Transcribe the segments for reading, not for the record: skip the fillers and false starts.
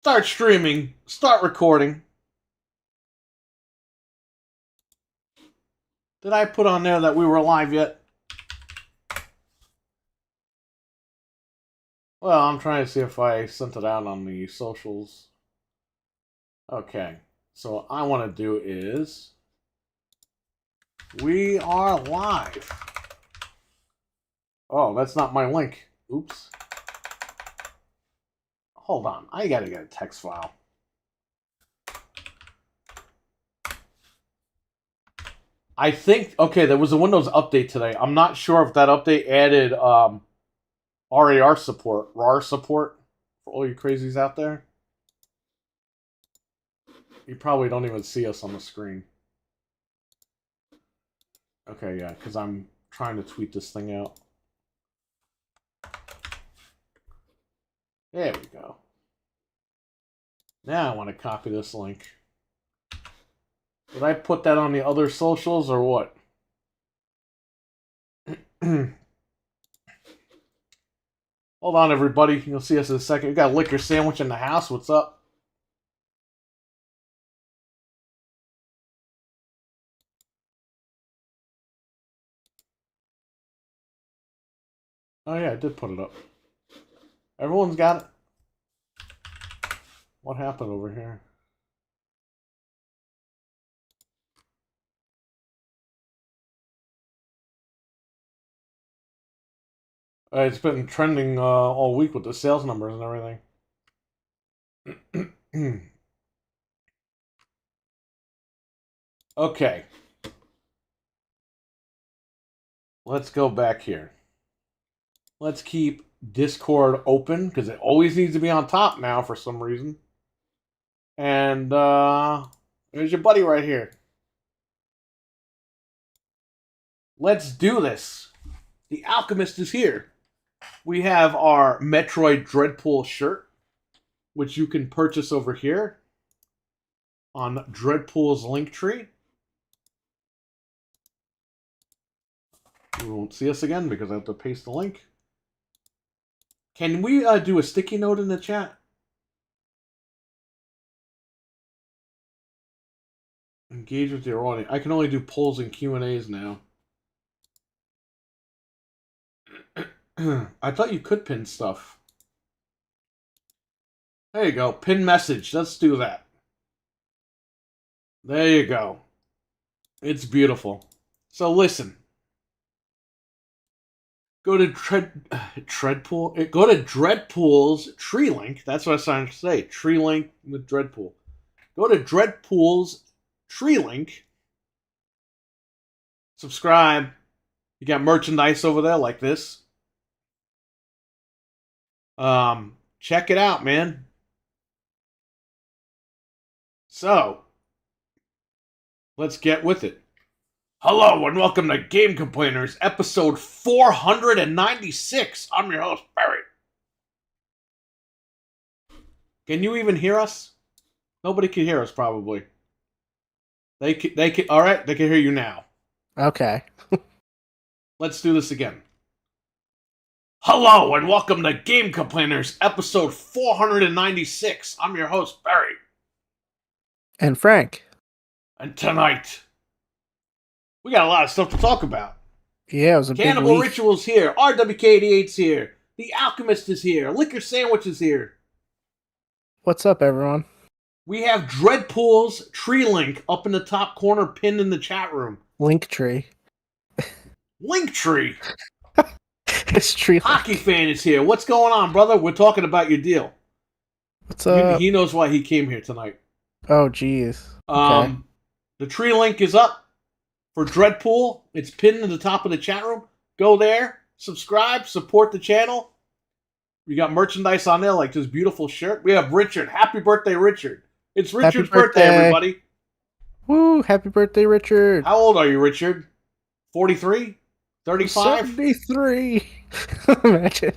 Start streaming. Start recording. Did I put on there that we were live yet? Well, I'm trying to see if I sent it out on the socials. Okay. So what I want to do is... We are live. Oh, that's not my link. Oops. Hold on. I gotta get a text file. I think... Okay, there was a Windows update today. I'm not sure if that update added RAR support. RAR support for all you crazies out there. You probably don't even see us on the screen. Okay, yeah, because I'm trying to tweet this thing out. There we go. Now I want to copy this link. Did I put that on the other socials or what? Hold on, everybody. You'll see us in a second. We got a liquor sandwich in the house. What's up? Oh, yeah, I did put it up. Everyone's got it. What happened over here? It's been trending all week with the sales numbers and everything. Okay. Let's go back here. Let's keep Discord open because it always needs to be on top now for some reason. And there's your buddy right here. Let's do this. The Alchemist is here. We have our Metroid Dreadpool shirt, which you can purchase over here on Dreadpool's Linktree. You won't see us again because I have to paste the link. Can we do a sticky note in the chat? Engage with your audience. I can only do polls and Q&As now. I thought you could pin stuff. There you go. Pin message. Let's do that. There you go. It's beautiful. So listen. Go to Dreadpool. Go to Dreadpool's Tree Link. That's what I was trying to say. Tree Link with Dreadpool. Go to Dreadpool's Tree Link. Subscribe. You got merchandise over there like this. Check it out, man. So, let's get with it. Hello and welcome to Game Complainers, episode 496. I'm your host, Barry. Can you even hear us? Nobody can hear us, probably. They can. All right, they can hear you now. Okay. Let's do this again. Hello and welcome to Game Complainers, episode 496. I'm your host, Barry. And Frank. And tonight, we got a lot of stuff to talk about. Yeah, it was a Cannibal big week. Ritual's here. RWK88's here. The Alchemist is here. Liquor Sandwich is here. What's up, everyone? We have Dreadpool's Tree Link up in the top corner, pinned in the chat room. Linktree. Linktree. It's Tree Link. Hockey fan is here. What's going on, brother? We're talking about your deal. What's up? He knows why he came here tonight. Oh, jeez. Okay. The Tree Link is up for Dreadpool. It's pinned in the top of the chat room. Go there, subscribe, support the channel. We got merchandise on there like this beautiful shirt. We have Richard. Happy birthday, Richard. It's Richard's birthday, everybody. Woo, happy birthday, Richard. How old are you, Richard? 43? 35? 73. Imagine.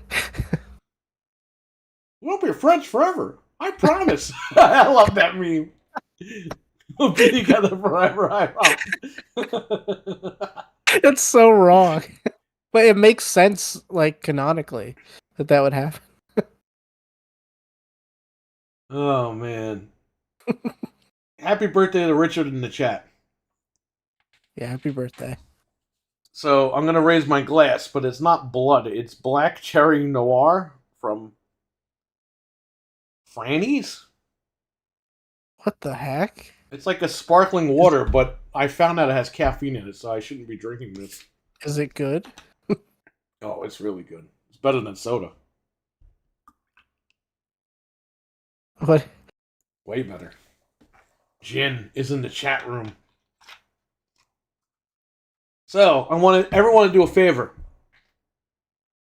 We'll be friends forever. I promise. I love that meme. We'll be together forever, I promise. It's so wrong. But it makes sense, like, canonically, that would happen. Oh man. Happy birthday to Richard in the chat. Yeah, happy birthday. So I'm gonna raise my glass, but it's not blood. It's black cherry noir from Franny's. What the heck? It's like a sparkling water, but I found out it has caffeine in it, so I shouldn't be drinking this. Is it good? Oh, it's really good. It's better than soda. What? Way better. Jin is in the chat room. So I want everyone to do a favor.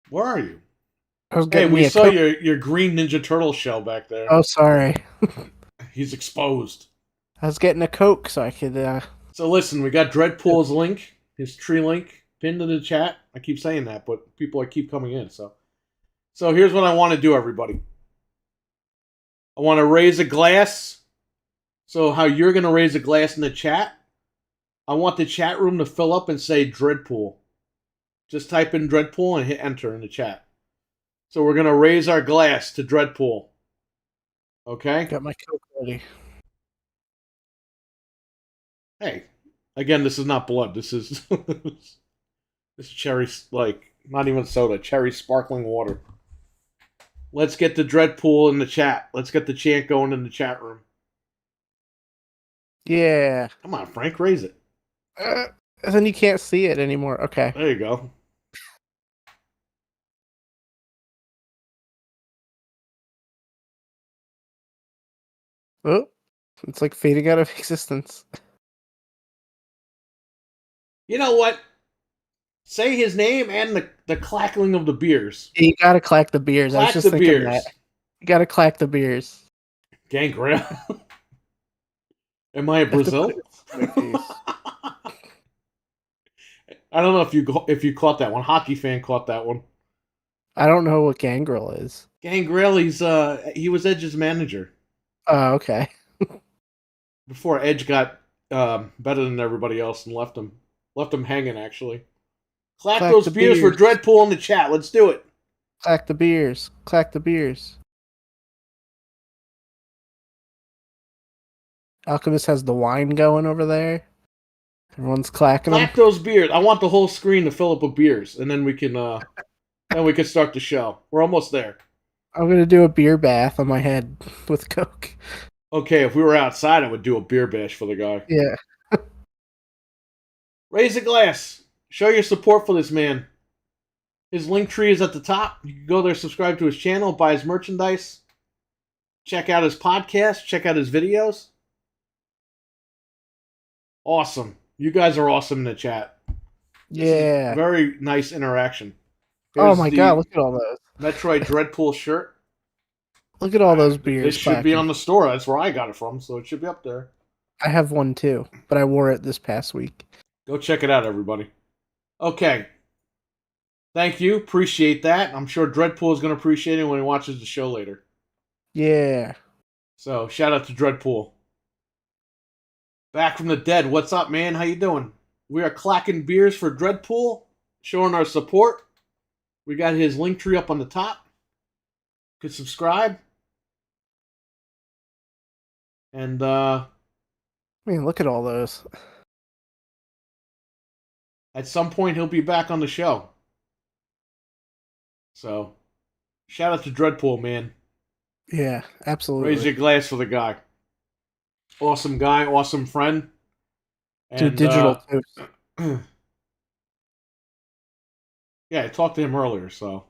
Where are you? I was Hey, getting we me a saw Coke. your green Ninja Turtle shell back there. Oh, sorry. He's exposed. I was getting a Coke so I could. So listen, we got Dreadpool's link, his tree link, pinned in the chat. I keep saying that, but people keep coming in. So here's what I want to do, everybody. I want to raise a glass. So how you're going to raise a glass in the chat, I want the chat room to fill up and say Dreadpool. Just type in Dreadpool and hit enter in the chat. So we're going to raise our glass to Dreadpool. Okay? Got my Coke ready. Hey, again, this is not blood. This is this is cherry, like, not even soda, cherry sparkling water. Let's get the Dreadpool in the chat. Let's get the chant going in the chat room. Yeah. Come on, Frank, raise it. Then you can't see it anymore. Okay. There you go. Oh, it's like fading out of existence. You know what? Say his name and the clackling of the beers. You gotta clack the beers. I was Clack just the thinking beers. that. You gotta clack the beers. Gangrel. Am I a Brazil? I don't know if you caught that one. Hockey fan caught that one. I don't know what Gangrel is. Gangrel, he was Edge's manager Oh, okay. before Edge got better than everybody else and left him hanging. Actually, clack those beers for Dreadpool in the chat. Let's do it. Clack the beers. Clack the beers. Alchemist has the wine going over there. Everyone's clacking Clack those beers. I want the whole screen to fill up with beers, and then we can start the show. We're almost there. I'm gonna do a beer bath on my head with Coke. Okay, if we were outside, I would do a beer bash for the guy. Yeah. Raise a glass. Show your support for this man. His link tree is at the top. You can go there, subscribe to his channel, buy his merchandise, check out his podcast, check out his videos. Awesome. You guys are awesome in the chat. Yeah. Very nice interaction. Oh my god, look at all those. Metroid Dreadpool shirt. Look at all those beers. This should be on the store. That's where I got it from, so it should be up there. I have one too, but I wore it this past week. Go check it out, everybody. Okay. Thank you. Appreciate that. I'm sure Dreadpool is going to appreciate it when he watches the show later. Yeah. So, shout out to Dreadpool. Back from the dead. What's up, man? How you doing? We are clacking beers for Dreadpool, showing our support. We got his link tree up on the top. You can subscribe. And, Man, look at all those. at some point, he'll be back on the show. So, shout out to Dreadpool, man. Yeah, absolutely. Raise your glass for the guy. Awesome guy, awesome friend. Dude, digital too. Yeah, I talked to him earlier, so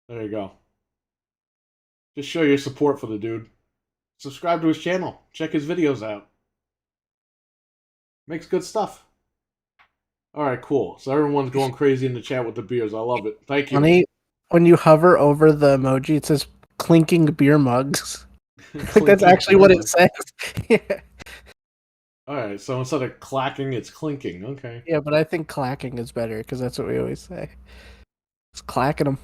there you go. Just show your support for the dude. Subscribe to his channel. Check his videos out. Makes good stuff. Alright, cool. So everyone's going crazy in the chat with the beers. I love it. Thank you. Funny, when you hover over the emoji, it says clinking beer mugs. Like that's actually what it says. Yeah. Alright, so instead of clacking, it's clinking. Okay. Yeah, but I think clacking is better because that's what we always say. It's clacking them.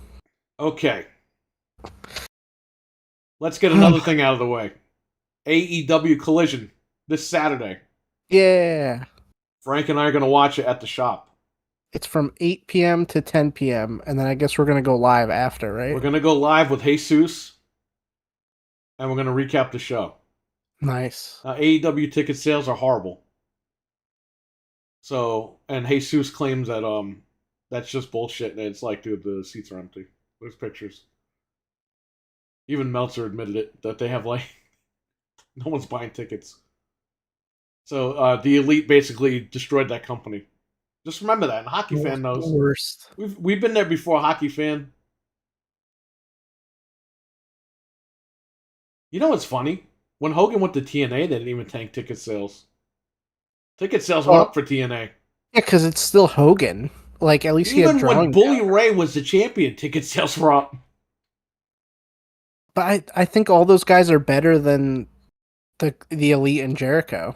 Okay. Let's get another thing out of the way. AEW Collision this Saturday. Yeah. Frank and I are going to watch it at the shop. It's from 8 p.m. to 10 p.m. and then I guess we're going to go live after, right? We're going to go live with Jesus. and we're going to recap the show. Nice. AEW ticket sales are horrible. So, and Jesus claims that that's just bullshit. And it's like, dude, the seats are empty. There's pictures. Even Meltzer admitted it, that they have like no one's buying tickets. So the Elite basically destroyed that company. Just remember that. And a hockey fan knows. The worst. We've been there before, a hockey fan. You know what's funny? When Hogan went to TNA, they didn't even tank ticket sales. Ticket sales went up for TNA. Yeah, because it's still Hogan. Like, at least he had drawing. Even when Bully Ray was the champion, ticket sales were up. But I think all those guys are better than the Elite and Jericho.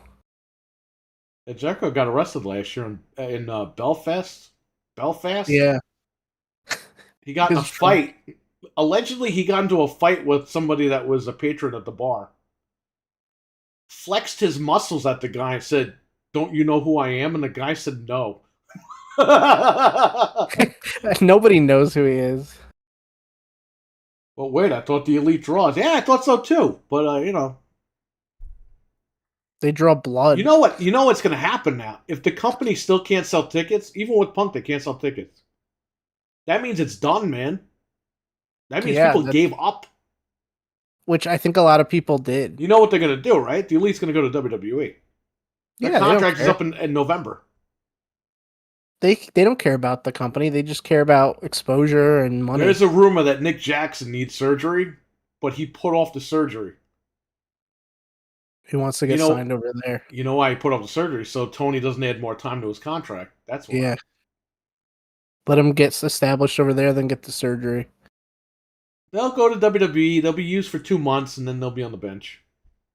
And Jericho got arrested last year in Belfast. Belfast? Yeah. He got in a fight. Allegedly, he got into a fight with somebody that was a patron at the bar. Flexed his muscles at the guy and said, "Don't you know who I am?" And the guy said, "No." Nobody knows who he is. Well, wait, I thought the Elite draws. Yeah, I thought so too. But, They draw blood. You know what? You know what's going to happen now? If the company still can't sell tickets, even with Punk, they can't sell tickets. That means it's done, man. That means people gave up. Which I think a lot of people did. You know what they're going to do, right? The Elite's going to go to WWE. Their contract is up in November. They don't care about the company. They just care about exposure and money. There's a rumor that Nick Jackson needs surgery, but he put off the surgery. He wants to get signed over there. You know why he put off the surgery? So Tony doesn't add more time to his contract. That's why. Yeah. Let him get established over there, then get the surgery. They'll go to WWE. They'll be used for 2 months, and then they'll be on the bench.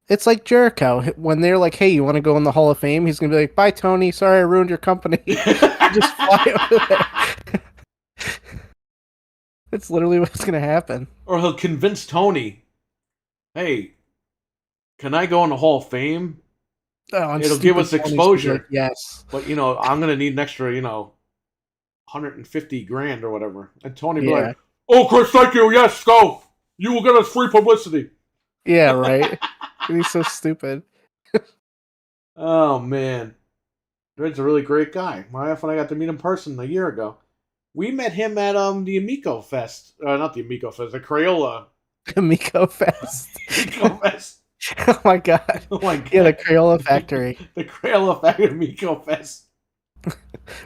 It's like Jericho. When they're like, hey, you want to go in the Hall of Fame? He's going to be like, bye, Tony. Sorry I ruined your company. Just fly over there. That's literally what's going to happen. Or he'll convince Tony, hey, can I go in the Hall of Fame? Oh, it'll give us exposure. Like, yes. But, I'm going to need an extra, $150,000 or whatever. And Tony be like, oh, Chris, thank you. Yes, go. You will get us free publicity. Yeah, right. He's so stupid. Oh, man. Red's a really great guy. My wife and I got to meet him in person a year ago. We met him at the Amico Fest. Not the Amico Fest, the Crayola. Amico Fest. Amico Fest. Oh, my God. Oh, my God. Yeah, the Crayola Factory. The Crayola Factory Amico Fest.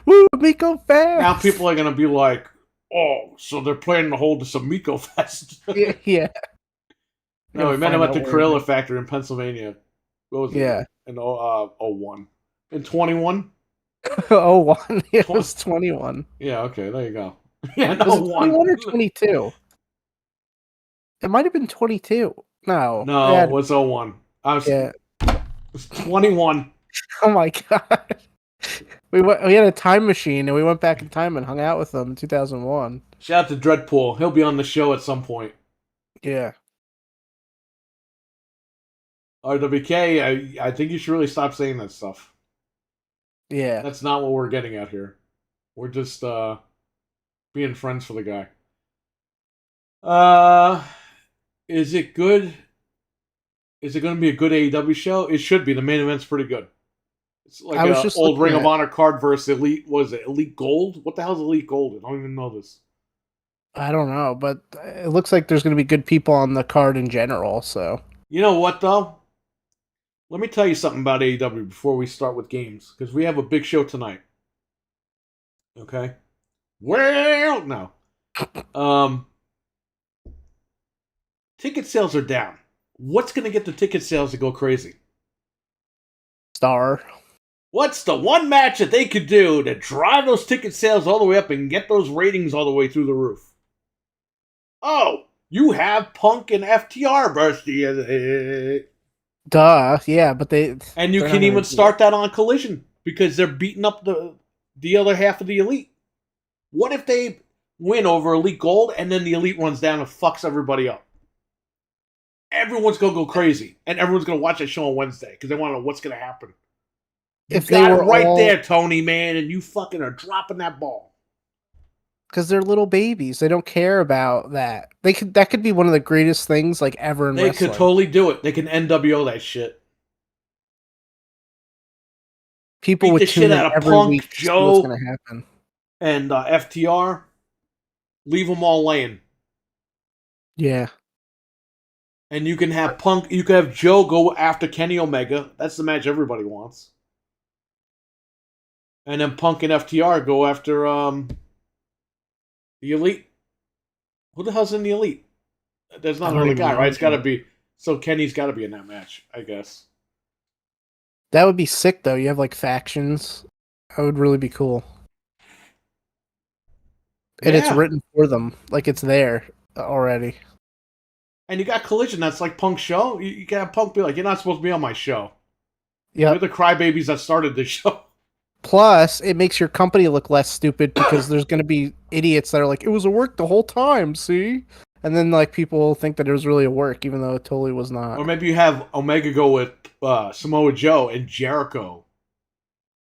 Woo, Amico Fest! Now people are going to be like, oh, so they're planning to hold this Amico Fest. Yeah. No, we met him at the Crayola Factory in Pennsylvania. What was it? Yeah. In 01. In 21? 01. It was 21. Yeah, okay, there you go. Yeah, was it 21 or 22? It might have been 22. No. No, it was 01. It was 21. Oh my God. We had a time machine and we went back in time and hung out with them in 2001. Shout out to Dreadpool. He'll be on the show at some point. Yeah. RWK, I think you should really stop saying that stuff. Yeah. That's not what we're getting at here. We're just being friends for the guy. Is it good? Is it going to be a good AEW show? It should be. The main event's pretty good. It's like an old Ring of Honor card versus Elite. What is it? Elite Gold? What the hell is Elite Gold? I don't even know this. I don't know, but it looks like there's going to be good people on the card in general. So you know what, though? Let me tell you something about AEW before we start with games, because we have a big show tonight. Okay? Well, no. Ticket sales are down. What's going to get the ticket sales to go crazy? Star. What's the one match that they could do to drive those ticket sales all the way up and get those ratings all the way through the roof? Oh, you have Punk and FTR versus... Duh, yeah, but they... And you can even start that on Collision, because they're beating up the other half of the Elite. What if they win over Elite Gold, and then the Elite runs down and fucks everybody up? Everyone's going to go crazy, and everyone's going to watch that show on Wednesday, because they want to know what's going to happen. If they were right there, Tony, man, and you fucking are dropping that ball. Because they're little babies. They don't care about that. That could be one of the greatest things like ever in They wrestling. could totally do it. They can NWO that shit. People Beat would the tune shit in out of every Punk, week to see what's Joe, going to happen. and FTR. Leave them all laying. Yeah. And you can have Punk, you can have Joe go after Kenny Omega. That's the match everybody wants. And then Punk and FTR go after the Elite. Who the hell's in the Elite? There's not another guy, right? It's got to be. So Kenny's got to be in that match, I guess. That would be sick, though. You have like factions. That would really be cool. And it's written for them, like it's there already. And you got Collision. That's like Punk's show. You can have Punk be like, "You're not supposed to be on my show." Yeah, you're the crybabies that started this show. Plus, it makes your company look less stupid because there's going to be idiots that are like, "It was a work the whole time." See, and then like people will think that it was really a work, even though it totally was not. Or maybe you have Omega go with Samoa Joe, and Jericho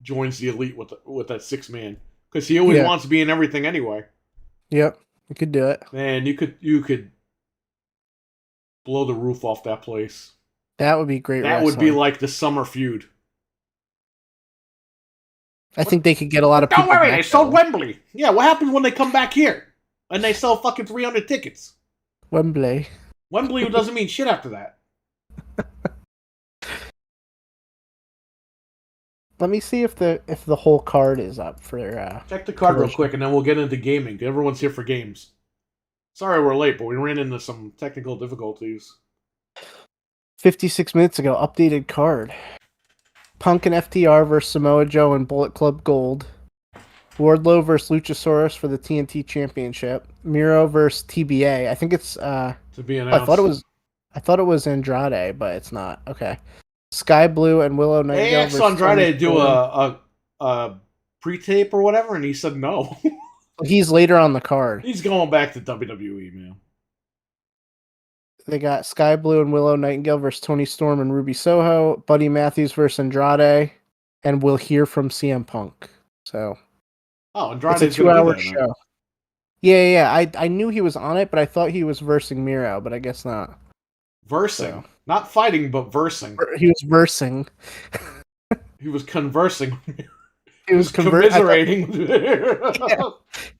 joins the Elite with that 6-man because he always wants to be in everything anyway. Yep, you could do it. Man, you could blow the roof off that place. That would be great. That would be like the summer feud. I think they could get a lot of people. Don't worry, they sold Wembley. Yeah, what happens when they come back here and they sell fucking 300 tickets? Wembley doesn't mean shit after that. Let me see if the whole card is up for. Check the card real quick, and then we'll get into gaming. Everyone's here for games. Sorry we're late, but we ran into some technical difficulties. 56 minutes ago, updated card. Punk and FTR versus Samoa Joe and Bullet Club Gold. Wardlow versus Luchasaurus for the TNT Championship. Miro versus TBA. I think it's to be announced. I thought it was Andrade, but it's not. Okay. Sky Blue and Willow Nightingale. They asked Andrade to do a pre-tape or whatever, and he said no. He's later on the card. He's going back to WWE, man. They got Sky Blue and Willow Nightingale versus Tony Storm and Ruby Soho. Buddy Matthews versus Andrade. And we'll hear from CM Punk. So, Andrade's it's a 2-hour show. Yeah. I knew he was on it, but I thought he was versing Miro, but I guess not. Versing. So. Not fighting, but versing. He was versing. He was conversing. He was commiserating.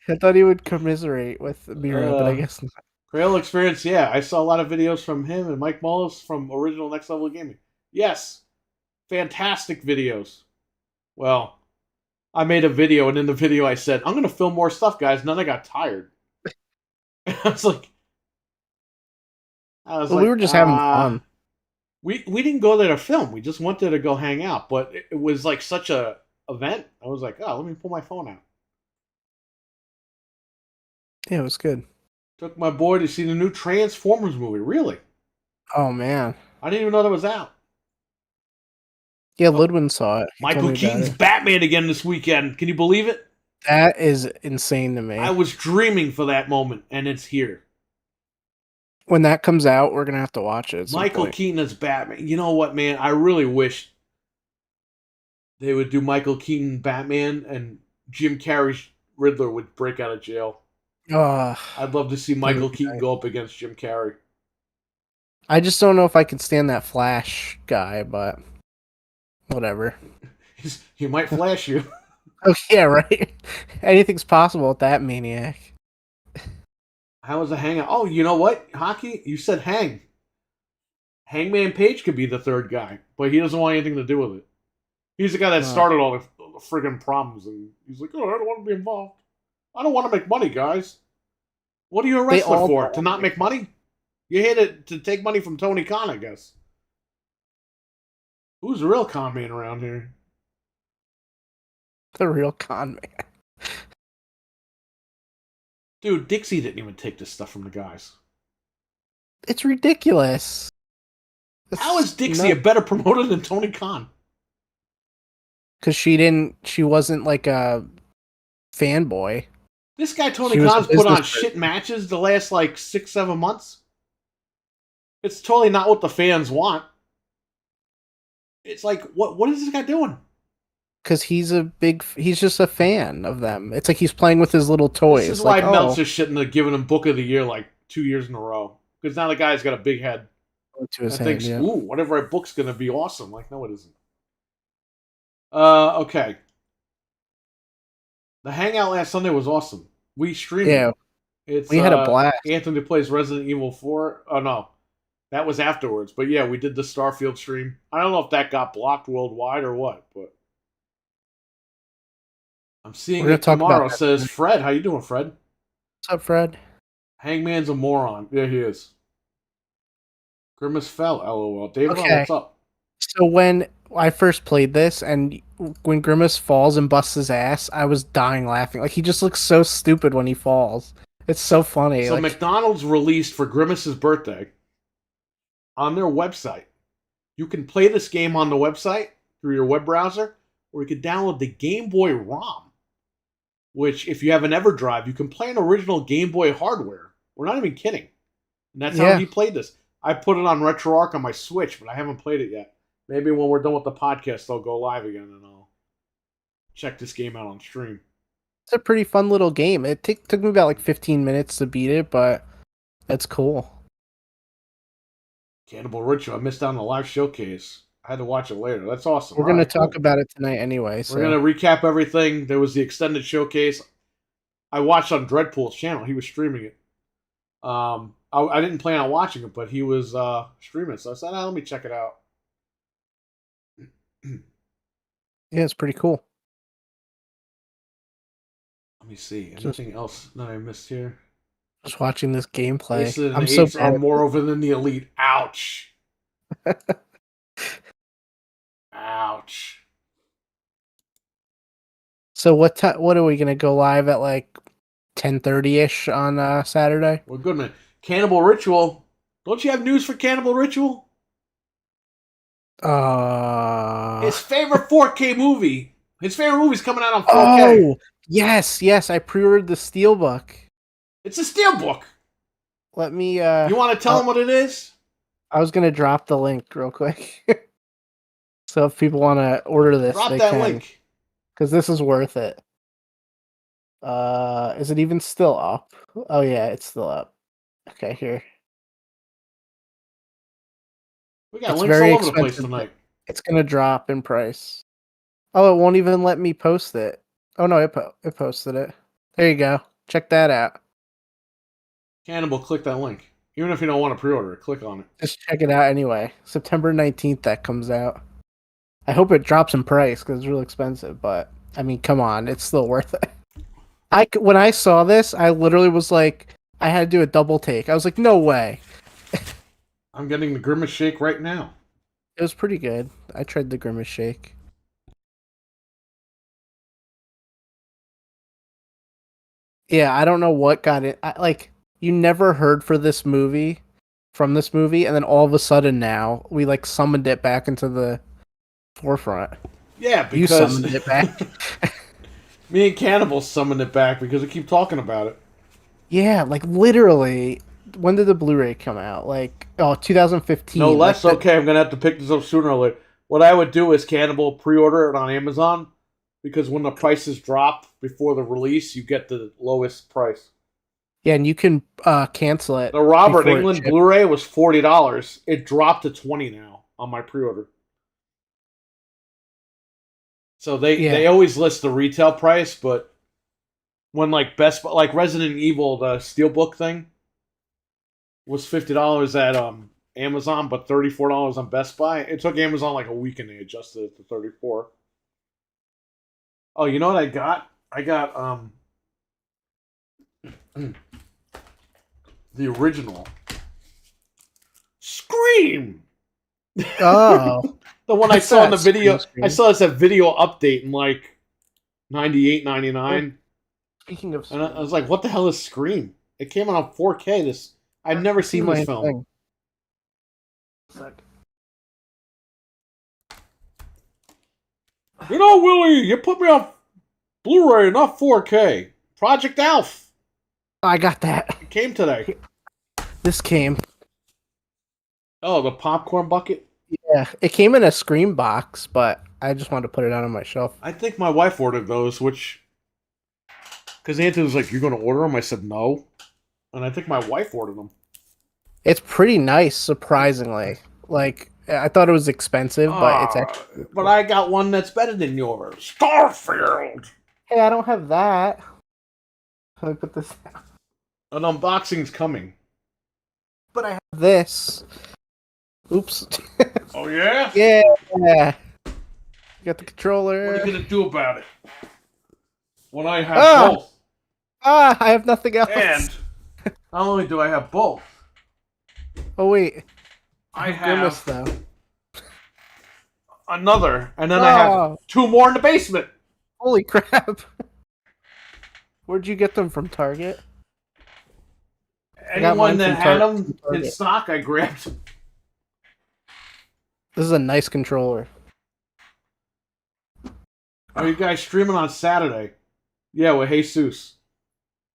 I thought he would commiserate with Miro, but I guess not. Trail Experience, yeah. I saw a lot of videos from him and Mike Mullis from Original Next Level Gaming. Yes. Fantastic videos. Well, I made a video, and in the video I said, I'm going to film more stuff, guys. And then I got tired. I was like... we were just having fun. We didn't go there to film. We just went there to go hang out. But it was like such a event. I was like, let me pull my phone out. Yeah, it was good. Took my boy to see the new Transformers movie. Really? Oh, man. I didn't even know that was out. Yeah, Ludwin saw it. Michael Keaton's Batman again this weekend. Can you believe it? That is insane to me. I was dreaming for that moment, and it's here. When that comes out, we're going to have to watch it. Michael Keaton as Batman. You know what, man? I really wish they would do Michael Keaton Batman and Jim Carrey's Riddler would break out of jail. I'd love to see Michael Keaton go up against Jim Carrey. I just don't know if I can stand that Flash guy, but whatever. He might flash you. Oh, yeah, right? Anything's possible with that maniac. How was the hangout? Oh, you know what, Hockey? You said hang. Hangman Page could be the third guy, but he doesn't want anything to do with it. He's the guy that started all the friggin' problems, and he's like, I don't want to be involved. I don't want to make money, guys. What are you a wrestler for? To not make money? You're here to take money from Tony Khan, I guess. Who's the real con man around here? The real con man. Dude, Dixie didn't even take this stuff from the guys. It's ridiculous. How is Dixie a better promoter than Tony Khan? Because she wasn't like a fanboy. This guy Tony Khan's put on shit matches the last like 6-7 months. It's totally not what the fans want. It's like, what is this guy doing? because he's just a fan of them. It's like he's playing with his little This toys. is why Like, Meltzer shouldn't have given him Book of the Year like 2 years in a row. Because now the guy's got a big head to his and hand, thinks, yeah. ooh, whatever I book's going to be awesome. Like, no, it isn't. Okay. The Hangout last Sunday was awesome. We streamed Yeah, it. It's we had a blast. Anthony plays Resident Evil 4. Oh, no. That was afterwards. But yeah, we did the Starfield stream. I don't know if that got blocked worldwide or what, but I'm seeing We're gonna it talk tomorrow. about that Says tonight. Fred. How you doing, Fred? What's up, Fred? Hangman's a moron. Yeah, he is. Grimace fell. LOL. David, Okay. what's up? So when I first played this, and when Grimace falls and busts his ass, I was dying laughing. Like, he just looks so stupid when he falls. It's so funny. So like, McDonald's released for Grimace's birthday on their website. You can play this game on the website through your web browser, or you can download the Game Boy ROM, which, if you have an EverDrive, you can play an original Game Boy hardware. We're not even kidding. And that's how he played this. I put it on RetroArch on my Switch, but I haven't played it yet. Maybe when we're done with the podcast, I'll go live again and I'll check this game out on stream. It's a pretty fun little game. It took me about like 15 minutes to beat it, but it's cool. Cannibal Ritual. I missed out on the live showcase. I had to watch it later. That's awesome. We're going to talk about it tonight anyway. So. We're going to recap everything. There was the extended showcase. I watched on Dreadpool's channel. He was streaming it. I didn't plan on watching it, but he was streaming it. So I said, let me check it out. Yeah, it's pretty cool. Let me see. Anything else that I missed here? Just watching this gameplay. I'm so proud. Are more over than the Elite. Ouch. Ouch. So what are we gonna go live at, like 10:30ish on Saturday? Well, good man. Cannibal Ritual. Don't you have news for Cannibal Ritual? His favorite 4K movie. His favorite movie's coming out on 4K. Oh, yes. I pre-ordered the Steelbook. It's a Steelbook. Let me. You want to tell him what it is? I was gonna drop the link real quick. So if people want to order this, drop they that can. Link. Because this is worth it. Is it even still up? Oh yeah, it's still up. Okay, here. We got links all over the place tonight. It's gonna drop in price. Oh, it won't even let me post it. Oh no, it posted it. There you go. Check that out. Cannibal, click that link. Even if you don't want to pre-order it, click on it. Just check it out anyway. September 19th that comes out. I hope it drops in price because it's real expensive, but I mean, come on, it's still worth it. When I saw this, I literally was like, I had to do a double take. I was like, no way. I'm getting the Grimace Shake right now. It was pretty good. I tried the Grimace Shake. Yeah, I don't know what got it. You never heard from this movie, and then all of a sudden now we summoned it back into the forefront. Yeah, because you summoned it back. Me and Cannibal summoned it back because we keep talking about it. Yeah, literally. When did the Blu-ray come out? 2015. No less. Okay, I'm gonna have to pick this up sooner or later. What I would do is Cannibal pre-order it on Amazon, because when the prices drop before the release, you get the lowest price. Yeah, and you can cancel it. The Robert Englund Blu-ray was $40. It dropped to $20 now on my pre-order. So they always list the retail price, but when Best Buy, Resident Evil, the Steelbook thing, was $50 at Amazon, but $34 on Best Buy. It took Amazon a week and they adjusted it to $34. Oh, you know what I got? I got the original Scream. Oh. The one I saw in the video. Scream. I saw this at video update in 98, 99. Speaking of Scream. And I was like, what the hell is Scream? It came out on 4K. I've never seen this film. You know, Willie, you put me on Blu-ray, not 4K. Project Alf. I got that. It came today. This came. Oh, the popcorn bucket? Yeah, it came in a Scream box, but I just wanted to put it out on my shelf. I think my wife ordered those, which... Because Anthony was like, you're going to order them? I said, no. And I think my wife ordered them. It's pretty nice, surprisingly. Like, I thought it was expensive, but it's actually... But I got one that's better than yours. Starfield! Hey, I don't have that. Let me put this down. An unboxing's coming. But I have this. Oops. Oh, yeah? Yeah. You got the controller. What are you going to do about it? When I have both. I have nothing else. And not only do I have both. Oh, wait. I Grimace, have though. Another. And then I have 2 more in the basement. Holy crap. Where'd you get them from? Target? Anyone that had them in stock, I grabbed. This is a nice controller. Are you guys streaming on Saturday? Yeah, with Jesus.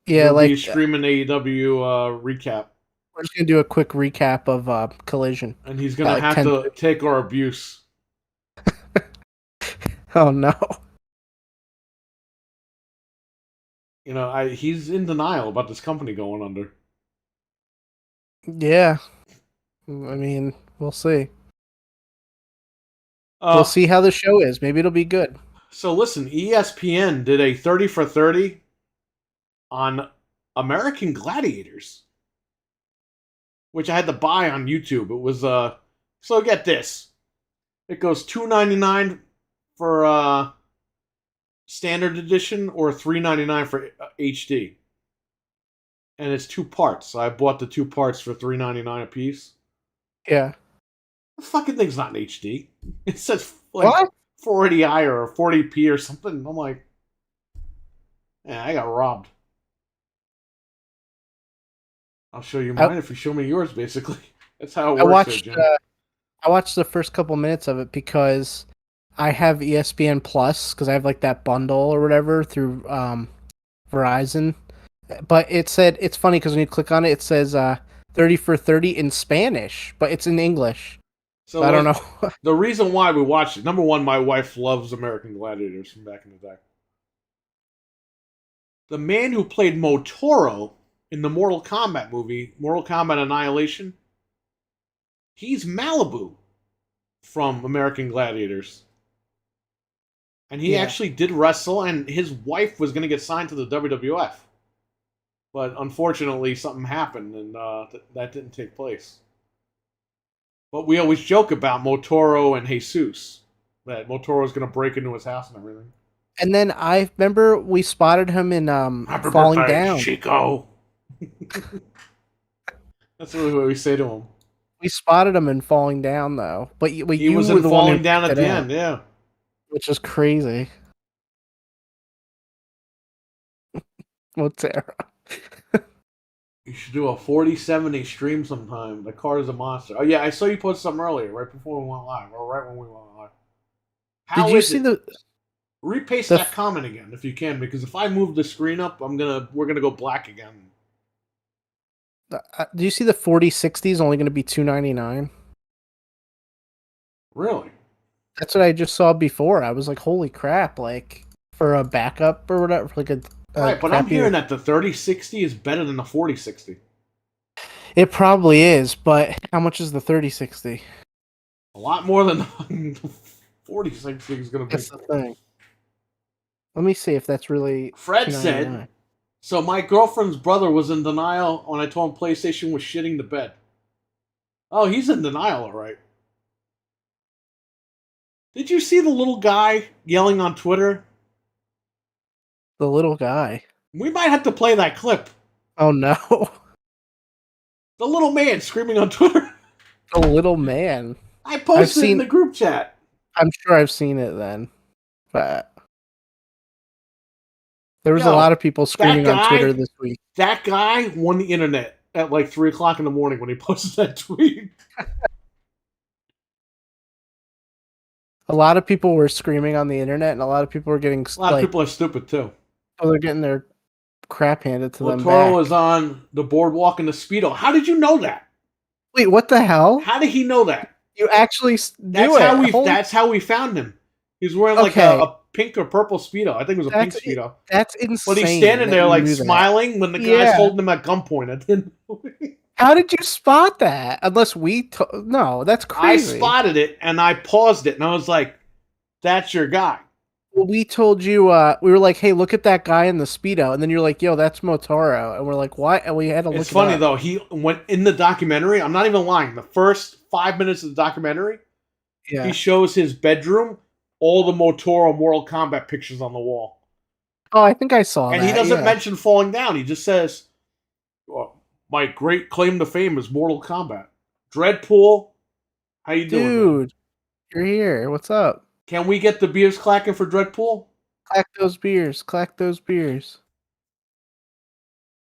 Yeah, He'll be streaming AEW recap. We're just gonna do a quick recap of Collision. And he's gonna have to take our abuse. Oh no. You know, he's in denial about this company going under. Yeah. I mean, we'll see. We'll see how the show is. Maybe it'll be good. So listen, ESPN did a 30 for 30 on American Gladiators, which I had to buy on YouTube. It was so get this. It goes $2.99 for standard edition or $3.99 for HD. And it's 2 parts. So I bought the 2 parts for $3.99 a piece. Yeah. The fucking thing's not in HD. It says like what? 480i or 40p or something. I'm like, yeah, I got robbed. I'll show you mine if you show me yours, basically. That's how it works. I watched the first couple minutes of it because I have ESPN Plus because I have like that bundle or whatever through Verizon. But it said, it's funny because when you click on it, it says 30 for 30 in Spanish, but it's in English. So I don't know. The reason why we watched it, number one, my wife loves American Gladiators from back in the day. The man who played Motoro in the Mortal Kombat movie, Mortal Kombat Annihilation, he's Malibu from American Gladiators. And he actually did wrestle, and his wife was going to get signed to the WWF. But unfortunately, something happened, and that didn't take place. But we always joke about Motoro and Jesus, that Motoro's going to break into his house and everything. And then I remember we spotted him in Happy Falling birthday, Down. Chico. That's really what we say to him. We spotted him in Falling Down, though. But he was in Falling Down at the end, yeah. Which is crazy. What's Sarah? You should do a 40-70 stream sometime. The car is a monster. Oh, yeah, I saw you post something earlier, right before we went live, or right when we went live. Did you see the... Repaste that comment again, if you can, because if I move the screen up, we're gonna go black again. Do you see the 4060 is only going to be $299? Really? That's what I just saw before. I was like, holy crap, like, for a backup or whatever, like a... Right, but I'm hearing that the 3060 is better than the 4060. It probably is, but how much is the 3060? A lot more than the 4060 is going to be. That's the thing. Let me see if that's really... Fred said, so my girlfriend's brother was in denial when I told him PlayStation was shitting the bed. Oh, he's in denial, all right. Did you see the little guy yelling on Twitter? The little guy. We might have to play that clip. Oh, no. The little man screaming on Twitter. The little man. I posted it in the group chat. I'm sure I've seen it then. But there was a lot of people screaming on Twitter this week. That guy won the internet at like 3 o'clock in the morning when he posted that tweet. A lot of people were screaming on the internet, and a lot of people were getting... A lot of people are stupid, too. Oh, they're getting their crap handed to them back. Toro was on the boardwalk in the Speedo. How did you know that? Wait, what the hell? How did he know that? You actually knew it. That's how we found him. He's wearing like Okay. a pink or purple Speedo. I think it was a pink Speedo. That's insane. But he's standing that there you like knew that. smiling when the guy's Yeah. holding him at gunpoint. I didn't. How did you spot that? Unless no, that's crazy. I spotted it and I paused it and I was like, "That's your guy." Well, we told you, we were like, hey, look at that guy in the Speedo. And then you're like, yo, that's Motaro. And we're like, what? And we had to look It's funny it up. though. He went in the documentary. I'm not even lying. The first 5 minutes of the documentary, Yeah. he shows his bedroom, all the Motaro Mortal Kombat pictures on the wall. Oh, I think I saw and that. he doesn't mention falling down. He just says, well, "My great claim to fame is Mortal Kombat." Dreadpool, how you doing, dude? You're here. What's up? Can we get the beers clacking for Dreadpool? Clack those beers. Clack those beers.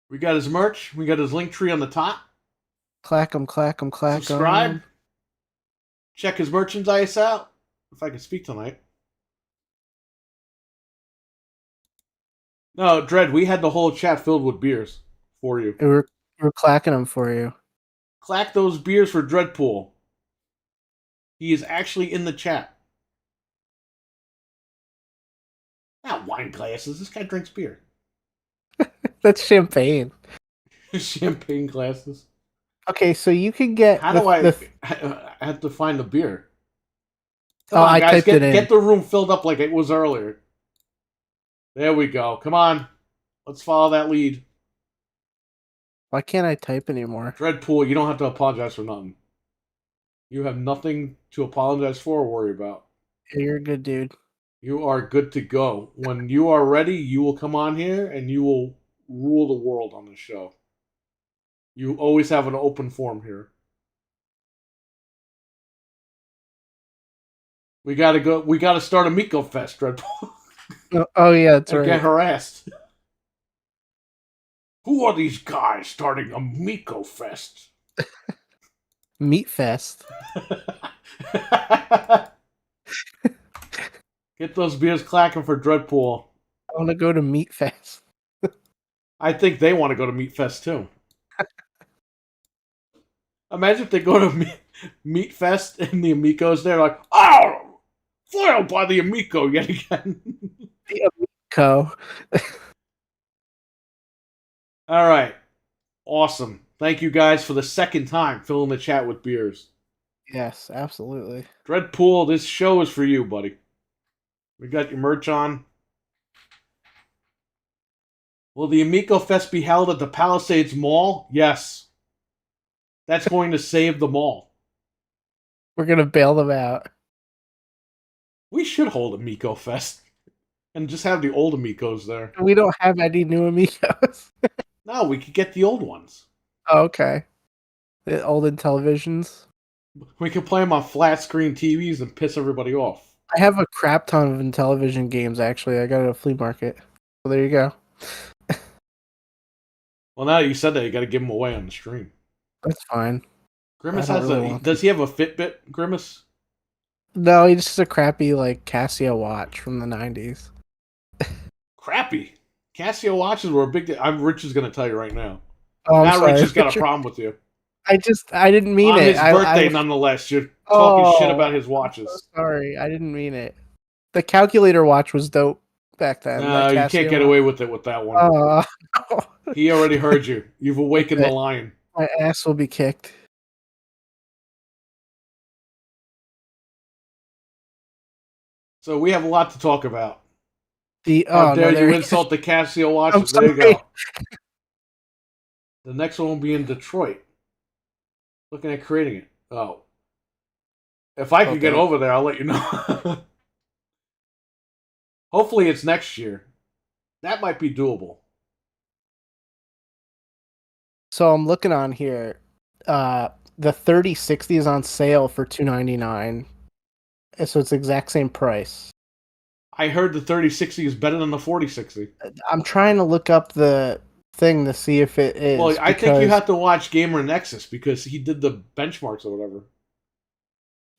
We got his merch. We got his link tree on the top. Clack 'em, clack 'em, clack 'em. Subscribe. Check his merchandise out. If I can speak tonight. No, Dread, we had the whole chat filled with beers for you. We're clacking them for you. Clack those beers for Dreadpool. He is actually in the chat. Not wine glasses. This guy drinks beer. That's champagne. Champagne glasses. Okay, so you can get. How do I have to find the beer? Come on, I guys, typed it in. Get the room filled up like it was earlier. There we go. Come on. Let's follow that lead. Why can't I type anymore? Dreadpool, you don't have to apologize for nothing. You have nothing to apologize for or worry about. Yeah, you're a good dude. You are good to go. When you are ready, you will come on here and you will rule the world on the show. You always have an open forum here. We gotta go. We gotta start a Miko Fest, Dreadpool. Oh yeah, that's right. Get harassed. Who are these guys starting a Miko Fest? Meat Fest. Get those beers clacking for Dreadpool. I want to go to Meat Fest. I think they want to go to Meat Fest too. Imagine if they go to Meat Fest and the Amigos there, like, oh, foiled by the Amico yet again. The Amico. All right. Awesome. Thank you guys for the second time filling the chat with beers. Yes, absolutely. Dreadpool, this show is for you, buddy. We got your merch on. Will the Amico Fest be held at the Palisades Mall? Yes. That's going to save the mall. We're going to bail them out. We should hold Amico Fest. And just have the old Amigos there. We don't have any new Amigos. No, we could get the old ones. Oh, okay. The old televisions. We could play them on flat screen TVs and piss everybody off. I have a crap ton of Intellivision games, actually. I got it at a flea market. So there you go. Well, now you said that, you got to give them away on the stream. That's fine. Grimace has does he have a Fitbit, Grimace? No, he just has a crappy, like, Casio watch from the 90s. Crappy? Casio watches were a big deal. Rich is going to tell you right now. Oh, now sorry. Rich has got a problem with you. I didn't mean on it. On his birthday, nonetheless. You're talking shit about his watches. I'm so sorry, I didn't mean it. The calculator watch was dope back then. No, you can't get away with it with that one. No. He already heard you. You've awakened the lion. My ass will be kicked. So we have a lot to talk about. How dare you insult the Casio watches? There you go. The next one will be in Detroit. Looking at creating it. Oh. If I could get over there, I'll let you know. Hopefully it's next year. That might be doable. So I'm looking on here. The 3060 is on sale for $299. So it's the exact same price. I heard the 3060 is better than the 4060. I'm trying to look up the thing to see if it is. Well, I think you have to watch Gamer Nexus because he did the benchmarks or whatever.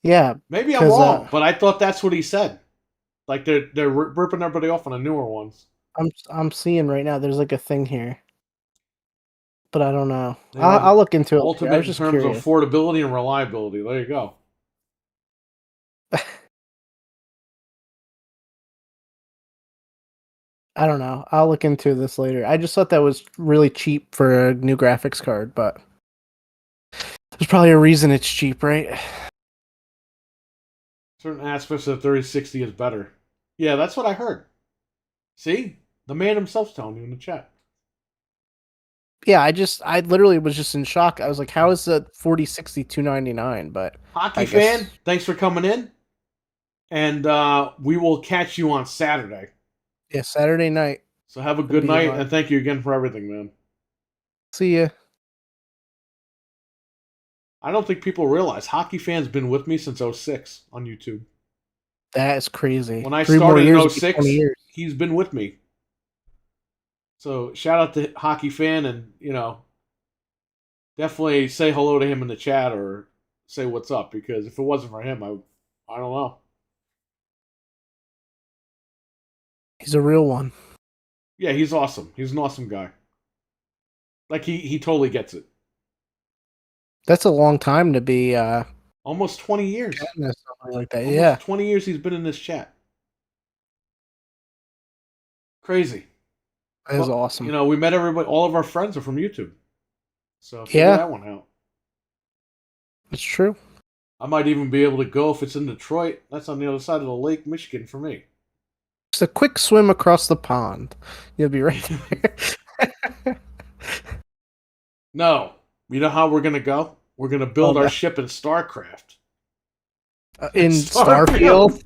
Yeah. Maybe I'm wrong, but I thought that's what he said. Like they're ripping everybody off on the newer ones. I'm seeing right now. There's like a thing here, but I don't know. I'll look into it. Ultimate in terms of affordability and reliability. There you go. I don't know. I'll look into this later. I just thought that was really cheap for a new graphics card, but there's probably a reason it's cheap, right? Certain aspects of the 3060 is better. Yeah, that's what I heard. See? The man himself's telling you in the chat. Yeah, I literally was just in shock. I was like, how is the 4060 $299? But Hockey I guess fan, thanks for coming in. And we will catch you on Saturday. yeah, Saturday night. So have a It'll good be night, live. and thank you again for everything, man. See ya. I don't think people realize Hockey Fan's been with me since 06 on YouTube. That is crazy. When I 3 more started years in will be 20 06, years. he's been with me. So shout out to Hockey Fan, and definitely say hello to him in the chat or say what's up, because if it wasn't for him, I don't know. He's a real one. Yeah, he's awesome. He's an awesome guy. Like he totally gets it. That's a long time to be Almost 20 years. something like that. Almost Yeah. 20 years he's been in this chat. Crazy. That is awesome. We met everybody. All of our friends are from YouTube. So figure that one out. It's true. I might even be able to go if it's in Detroit. That's on the other side of the Lake, Michigan for me. Just a quick swim across the pond. You'll be right there. No. You know how we're going to go? We're going to build our ship in StarCraft. In Starfield?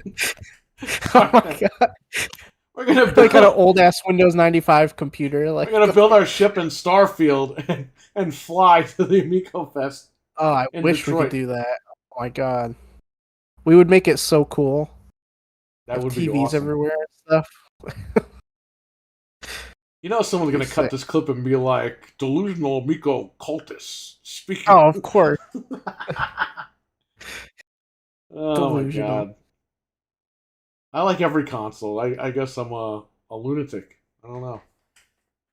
Oh my god. We're going to build like on an old ass Windows 95 computer. Like, we're going to build our ship in Starfield and fly to the Amico Fest. Oh, I wish Detroit. we could do that. Oh my god. We would make it so cool. That would TVs be awesome. everywhere and stuff. Someone's going to cut this clip and be like, delusional Amico cultists speaking. Oh, of course. Oh Delusional. my god. I like every console. I guess I'm a lunatic. I don't know.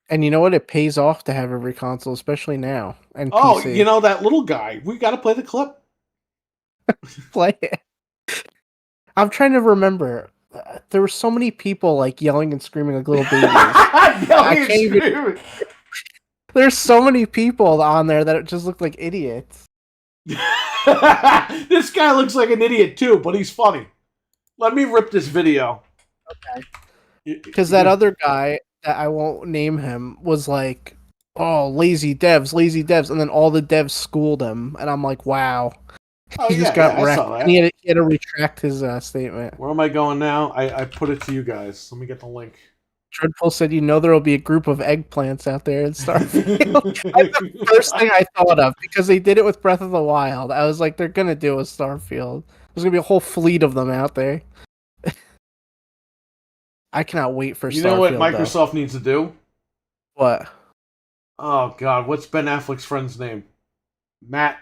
And you know what? It pays off to have every console, especially now. And Oh, PC. that little guy. We got to play the clip. Play it. I'm trying to remember. There were so many people like yelling and screaming like little babies. There's so many people on there that just look like idiots. This guy looks like an idiot too, but he's funny. Let me rip this video. Okay. Because that other guy that I won't name him was like, "Oh, lazy devs," and then all the devs schooled him, and I'm like, "Wow." He just got wrecked. And he had to retract his statement. Where am I going now? I put it to you guys. Let me get the link. Dreadful said, there will be a group of eggplants out there in Starfield. That's the first thing I thought of, because they did it with Breath of the Wild. I was like, they're going to do it with Starfield. There's going to be a whole fleet of them out there. I cannot wait for Starfield. You know what Microsoft needs to do? What? Oh, God. What's Ben Affleck's friend's name? Matt.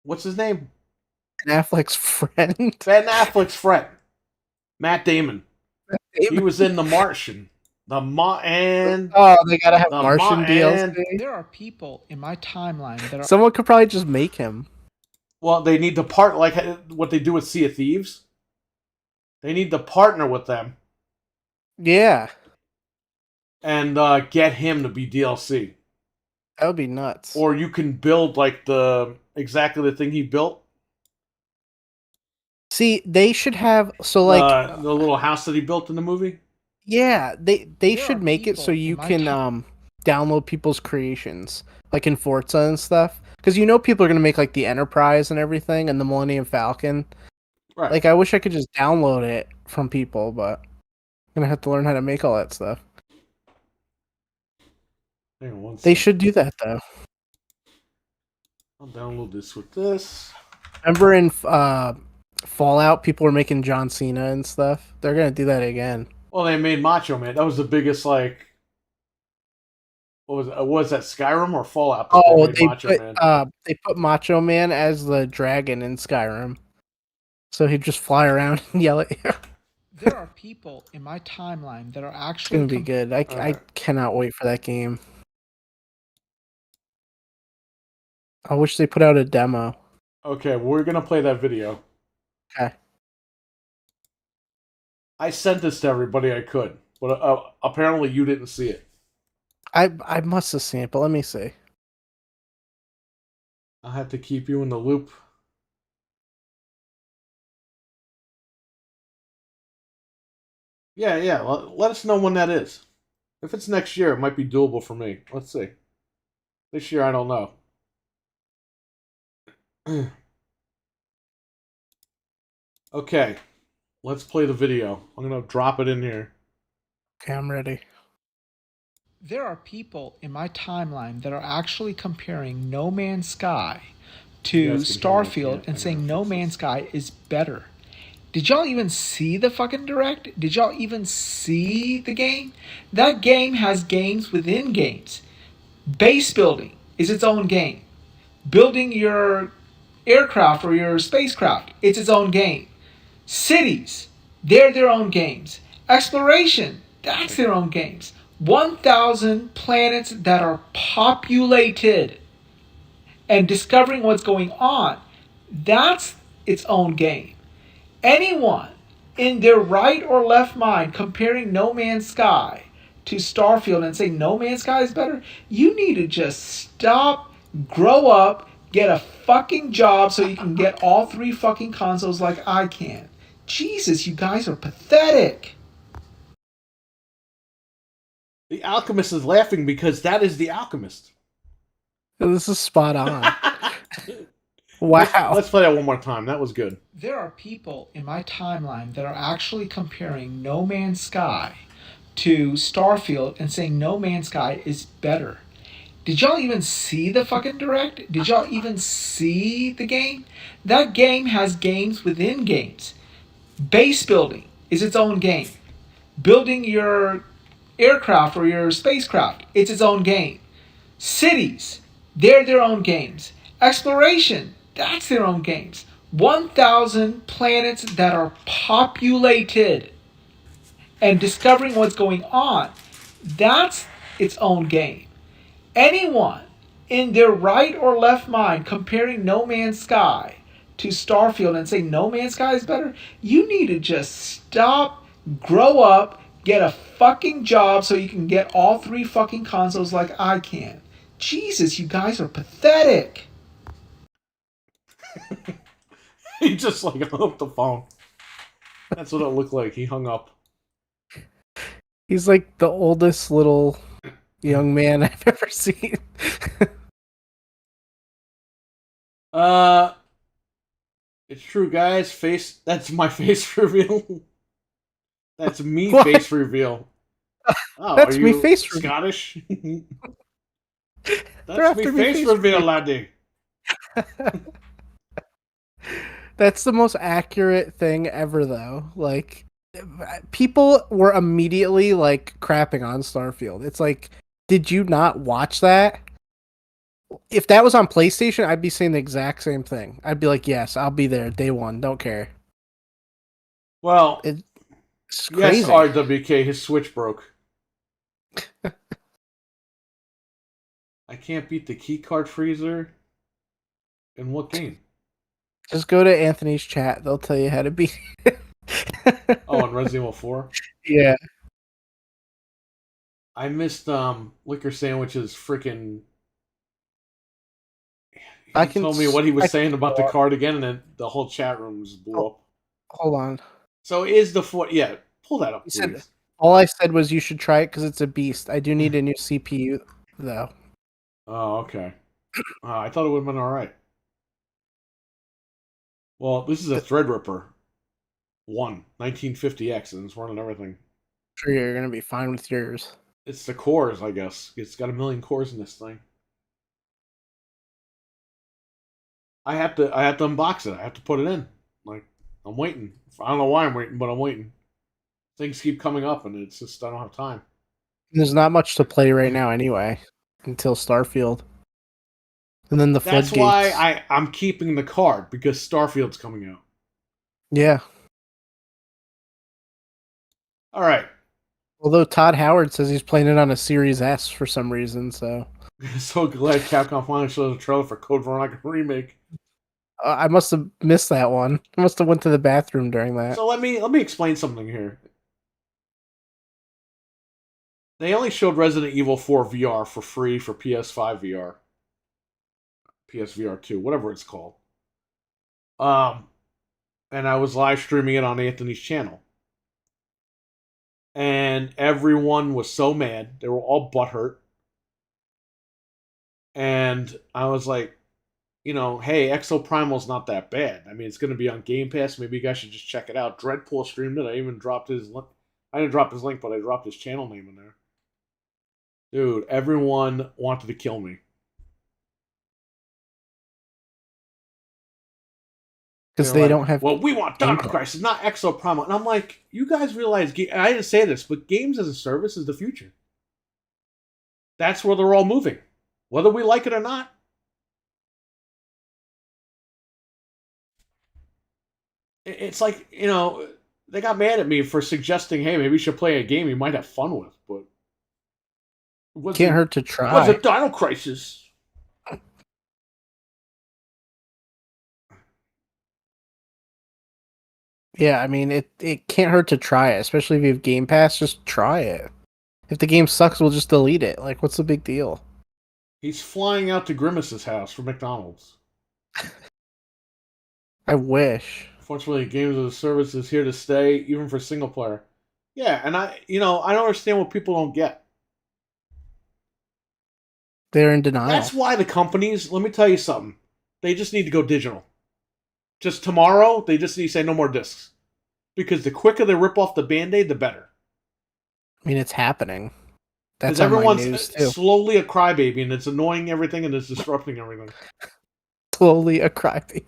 What's his name? Ben Affleck's friend? Ben Affleck's friend. Matt Damon. He was in The Martian. Oh, they gotta have Martian DLC. There are people in my timeline that are... Someone could probably just make him. Well, they need to like what they do with Sea of Thieves. They need to partner with them. Yeah. And get him to be DLC. That would be nuts. Or you can build like exactly the thing he built. See, they should have the little house that he built in the movie. Yeah, they should make it so you can download people's creations, like in Forza and stuff. Because people are gonna make like the Enterprise and everything, and the Millennium Falcon. Right. Like, I wish I could just download it from people, but I'm gonna have to learn how to make all that stuff. Hang on one second. They should do that though. I'll download this with this. Remember in Fallout, people were making John Cena and stuff. They're gonna do that again. Well, they made Macho Man. That was the biggest what was it? Was that Skyrim or Fallout? They put Macho Man as the dragon in Skyrim, so he'd just fly around and yell at you. There are people in my timeline that are actually... It's gonna be good. I cannot wait for that game. I wish they put out a demo. Okay, we're gonna play that video. Okay. I sent this to everybody I could. but apparently you didn't see it. I must have seen it, but let me see. I have to keep you in the loop. Yeah. Let us know when that is. If it's next year, it might be doable for me. Let's see. This year, I don't know. Okay, let's play the video. I'm gonna drop it in here. Okay, I'm ready. There are people in my timeline that are actually comparing No Man's Sky to You guys can hear me, Starfield can't- and I saying gotta No fix Man's this. Sky is better. Did y'all even see the fucking direct? Did y'all even see the game? That game has games within games. Base building is its own game. Building your aircraft or your spacecraft, it's its own game. Cities, they're their own games. Exploration, that's their own games. 1,000 planets that are populated and discovering what's going on, that's its own game. Anyone in their right or left mind comparing No Man's Sky to Starfield and saying No Man's Sky is better, you need to just stop, grow up, get a fucking job so you can get all three fucking consoles like I can. Jesus, you guys are pathetic. The Alchemist is laughing because that is the Alchemist. This is spot on. Let's Wow. play that one more time. That was good. There are people in my timeline that are actually comparing No Man's Sky to Starfield and saying No Man's Sky is better. Did y'all even see the fucking direct? Did y'all even see the game? That game has games within games. Base building is its own game. Building your aircraft or your spacecraft, it's its own game. Cities, they're their own games. Exploration, that's their own games. 1,000 planets that are populated and discovering what's going on, that's its own game. Anyone in their right or left mind comparing No Man's Sky to Starfield and saying No Man's Sky is better, you need to just stop, grow up, get a fucking job so you can get all three fucking consoles like I can. Jesus, you guys are pathetic. He just like hung up the phone. That's what it looked like. He hung up. He's like the oldest little young man I've ever seen. It's true, guys. Face. That's my face reveal. That's me What? face reveal. Oh, That's are me you face reveal. Scottish? They're That's me after me face face reveal, laddie. That's the most accurate thing ever, though. Like, people were immediately like crapping on Starfield. It's like, did you not watch that? If that was on PlayStation, I'd be saying the exact same thing. I'd be like, yes, I'll be there day one. Don't care. Well, It's yes, crazy. RWK, his Switch broke. I can't beat the keycard freezer. In what game? Just go to Anthony's chat. They'll tell you how to beat it. Oh, in Resident Evil 4? Yeah. I missed Liquor Sandwich's freaking. He I can told me what he I was can saying about the go up. card again, and then the whole chat room just blew up. Hold on. So is the 4. Yeah, pull that up, You please. said all I said was you should try it because it's a beast. I do need a new CPU though. Oh, okay. I thought it would have been alright. Well, this is a Threadripper 1, 1950X, and it's running everything. Sure, you're gonna be fine with yours. It's the cores, I guess. It's got 1,000,000 cores in this thing. I have to unbox it. I have to put it in. Like, I'm waiting. I don't know why I'm waiting, but I'm waiting. Things keep coming up, and it's just I don't have time. There's not much to play right now anyway, until Starfield, and then the That's floodgates. why I'm keeping the card, because Starfield's coming out. Yeah. All right. Although Todd Howard says he's playing it on a Series S for some reason, so So glad Capcom finally showed a trailer for Code Veronica Remake. I must have missed that one. I must have went to the bathroom during that. So let me explain something here. They only showed Resident Evil 4 VR for free for PS5 VR, PSVR 2, whatever it's called. And I was live streaming it on Anthony's channel. And everyone was so mad. They were all butthurt. And I was like, hey, Exoprimal's not that bad. I mean, it's going to be on Game Pass. Maybe you guys should just check it out. Dreadpool streamed it. I even dropped his link. I didn't drop his link, but I dropped his channel name in there. Dude, everyone wanted to kill me. Because they don't have. Well, we want Dino Crisis, not Exoprimal. And I'm like, you guys realize, I didn't say this, but games as a service is the future. That's where they're all moving. Whether we like it or not. It's like, they got mad at me for suggesting, hey, maybe you should play a game you might have fun with, but can't hurt to try. Was it Dino Crisis? Yeah, I mean, it can't hurt to try it, especially if you have Game Pass. Just try it. If the game sucks, we'll just delete it. Like, what's the big deal? He's flying out to Grimace's house for McDonald's. I wish. Fortunately, games as a service is here to stay, even for single player. Yeah, and I don't understand what people don't get. They're in denial. That's why the companies, let me tell you something, they just need to go digital. Just tomorrow, they just need to say no more discs. Because the quicker they rip off the Band-Aid, the better. I mean, it's happening. That's on everyone's my news too. Slowly a crybaby, and it's annoying everything, and it's disrupting everything. Slowly a crybaby.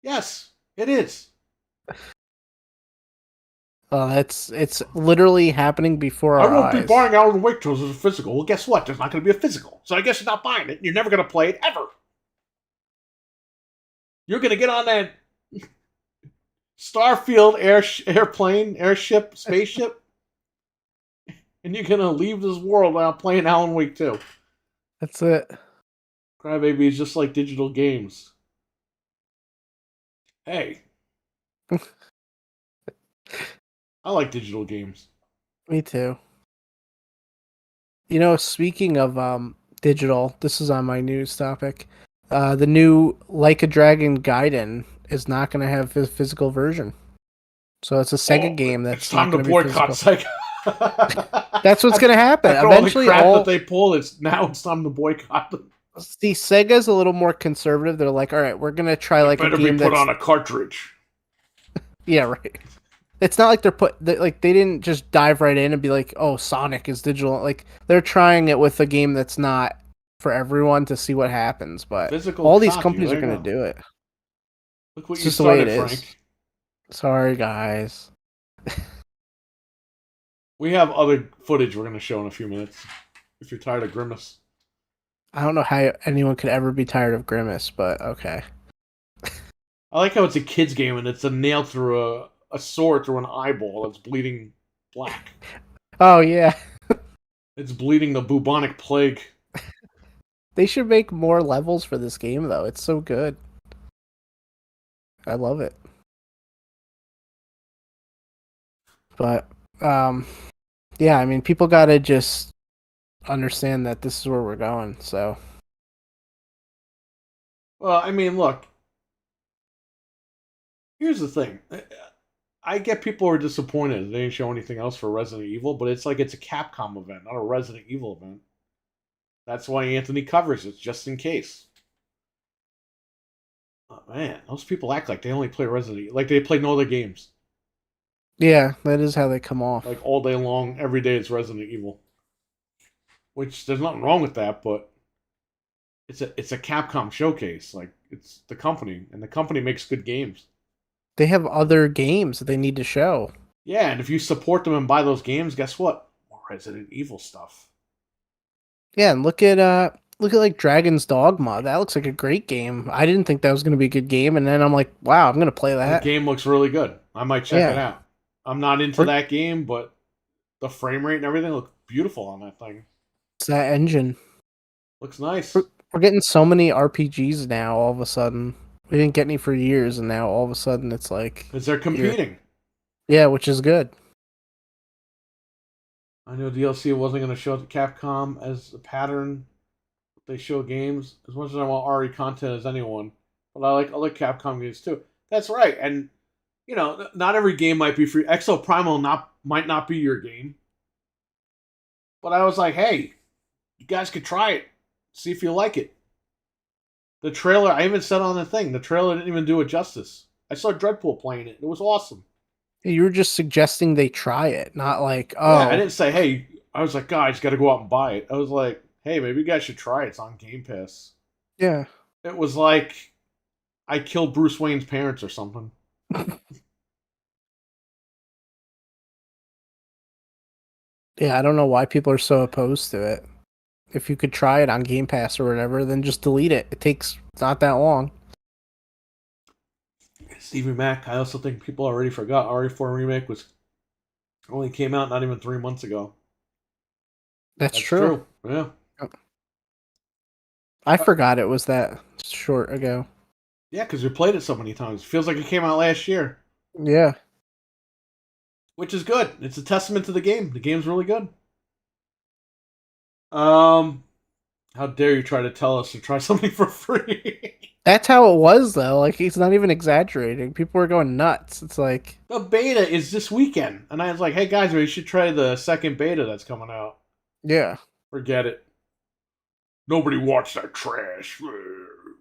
Yes, it is. It's literally happening before our eyes. I won't be buying Alan Wake Tales as a physical. Well, guess what? There's not going to be a physical. So I guess you're not buying it. You're never going to play it, ever. You're going to get on that Starfield airship, spaceship, and you're going to leave this world without playing Alan Wake 2. That's it. Crybaby is just like digital games. Hey. I like digital games. Me too. Speaking of digital, this is on my news topic. The new Like a Dragon Gaiden is not going to have a physical version. So it's a Sega game that's it's time not to boycott Sega. That's what's going to happen. Eventually, all the crap that they pull, it's time to boycott them. See, Sega's a little more conservative. They're like, all right, we're going to try like a game better be put on a cartridge. Yeah, right. It's not like they didn't just dive right in and be like, oh, Sonic is digital. Like, they're trying it with a game that's not for everyone to see what happens. But all these companies are going to do it. Look what you started, Frank. Is. Sorry, guys. We have other footage we're going to show in a few minutes. If you're tired of Grimace. I don't know how anyone could ever be tired of Grimace, but okay. I like how it's a kid's game and it's a nail through a sword through an eyeball that's bleeding black. Oh, yeah. It's bleeding the bubonic plague. They should make more levels for this game, though. It's so good. I love it. But, yeah, I mean, people gotta just understand that this is where we're going, so. Well, I mean, look. Here's the thing. I get people are disappointed they didn't show anything else for Resident Evil, but it's like it's a Capcom event, not a Resident Evil event. That's why Anthony covers it, just in case. Oh, man, those people act like they only play Resident Evil. Like they play no other games. Yeah, that is how they come off. Like all day long, every day it's Resident Evil. Which, there's nothing wrong with that, but it's a Capcom showcase. Like, it's the company, and the company makes good games. They have other games that they need to show. Yeah, and if you support them and buy those games, guess what? More Resident Evil stuff. Yeah, and look at like Dragon's Dogma. That looks like a great game. I didn't think that was going to be a good game, and then I'm like, wow, I'm going to play that. The game looks really good. I might check it out. I'm not into that game, but the frame rate and everything look beautiful on that thing. It's that engine. Looks nice. We're getting so many RPGs now. All of a sudden, we didn't get any for years, and now all of a sudden it's like because they're competing. Yeah, which is good. I know DLC wasn't going to show up to Capcom as a pattern. They show games as much as I want RE content as anyone, but I like other Capcom games too. That's right, and not every game might be free. Exo Primal might not be your game, but I was like, hey, you guys could try it, see if you like it. The trailer, I even said on the thing, the trailer didn't even do it justice. I saw Dreadpool playing it. It was awesome. You were just suggesting they try it, not like, Yeah, I oh, didn't say, hey, I was like, guys, got to go out and buy it. I was like, hey, maybe you guys should try it. It's on Game Pass. yeah. It was like I killed Bruce Wayne's parents or something. Yeah, I don't know why people are so opposed to it. If you could try it on Game Pass or whatever, then just delete it. It's not that long. Stevie Mac, I also think people already forgot RE4 Remake only came out not even 3 months ago. That's true. Yeah. I forgot it was that short ago. Yeah, because we played it so many times. Feels like it came out last year. Yeah. Which is good. It's a testament to the game. The game's really good. How dare you try to tell us to try something for free? That's how it was, though. Like, he's not even exaggerating. People were going nuts. It's like... The beta is this weekend. And I was like, hey, guys, we should try the second beta that's coming out. Yeah. Forget it. Nobody wants that trash.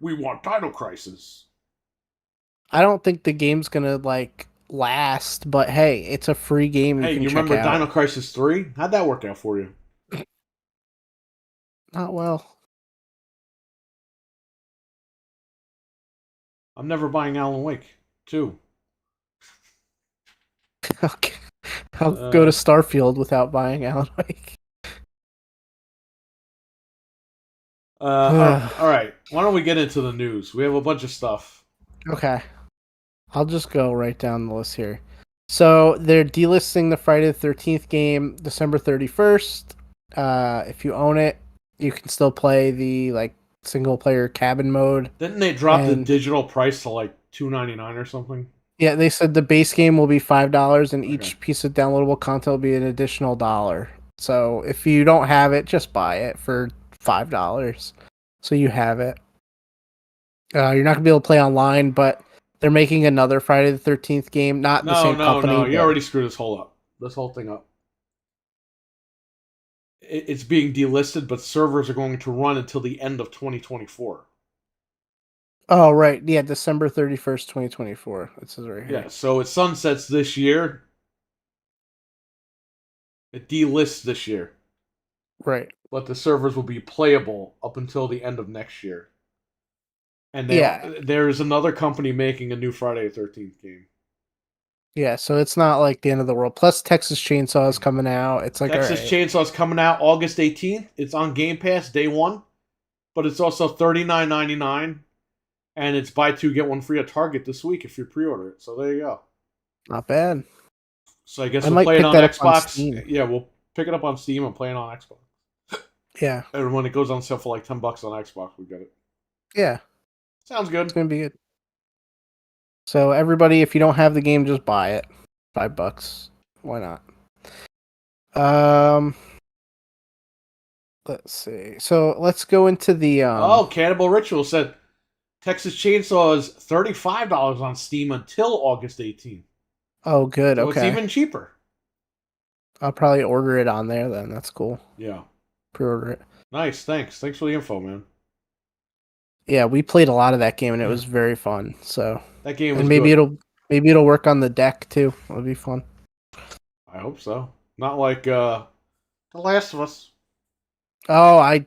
We want Dino Crisis. I don't think the game's gonna, like, last, but hey, it's a free game Hey, you can you check remember out. Dino Crisis 3? How'd that work out for you? Not well. I'm never buying Alan Wake 2. Okay. I'll go to Starfield without buying Alan Wake. All right. Why don't we get into the news? We have a bunch of stuff. Okay. I'll just go right down the list here. So they're delisting the Friday the 13th game December 31st. If you own it, you can still play the like single player cabin mode. Didn't they drop the digital price to like $2.99 or something? Yeah, they said the base game will be $5 and each piece of downloadable content will be an additional $1. So if you don't have it, just buy it for $5. So you have it. You're not gonna be able to play online, but they're making another Friday the 13th game. Not the same company. No, you already screwed this whole thing up. It's being delisted, but servers are going to run until the end of 2024. Oh, right. Yeah, December 31st, 2024. It says right here. Yeah, so it sunsets this year. It delists this year. Right. But the servers will be playable up until the end of next year. And there is another company making a new Friday the 13th game. Yeah, so it's not like the end of the world. Plus, Texas Chainsaw is coming out. It's like Texas Chainsaw is coming out August 18th. It's on Game Pass day one, but it's also $39.99, and it's buy two get one free at Target this week if you pre-order it. So there you go. Not bad. So I guess we'll play it on Xbox. Yeah, we'll pick it up on Steam and play it on Xbox. Yeah. And when it goes on sale for like $10 on Xbox, we get it. Yeah. Sounds good. It's gonna be good. So everybody, if you don't have the game, just buy it. $5. Why not? Let's see. So let's go into the Cannibal Ritual said Texas Chainsaw is $35 on Steam until August 18th. Oh, good. So okay. It's even cheaper. I'll probably order it on there then. That's cool. Yeah. Pre-order it. Nice. Thanks for the info, man. Yeah, we played a lot of that game and it was very fun. So that game was and maybe good. it'll work on the deck too. It'll be fun. I hope so. Not like The Last of Us. Oh, I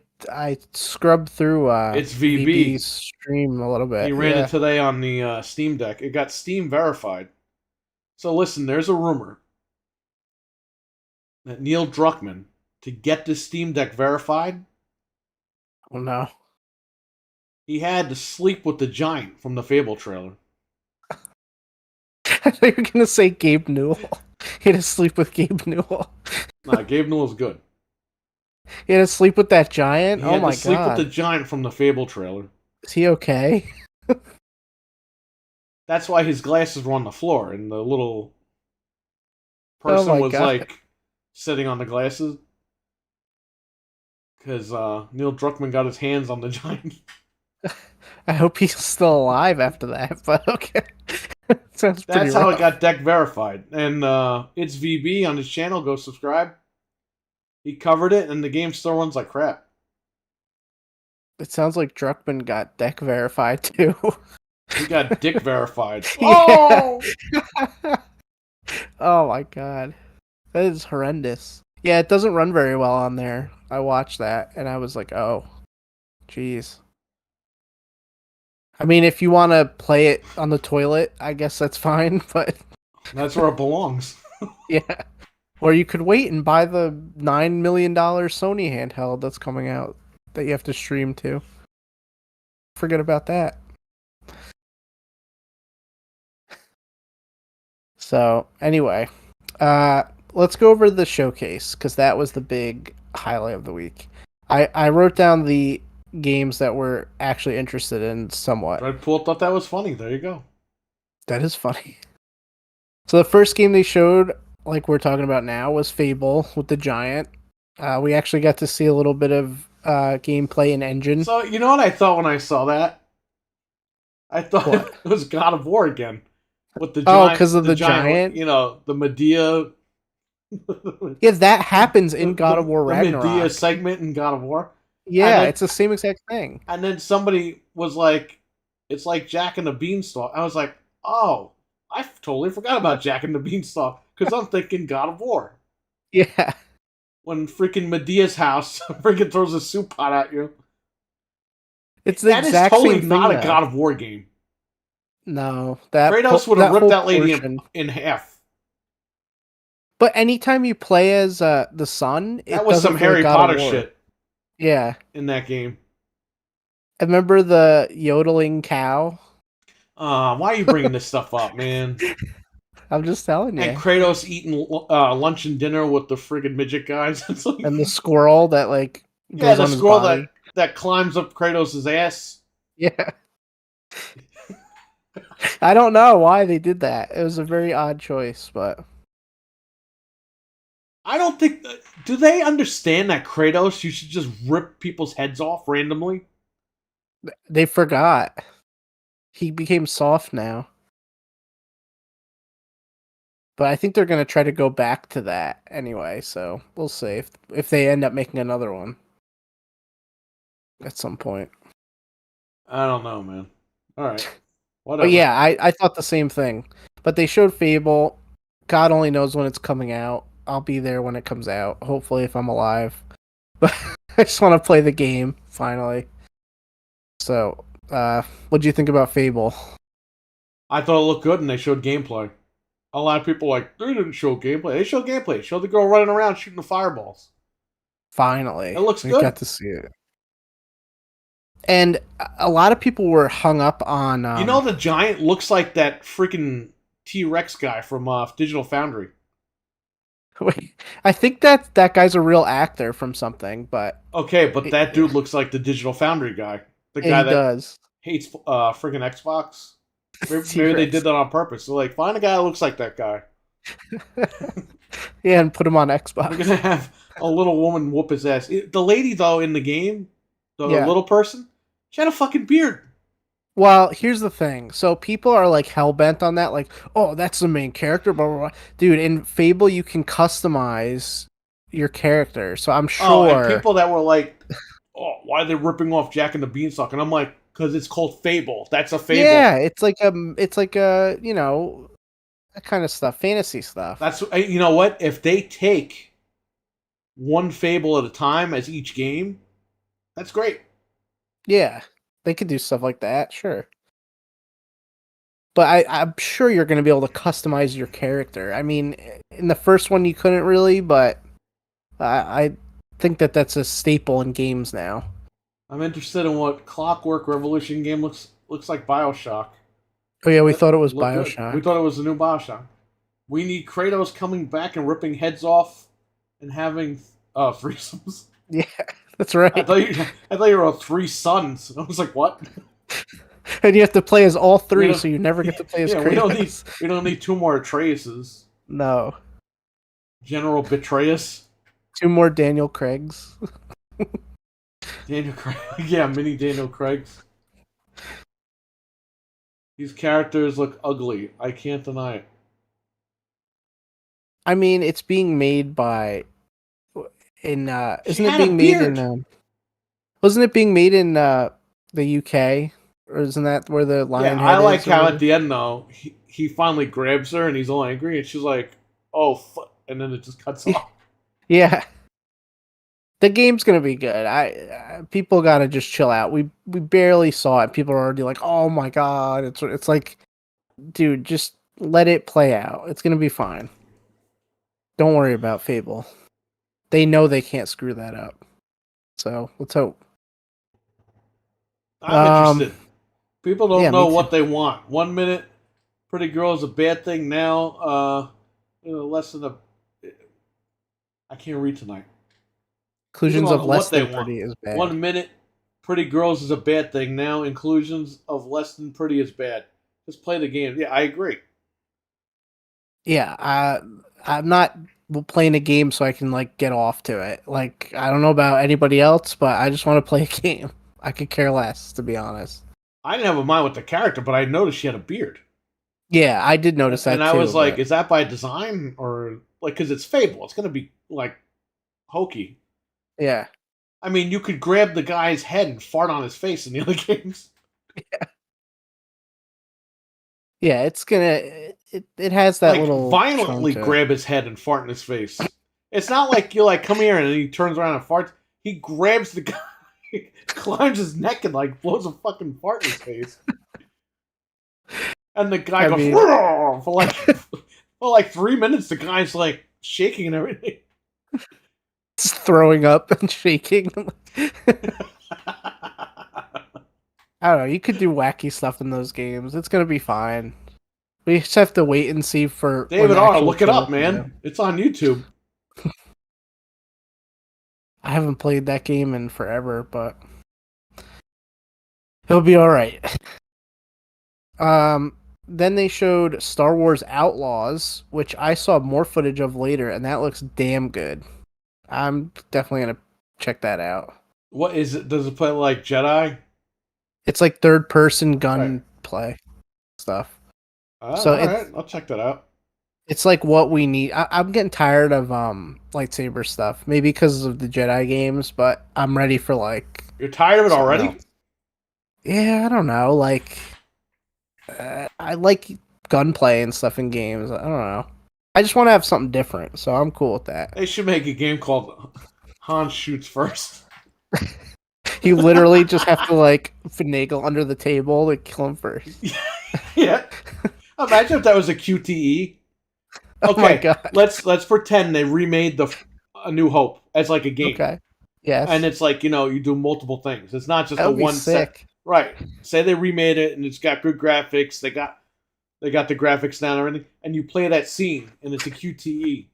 scrubbed through it's VB's stream a little bit. He ran it today on the Steam Deck. It got Steam verified. So listen, there's a rumor that Neil Druckmann, to get the Steam Deck verified, oh no, he had to sleep with the giant from the Fable trailer. I thought you were gonna say Gabe Newell. He had to sleep with Gabe Newell. Nah, Gabe Newell's good. He had to sleep with that giant? He oh had my to sleep god. with the giant from the Fable trailer. Is he okay? That's why his glasses were on the floor, and the little person was like sitting on the glasses. Because Neil Druckmann got his hands on the giant. I hope he's still alive after that, but okay. Sounds pretty That's how rough. it got deck verified. And it's VB on his channel. Go subscribe. He covered it, and the game still runs like crap. It sounds like Druckmann got deck verified too. He got dick verified. Yeah. Oh my god. That is horrendous. Yeah, it doesn't run very well on there. I watched that and I was like, oh, jeez. I mean, if you want to play it on the toilet, I guess that's fine, but That's where it belongs. yeah. Or you could wait and buy the $9 million Sony handheld that's coming out that you have to stream to. Forget about that. So, anyway, let's go over the showcase, because that was the big highlight of the week. I wrote down the games that we're actually interested in somewhat. Dreadpool thought that was funny. There you go. That is funny. So the first game they showed, like we're talking about now, was Fable with the Giant. We actually got to see a little bit of gameplay and engine. So, you know what I thought when I saw that? I thought What? it was God of War again. With the giant, because of the giant? You know, the Medea. Yeah, that happens in God of War the Ragnarok. Medea segment in God of War. Yeah, then- it's the same exact thing. And then somebody was like, it's like Jack and the Beanstalk. I was like, oh, I totally forgot about Jack and the Beanstalk because I'm thinking God of War. Yeah. When freaking Medea's house freaking throws a soup pot at you. It's the That is exact totally same not thing, a though. God of War game. No, that Kratos would have ripped whole that lady portion. in half. But anytime you play as the son, it That was doesn't some feel like Harry God of Potter War. shit Yeah, in that game. I remember the yodeling cow. Why are you bringing this stuff up, man? I'm just telling you. And Kratos eating lunch and dinner with the friggin' midget guys. It's like, And the squirrel that like goes yeah, the on his squirrel body. that climbs up Kratos' ass. Yeah. I don't know why they did that. It was a very odd choice, but I don't think. Do they understand that Kratos? You should just rip people's heads off randomly. they forgot. He became soft now. But I think they're going to try to go back to that anyway, so we'll see if they end up making another one at some point. I don't know, man. All right, whatever. But yeah, I thought the same thing. But they showed Fable. God only knows when it's coming out. I'll be there when it comes out, hopefully if I'm alive. But I just want to play the game, finally. So, what do you think about Fable? I thought it looked good, and they showed gameplay. A lot of people were like, they didn't show gameplay. They showed gameplay. They showed the girl running around shooting the fireballs. Finally. It looks we good. Got to see it. And a lot of people were hung up on... You know, the giant looks like that freaking T-Rex guy from Digital Foundry. Wait, I think that guy's a real actor from something, but... Okay, but that dude looks like the Digital Foundry guy. The he guy that does. hates freaking Xbox. Maybe they did that on purpose. They're like, find a guy that looks like that guy. Yeah, and put him on We're Xbox. gonna have a little woman whoop his ass. The lady though in the game, the Yeah. little person, she had a fucking beard. Well, here's the thing. So people are like hell-bent on that, like, oh, that's the main character, blah, blah, blah. Dude, in Fable, you can customize your character, so I'm sure... Oh, and people that were like, oh, why are they ripping off Jack and the Beanstalk? And I'm like, because it's called Fable. That's a Fable. Yeah, it's like a you know, that kind of stuff, fantasy stuff. That's, you know what? If they take one Fable at a time as each game, that's great. Yeah, they could do stuff like that, sure. But I'm sure you're going to be able to customize your character. I mean, in the first one you couldn't really, but I think that's a staple in games now. I'm interested in what Clockwork Revolution game looks like Bioshock. Oh yeah, we thought it was Looked good. Bioshock. We thought it was the new Bioshock. We need Kratos coming back and ripping heads off and having threesomes. Yeah, that's right. I thought you were 3 sons. I was like, what? And you have to play as all three, don't- so you never get to play as Yeah, Kratos. we don't need 2 more Atreises. No. General Betrayus. 2 more Daniel Craigs. Daniel Craig. Yeah, mini Daniel Craigs. These characters look ugly. I can't deny it. I mean, it's being made by isn't it had a being made beard. in wasn't it being made in the UK, or isn't that where the lion Yeah, I head like is? how at the end though he finally grabs her and he's all angry and she's like, "Oh," and then it just cuts off. Yeah. The game's gonna be good. People gotta just chill out. We barely saw it. People are already like, "Oh my god!" It's like, dude, just let it play out. It's gonna be fine. Don't worry about Fable. They know they can't screw that up. So let's hope. I'm interested. People don't Yeah, know me what too. they want. 1 minute, pretty girl is a bad thing. Now, less than a. I can't read tonight. People Inclusions don't of know less what they than want. pretty is bad. 1 minute, pretty girls is a bad thing. Now, inclusions of less than pretty is bad. Just play the game. Yeah, I agree. Yeah, I'm not playing a game so I can like get off to it. Like, I don't know about anybody else, but I just want to play a game. I could care less, to be honest. I didn't have a mind with the character, but I noticed she had a beard. Yeah, I did notice And that I too, was like, but is that by design? Or, like, because it's Fable. It's going to be, like, hokey. yeah. I mean, you could grab the guy's head and fart on his face in the other games. Yeah, it's gonna it has that Like, little charm violently to it. grab his head and fart in his face. It's not like you're like, come here, and then he turns around and farts. He grabs the guy, climbs his neck, and like blows a fucking fart in his face. And the guy I goes mean- "Roar!" for like 3 minutes. The guy's like shaking and everything. Just throwing up and shaking. I don't know, you could do wacky stuff in those games. It's gonna be fine. We just have to wait and see for when David the R, actual look it trailer up, comes out. man. It's on YouTube. I haven't played that game in forever, but it'll be all right. Then they showed Star Wars Outlaws, which I saw more footage of later, and that looks damn good. I'm definitely gonna check that out. What is it? Does it play like Jedi? It's like third person gun Right. play stuff. Oh, So all right, I'll check that out. it's like what we need. I'm getting tired of lightsaber stuff. Maybe because of the Jedi games, but I'm ready for like You're tired of it something already? else. Yeah, I don't know. Like I like gunplay and stuff in games. I don't know. I just want to have something different, so I'm cool with that. They should make a game called Han Shoots First. You literally just have to like finagle under the table to kill him first. Yeah. Imagine if that was a QTE. Oh my Okay, god. let's pretend they remade A New Hope as like a game. Okay. Yes. And it's like, you do multiple things. It's not just that a would be one set. sick. Right. Say they remade it and it's got good graphics. They got the graphics down and everything, and you play that scene and it's a QTE.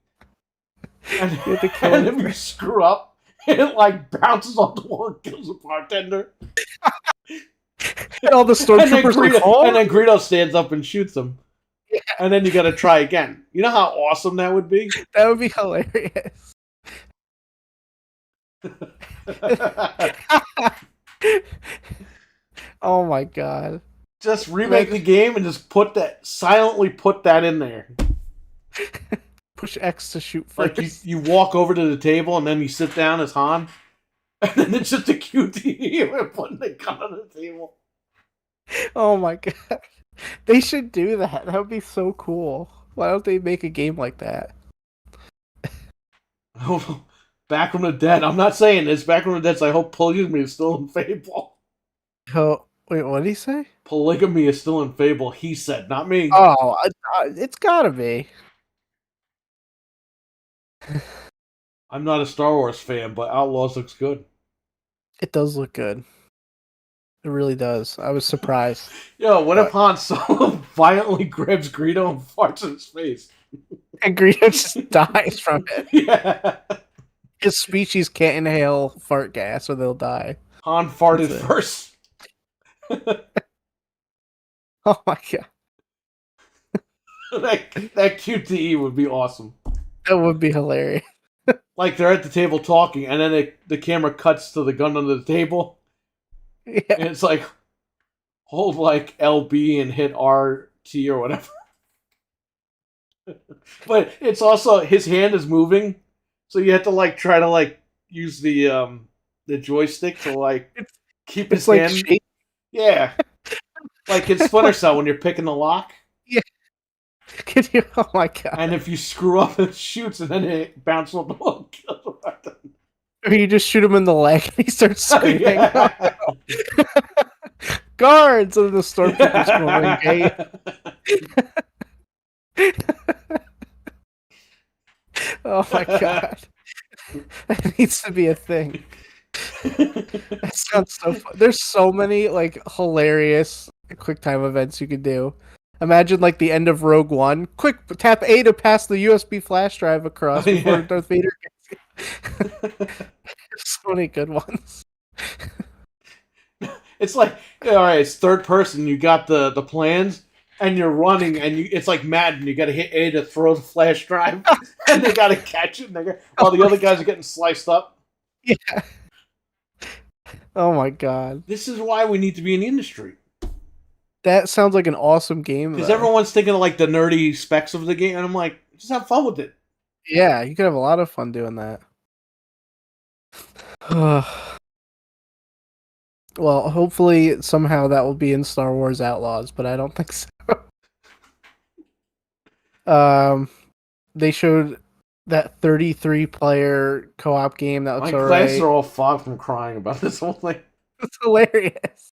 And, You have to kill and him if you screw up, it like bounces off the wall and kills the bartender. And all the stormtroopers like, oh, and then Greedo stands up and shoots him. Yeah. And then you got to try again. You know how awesome that would be? that would be hilarious. Oh my god. Just remake the game and just silently put that in there. Push X to shoot Like first. you walk over to the table and then you sit down as Han, and then it's just a QTE with putting the gun on the table. Oh my god. They should do that. That would be so cool. Why don't they make a game like that? Back from the Dead. I'm not saying this. Back from the Dead. So I hope polygamy is still in Fable. Oh, wait, what did he say? Polygamy is still in Fable. He said, not me. Oh, it's gotta be. I'm not a Star Wars fan, but Outlaws looks good. It does look good. It really does. I was surprised. Yo, what if Han Solo violently grabs Greedo and farts in his face? And Greedo just dies from it. Yeah. His species can't inhale fart gas or they'll die. Han farted first. Oh my god. that QTE would be awesome. That would be hilarious. Like they're at the table talking, and then the camera cuts to the gun under the table, Yeah. and it's like hold like LB and hit RT or whatever. But it's also his hand is moving, so you have to like try to like use the joystick to like keep his It's like hand. shape. Yeah, like in Splinter Cell when you're picking the lock. Yeah. Can you? Oh my god! And if you screw up, it shoots, and then it bounces off the wall. Or you just shoot him in the leg, and he starts screaming. Yeah. Guards! And the stormtroopers going, oh my god. That needs to be a thing. That sounds so fun. There's so many like hilarious QuickTime events you could do. Imagine like the end of Rogue One. Quick, tap A to pass the USB flash drive across before Darth Vader gets There's so many good ones. It's like, all right, it's third person. You got the plans, and you're running, and it's like Madden. You got to hit A to throw the flash drive, and they got to catch it, while the other guys are getting sliced up. Yeah. Oh my god. This is why we need to be in the industry. That sounds like an awesome game. Because everyone's thinking of like the nerdy specs of the game, and I'm like, just have fun with it. Yeah, you could have a lot of fun doing that. Well, hopefully somehow that will be in Star Wars Outlaws, but I don't think so. They showed that 33-player co-op game that looks My alright. glasses are all fogged from crying about this whole thing. It's hilarious.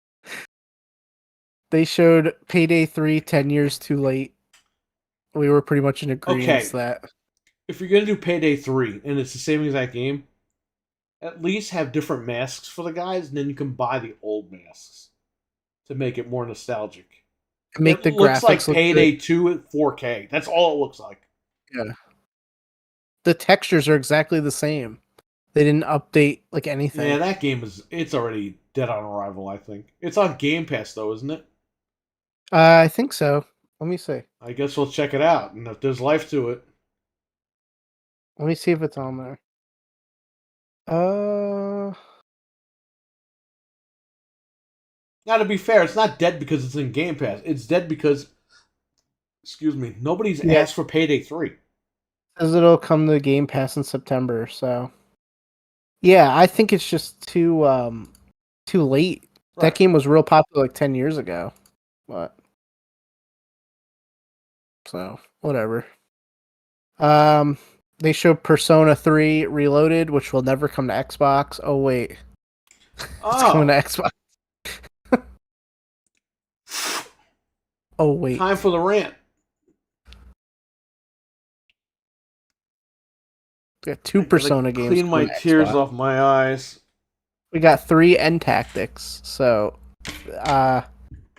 They showed Payday 3 10 years too late. We were pretty much in agreement that if you're gonna do Payday 3 and it's the same exact game, at least have different masks for the guys, and then you can buy the old masks to make it more nostalgic. Make it the looks graphics like look Payday good. 2 at 4K. That's all it looks like. Yeah. The textures are exactly the same. They didn't update like anything. Yeah, that game it's already dead on arrival, I think. It's on Game Pass though, isn't it? I think so. Let me see. I guess we'll check it out, and if there's life to it. Let me see if it's on there. Now, to be fair, it's not dead because it's in Game Pass. It's dead because, excuse me, nobody's asked for Payday 3. Says it'll come to Game Pass in September, so yeah, I think it's just too late. Right. That game was real popular like 10 years ago. But so whatever. They showed Persona 3 Reloaded, which will never come to Xbox. Oh wait. It's coming to Xbox. Oh wait. Time for the rant. We got 2 Persona games. Clean my tears off my eyes. We got 3 End Tactics, so that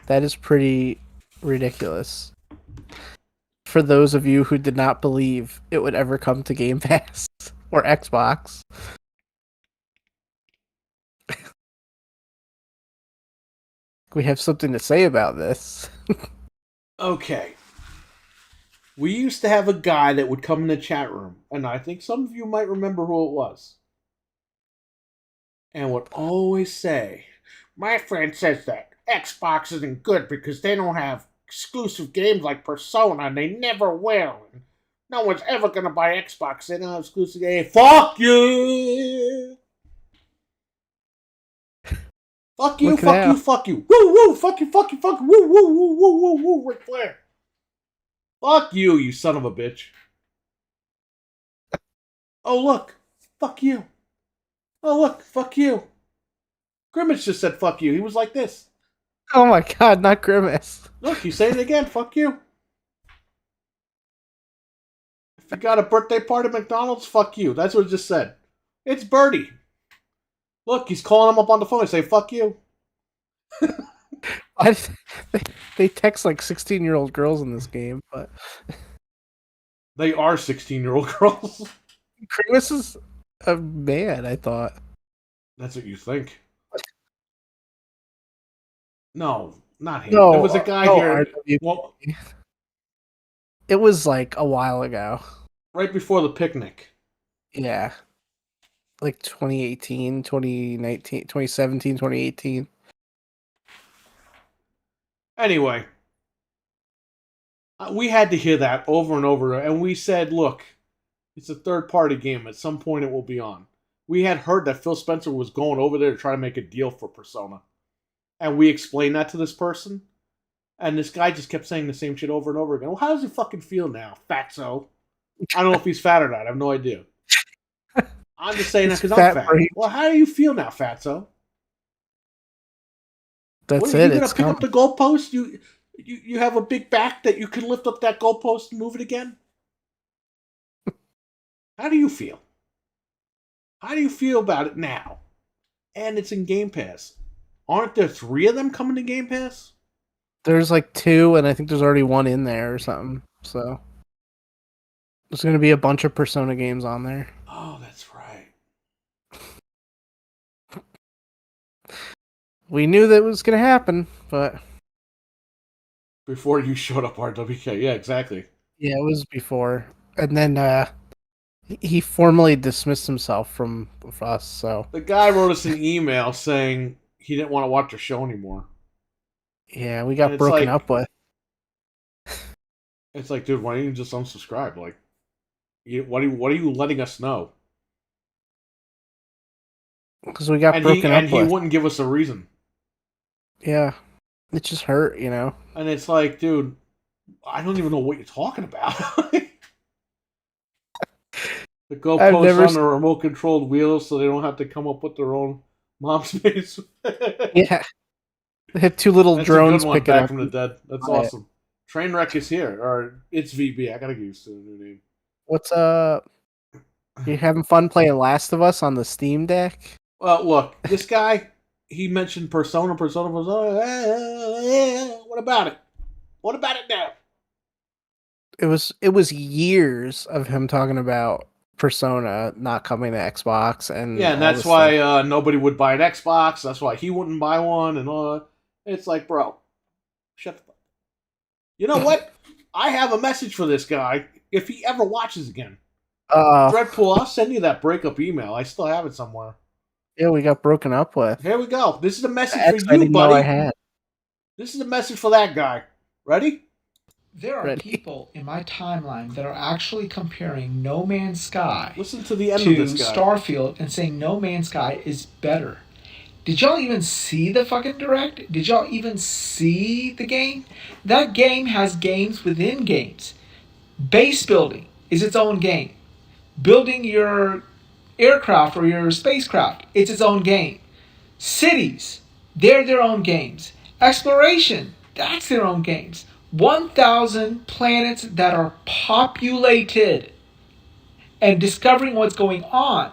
is pretty ridiculous. For those of you who did not believe it would ever come to Game Pass or Xbox. We have something to say about this. Okay. We used to have a guy that would come in the chat room, and I think some of you might remember who it was, and would always say, my friend says that Xbox isn't good because they don't have exclusive games like Persona, and they never will. And no one's ever going to buy Xbox. They don't have exclusive games. Fuck you! Fuck you, fuck you, fuck you. Woo, woo, fuck you, fuck you, fuck you. Woo, woo, woo, woo, woo, woo, Ric Flair. Fuck you, you son of a bitch. Oh, look. Fuck you. Oh, look. Fuck you. Grimace just said fuck you. He was like this. Oh my god, not Grimace. Look, he's saying it again. Fuck you. If you got a birthday party at McDonald's, fuck you. That's what it just said. It's Birdie. Look, he's calling him up on the phone and say, fuck you. They text like 16-year-old girls in this game, but they are 16-year-old girls. Grimace is a man, I thought. That's what you think. No, not him. No, there was a guy here. Well, it was like a while ago. right before the picnic. Yeah. Like 2018, 2019, 2017, 2018. Anyway, we had to hear that over and over, and we said, look, it's a third-party game. At some point, it will be on. We had heard that Phil Spencer was going over there to try to make a deal for Persona. And we explained that to this person, and this guy just kept saying the same shit over and over again. Well, how does he fucking feel now, fatso? I don't know if he's fat or not. I have no idea. I'm just saying that because I'm fat. Brain. Well, how do you feel now, fatso? That's What, it. you gonna It's pick coming. up the goalpost? You have a big back that you can lift up that goalpost and move it again? How do you feel? How do you feel about it now? And it's in Game Pass. Aren't there 3 of them coming to Game Pass? There's like 2, and I think there's already 1 in there or something. So there's going to be a bunch of Persona games on there. Oh, that's right. We knew that was going to happen, but Before you showed up, RWK. Yeah, exactly. yeah, it was before. And then he formally dismissed himself from us. So The guy wrote us an email saying he didn't want to watch the show anymore. yeah, we And got it's broken like- up with. It's like, dude, why don't you just unsubscribe? Like, what are you letting us know? Because we got broken up he with. wouldn't give us a reason. Yeah, it just hurt, you know. And it's like, dude, I don't even know what you're talking about. The goalposts on the remote controlled wheels so they don't have to come up with their own mom space. Yeah. They had 2 little That's drones a good one, picking back up. from the dead. That's Right. awesome. Trainwreck is here, or it's VB. I gotta get used to the new name. What's up? You having fun playing Last of Us on the Steam Deck? Well, look, this guy, he mentioned Persona. What about it? What about it now? It was years of him talking about Persona not coming to Xbox, and Yeah, and all that's this why stuff. nobody would buy an Xbox. That's why he wouldn't buy one, and all that. It's like, bro, shut the fuck. You know what? I have a message for this guy. If he ever watches again, Dreadpool, I'll send you that breakup email. I still have it somewhere. Yeah, we got broken up with. Here we go. This is a message X, for I you, didn't know I buddy. had. This is a message for that guy. Ready? There are Ready. people in my timeline that are actually comparing No Man's Sky Listen to the end to of this guy. Starfield and saying No Man's Sky is better. Did y'all even see the fucking direct? Did y'all even see the game? That game has games within games. Base building is its own game. Building your aircraft or your spacecraft, it's its own game. Cities, they're their own games. Exploration, that's their own games. 1,000 planets that are populated and discovering what's going on.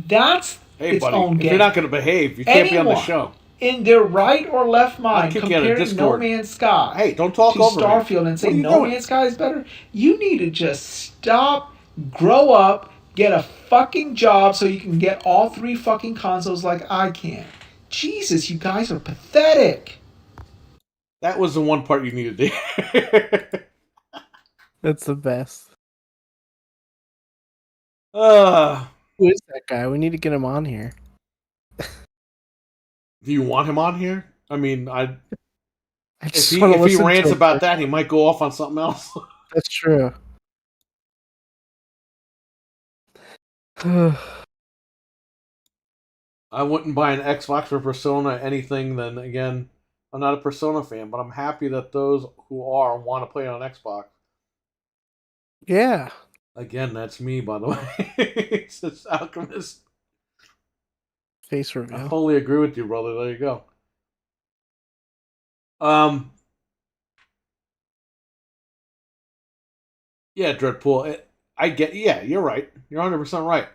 That's Hey, its buddy, own if game. you're not going to behave, you can't be on the Anyone show. in their right or left mind kick you out of comparing No Discord. Man's Sky Hey, don't talk to over me. Starfield and What say are you No doing? Man's Sky is better, you need to just stop, grow up, get a fucking job so you can get all 3 fucking consoles like I can. Jesus, you guys are pathetic. That was the one part you needed to hear. That's the best. uh, Who is that guy? We need to get him on here. do you want him on here? I mean, I if just he, want to if he listen rants to him. about that, he might go off on something else. That's true. I wouldn't buy an Xbox or Persona anything. Then again, I'm not a Persona fan, but I'm happy that those who are want to play on Xbox. Yeah. Again, that's me, by the way. It's just Alchemist. Face I reveal. totally agree with you, brother. There you go. Yeah, Dreadpool. I get. Yeah, you're right. You're 100% right.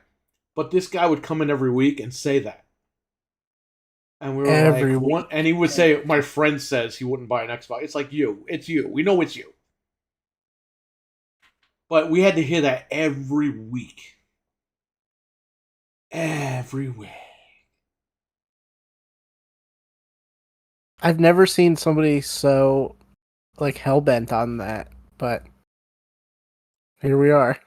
But this guy would come in every week and say that, and we were Every like, week. what? And he would say, "My friend says he wouldn't buy an Xbox." It's like you. It's you. We know it's you. But we had to hear that every week. Every week. I've never seen somebody so like hell bent on that, but here we are.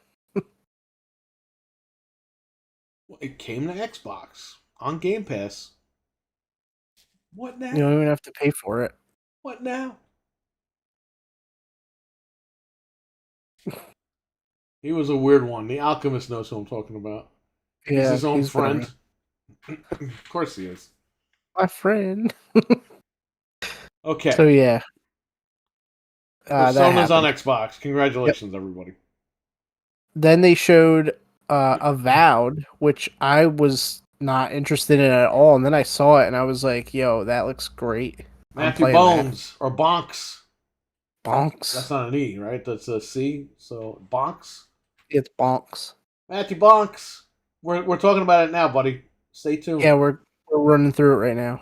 it came to Xbox on Game Pass. What now? You don't even have to pay for it. What now? He was a weird one. The Alchemist knows who I'm talking about. He's Yeah, his own he's friend. Of course he is. my friend. Okay. So yeah. That Persona's on happened. Xbox. Congratulations, everybody. Then they showed Avowed, which I was not interested in at all, and then I saw it and I was like, "Yo, that looks great." I'm Matthew playing that. Bones or Bonks. Bonks. That's not an E, right? That's a C. So Bonks. It's bonks. Matthew Bonks. We're talking about it now, buddy. Stay tuned. Yeah, we're running through it right now.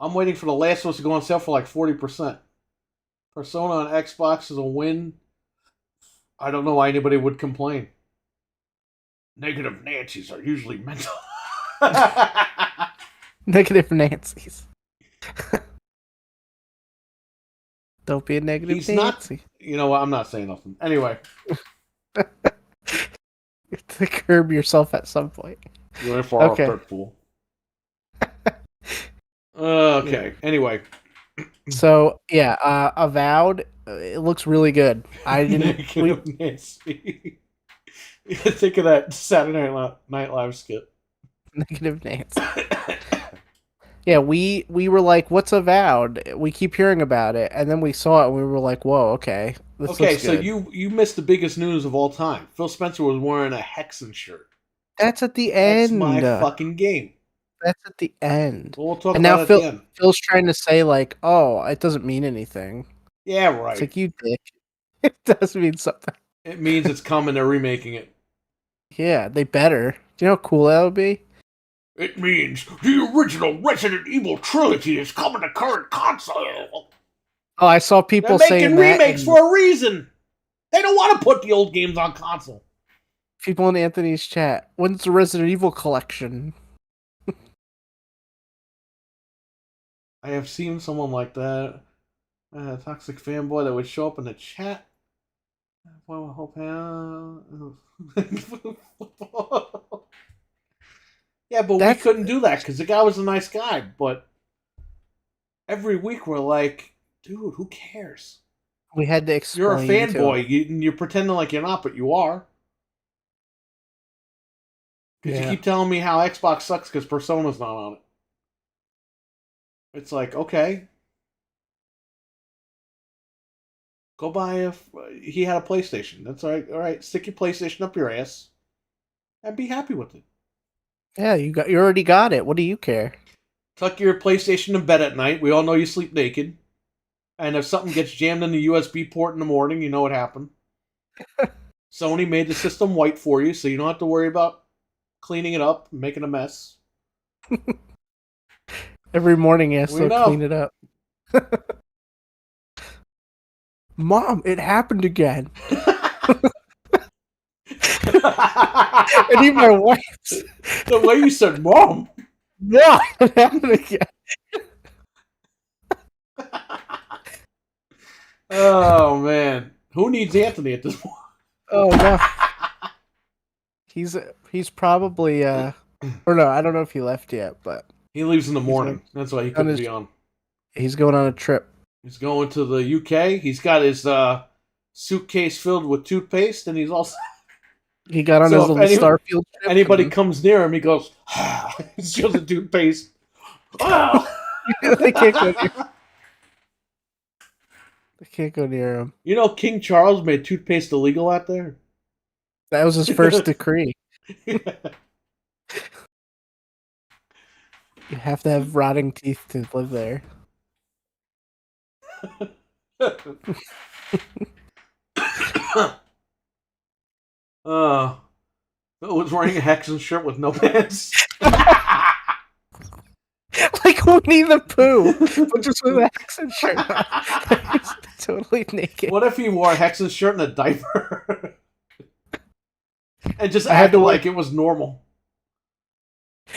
I'm waiting for The Last of Us to go on sale for like 40%. Persona on Xbox is a win. I don't know why anybody would complain. Negative Nancy's are usually mental. Negative Nancy's. Don't be a negative He's Nancy. not. You know what? I'm not saying nothing. Anyway. To curb yourself at some point. You're in for our pert pool. Okay. Yeah. Anyway. So yeah, Avowed. It looks really good. I didn't. Nancy. You gotta think of that Saturday Night Live skit. Negative Nancy. Yeah, we were like, "What's Avowed?" We keep hearing about it, and then we saw it, and we were like, "Whoa, okay." Okay, so you missed the biggest news of all time. Phil Spencer was wearing a Hexen shirt. That's at the end. That's my fucking game. That's at the end. Well, we'll talk and about now it at the end. Phil's trying to say like, "Oh, it doesn't mean anything." Yeah, right. It's like, you dick. It does mean something. It means it's coming. They're remaking it. Yeah, they better. Do you know how cool that would be? It means the original Resident Evil trilogy is coming to current console. Oh, I saw people saying saying they're making remakes for a reason. They don't want to put the old games on console. People in Anthony's chat. When's the Resident Evil collection? I have seen someone like that. A toxic fanboy that would show up in the chat. Yeah, but we couldn't do that because the guy was a nice guy. But every week we're like, dude, who cares? We had to explain. You're a fanboy. You're pretending like you're not, but you are. Because you keep telling me how Xbox sucks because Persona's not on it. It's like, okay. Go buy he had a PlayStation. That's all right. All right, stick your PlayStation up your ass and be happy with it. Yeah, you already got it. What do you care? Tuck your PlayStation in bed at night. We all know you sleep naked. And if something gets jammed in the USB port in the morning, you know what happened. Sony made the system white for you, so you don't have to worry about cleaning it up and making a mess. Every morning he has to clean it up. Mom, it happened again. And even my wife. The way you said, Mom. Yeah, it happened again. Oh, man. Who needs Anthony at this point? Oh, no. He's probably, or no, I don't know if he left yet, but. He leaves in the morning. That's why he couldn't be on. He's going on a trip. He's going to the UK. He's got his suitcase filled with toothpaste, and he's also... He got on his little Starfield trip. Anybody comes near him, he goes, he steals the toothpaste. Oh! They can't go near him. They can't go near him. You know, King Charles made toothpaste illegal out there? That was his first decree. Yeah. You have to have rotting teeth to live there. Phil was wearing a Hexen shirt with no pants. Like Winnie the Pooh, but just with a Hexen shirt on. Totally naked. What if he wore a Hexen shirt and a diaper? And just acted like it was normal.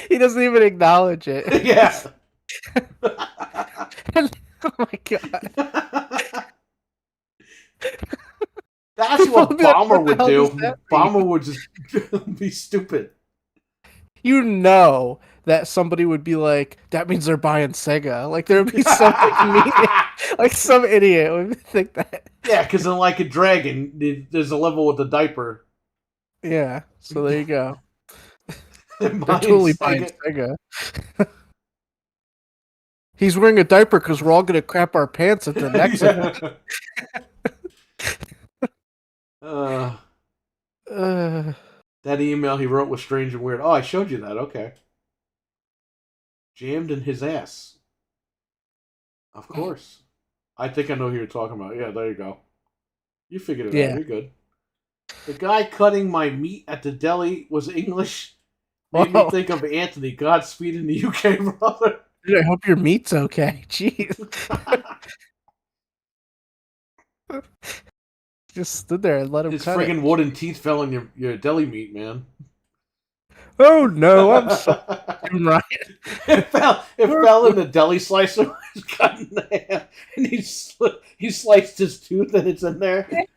He doesn't even acknowledge it. Yeah. Oh my god. That's what Bomber would do. Bomber would just be stupid. you know that somebody would be like, that means they're buying Sega. Like there would be some like some idiot would think that. Yeah, because in Like a Dragon, there's a level with the diaper. Yeah. So there you go. They're They're buying totally buying Sega. Sega. He's wearing a diaper because we're all gonna crap our pants at the next event. Uh, Uh, that email he wrote was strange and weird. Oh, I showed you that. Okay. Jammed in his ass. Of course. I think I know who you're talking about. Yeah, there you go. You figured it Yeah. out. You're good. The guy cutting my meat at the deli was English. Made me Whoa. think of Anthony. Godspeed in the UK, brother. Dude, I hope your meat's okay. Jeez. Just stood there and let him His cut friggin' it. wooden teeth fell in your deli meat, man. Oh no, I'm sorry, Ryan. It fell in the deli slicer. He was cutting the ham, and he sliced his tooth, and it's in there. Ew.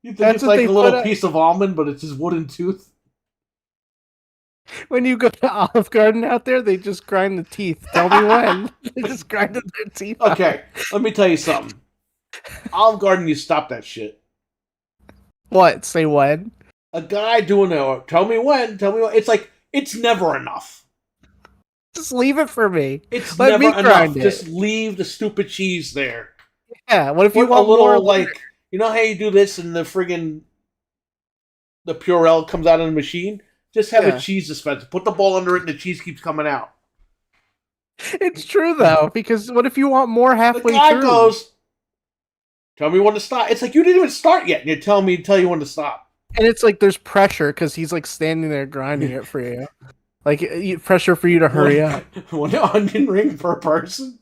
You think That's it's what like they a little put piece of almond, but it's his wooden tooth? When you go to Olive Garden out there, they just grind the teeth. Tell me when. They just grinded their teeth out. Okay, let me tell you something. Olive Garden, you stop that shit. What? Say when? A guy doing a tell me when. It's like it's never enough. Just leave it for me. It's Let me never grind enough. it. Just leave the stupid cheese there. Yeah, what if you Put want a little more? like you know how you do this and the Purell comes out of the machine? Just have Yeah. a cheese dispenser. Put the ball under it and the cheese keeps coming out. It's true though, because what if you want more The halfway guy through? goes, tell me when to stop. It's like you didn't even start yet and you're telling me to tell you when to stop. And it's like there's pressure because he's like standing there grinding it for you. Like pressure for you to hurry up. One onion ring per person?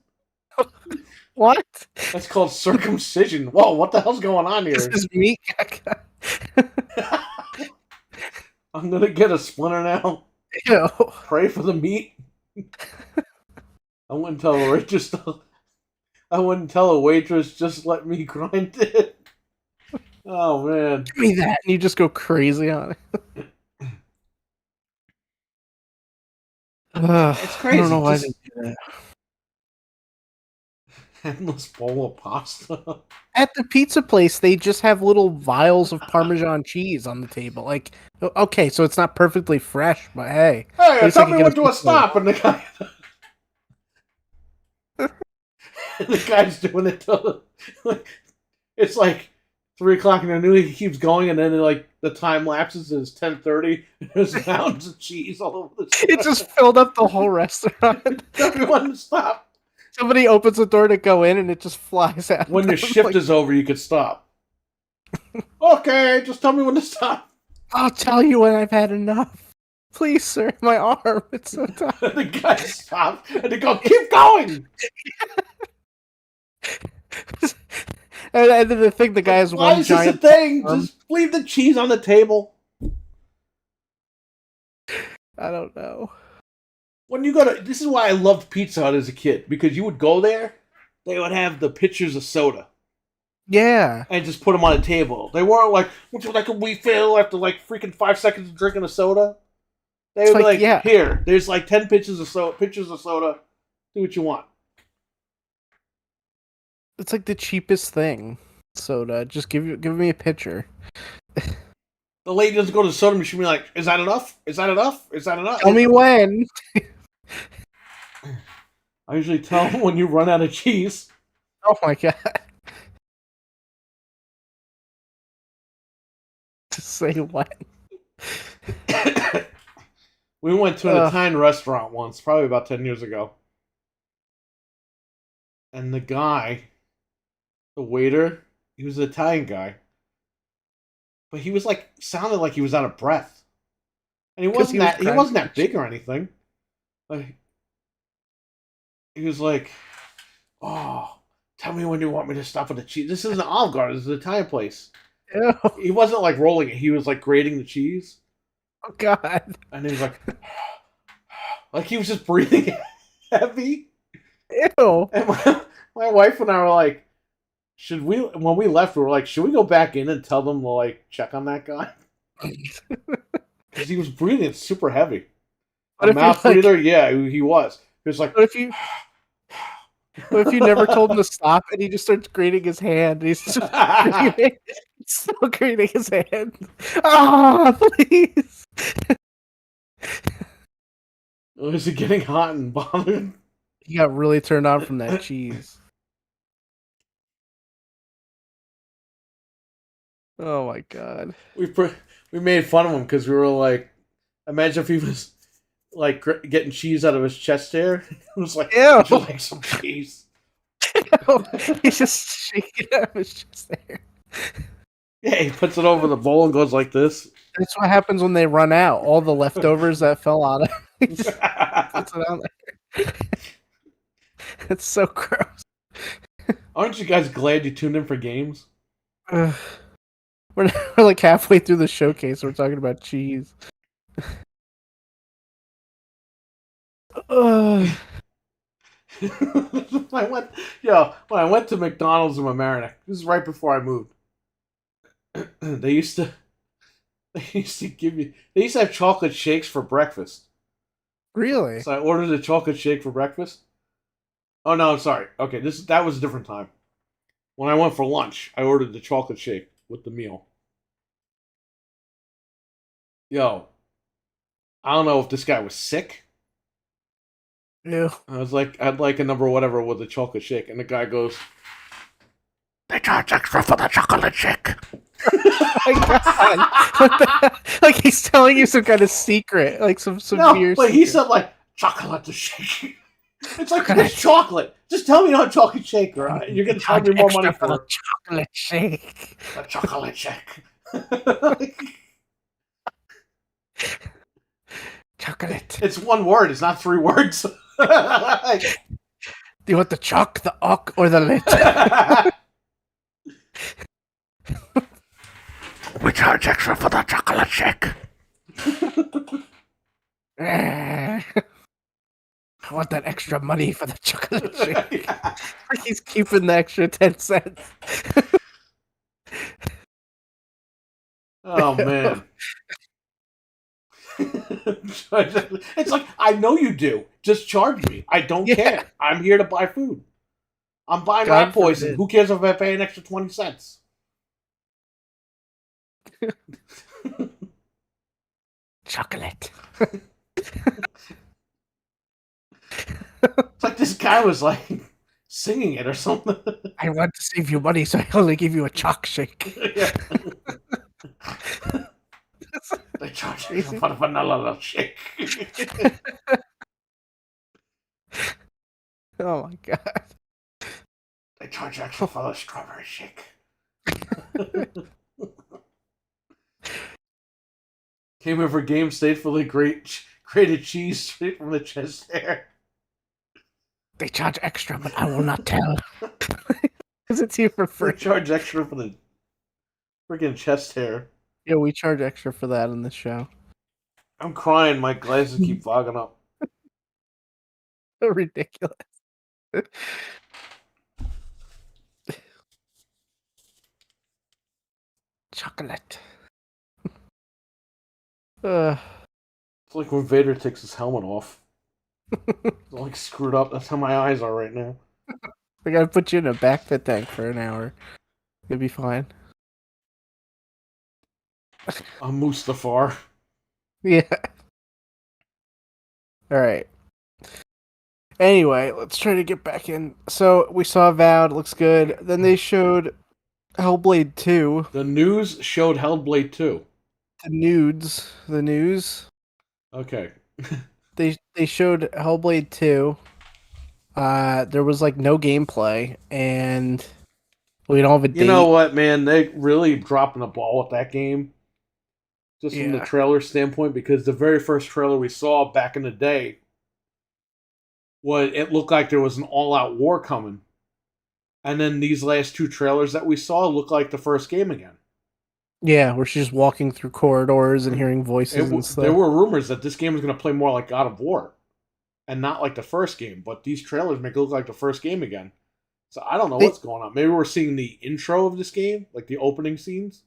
What? That's called circumcision. Whoa, what the hell's going on here? This is meat. I'm gonna get a splinter now. Ew. Pray for the meat. I wouldn't tell a waitress. I wouldn't tell a waitress. Just let me grind it. Oh man, Give me that, and you just go crazy on it. It's crazy. I don't know why Just- they do that. endless bowl of pasta. At the pizza place, they just have little vials of Parmesan cheese on the table. Like, okay, so it's not perfectly fresh, but hey. Hey, least tell I can me get when a to pizza. stop, and the guy, the guy's doing it till it's like 3:00 in the afternoon. He keeps going, and then like the time lapses. And it's 10:30. There's mountains of cheese all over the. It just filled up the whole restaurant. Tell me when to stop. Somebody opens the door to go in, and it just flies out. When your shift Like, is over, you could stop. Okay, just tell me when to stop. I'll tell you when I've had enough. Please, sir, my arm. It's so tight. And the guy stops, and they go, keep going. And then the thing, the guy has Why one is this a giant. thing? arm. Just leave the cheese on the table. I don't know. When you go to, this is why I loved Pizza Hut as a kid, because you would go there, they would have the pitchers of soda Yeah. and just put them on a table. They weren't like, would you like a refill after like freaking 5 seconds of drinking a soda? They It's would be like, like, yeah. here, there's like 10 pitchers of soda. Do what you want. It's like the cheapest thing. Soda. Just give me a pitcher. The lady doesn't go to the soda machine and be like, is that enough? Is that enough? Is that enough? Tell me when. I usually tell them when you run out of cheese. Oh my god. Just say when. We went to an Italian restaurant once, probably about 10 years ago. And the guy, the waiter, he was an Italian guy. But he was like, sounded like he was out of breath. And he wasn't that big or anything. Like, he was like, oh, tell me when you want me to stop with the cheese. This isn't Olive Garden, this is an Italian place. Ew. He wasn't like rolling it, he was like grating the cheese. Oh god. And he was like he was just breathing heavy. Ew. And my wife and I were like, Should we, when we left, we were like, should we go back in and tell them to, like, check on that guy? Because he was breathing super heavy. What A if mouth you're like- breather? Yeah, he was. He was like, What if you never told him to stop and he just starts grating his hand? And he's just grating, still grating his hand. Ah, please. was he getting hot and bothered? He got really turned on from that cheese. Oh my god. We made fun of him because we were like, imagine if he was like getting cheese out of his chest hair. It was like, Ew. would you like some cheese? He's just shaking out his chest there. Yeah, he puts it over the bowl and goes like this. That's what happens when they run out. All the leftovers that fell out of it, he just puts it on there. It's so gross. Aren't you guys glad you tuned in for games? Ugh. We're like halfway through the showcase. We're talking about cheese. Ugh. when I went to McDonald's in Mamaroneck, this is right before I moved. They used to have chocolate shakes for breakfast. Really? So I ordered a chocolate shake for breakfast. Oh no, I'm sorry. Okay, that was a different time. When I went for lunch, I ordered the chocolate shake with the meal. Yo, I don't know if this guy was sick. Ew. I'd like a number whatever with a chocolate shake, and the guy goes, "They charge extra for the chocolate shake." My God. What the hell? Like he's telling you some kind of secret, like some No, weird. but he said like chocolate to shake. It's like it's chocolate. Just tell me not chocolate shake, or you're gonna charge me more money for the chocolate shake. the chocolate shake. Chocolate. It's one word. It's not 3 words. Do you want the chalk, the ock, or the lit? We charge extra for the chocolate shake. I want that extra money for the chocolate shake. He's keeping the extra 10 cents. Oh man. It's like, I know you do. Just charge me. I don't care. I'm here to buy food. I'm buying rat poison. forbid. Who cares if I pay an extra 20 cents? Chocolate. It's like this guy was like singing it or something. I want to save you money, so I only give you a chalk shake. Yeah. They charge me for the vanilla shake. Oh my god. They charge extra for the strawberry shake. Came in for game, stayed for the grated cheese straight from the chest hair. They charge extra, but I will not tell. Because it's here for They free. charge extra for the freaking chest hair. Yeah, we charge extra for that in this show. I'm crying. My glasses keep fogging up. So ridiculous. Chocolate. It's like when Vader takes his helmet off. It's like screwed up. That's how my eyes are right now. I gotta put you in a backfit tank for an hour. You'll be fine. I'm Mustafar. Yeah. Alright. Anyway, let's try to get back in. So, we saw Avowed, looks good. Then they showed Hellblade 2. The news showed Hellblade 2. The nudes. The news. Okay. They showed Hellblade 2. There was like no gameplay, and we don't have a date. You know what, man? They really dropping the ball with that game. Just from the Yeah. trailer standpoint, because the very first trailer we saw back in the day, it looked like there was an all-out war coming. And then these last 2 trailers that we saw look like the first game again. Yeah, where she's just walking through corridors and hearing voices and stuff. There were rumors that this game was going to play more like God of War, and not like the first game. But these trailers make it look like the first game again. So I don't know They- what's going on. Maybe we're seeing the intro of this game, like the opening scenes,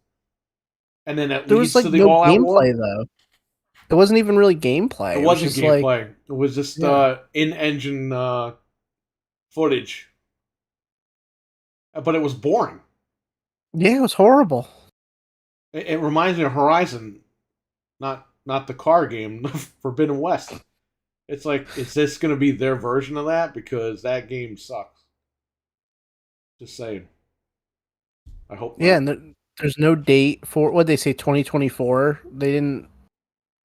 and then it There was leads like to the no all-out war. gameplay though. It wasn't even really gameplay. It It was wasn't just like, gameplay. It was just yeah, in-engine footage, but it was boring. yeah, it was horrible. It reminds me of Horizon, not the car game, Forbidden West. It's like, is this going to be their version of that? Because that game sucks. Just saying. I hope not. Yeah, and there's no date for what they say 2024. They didn't.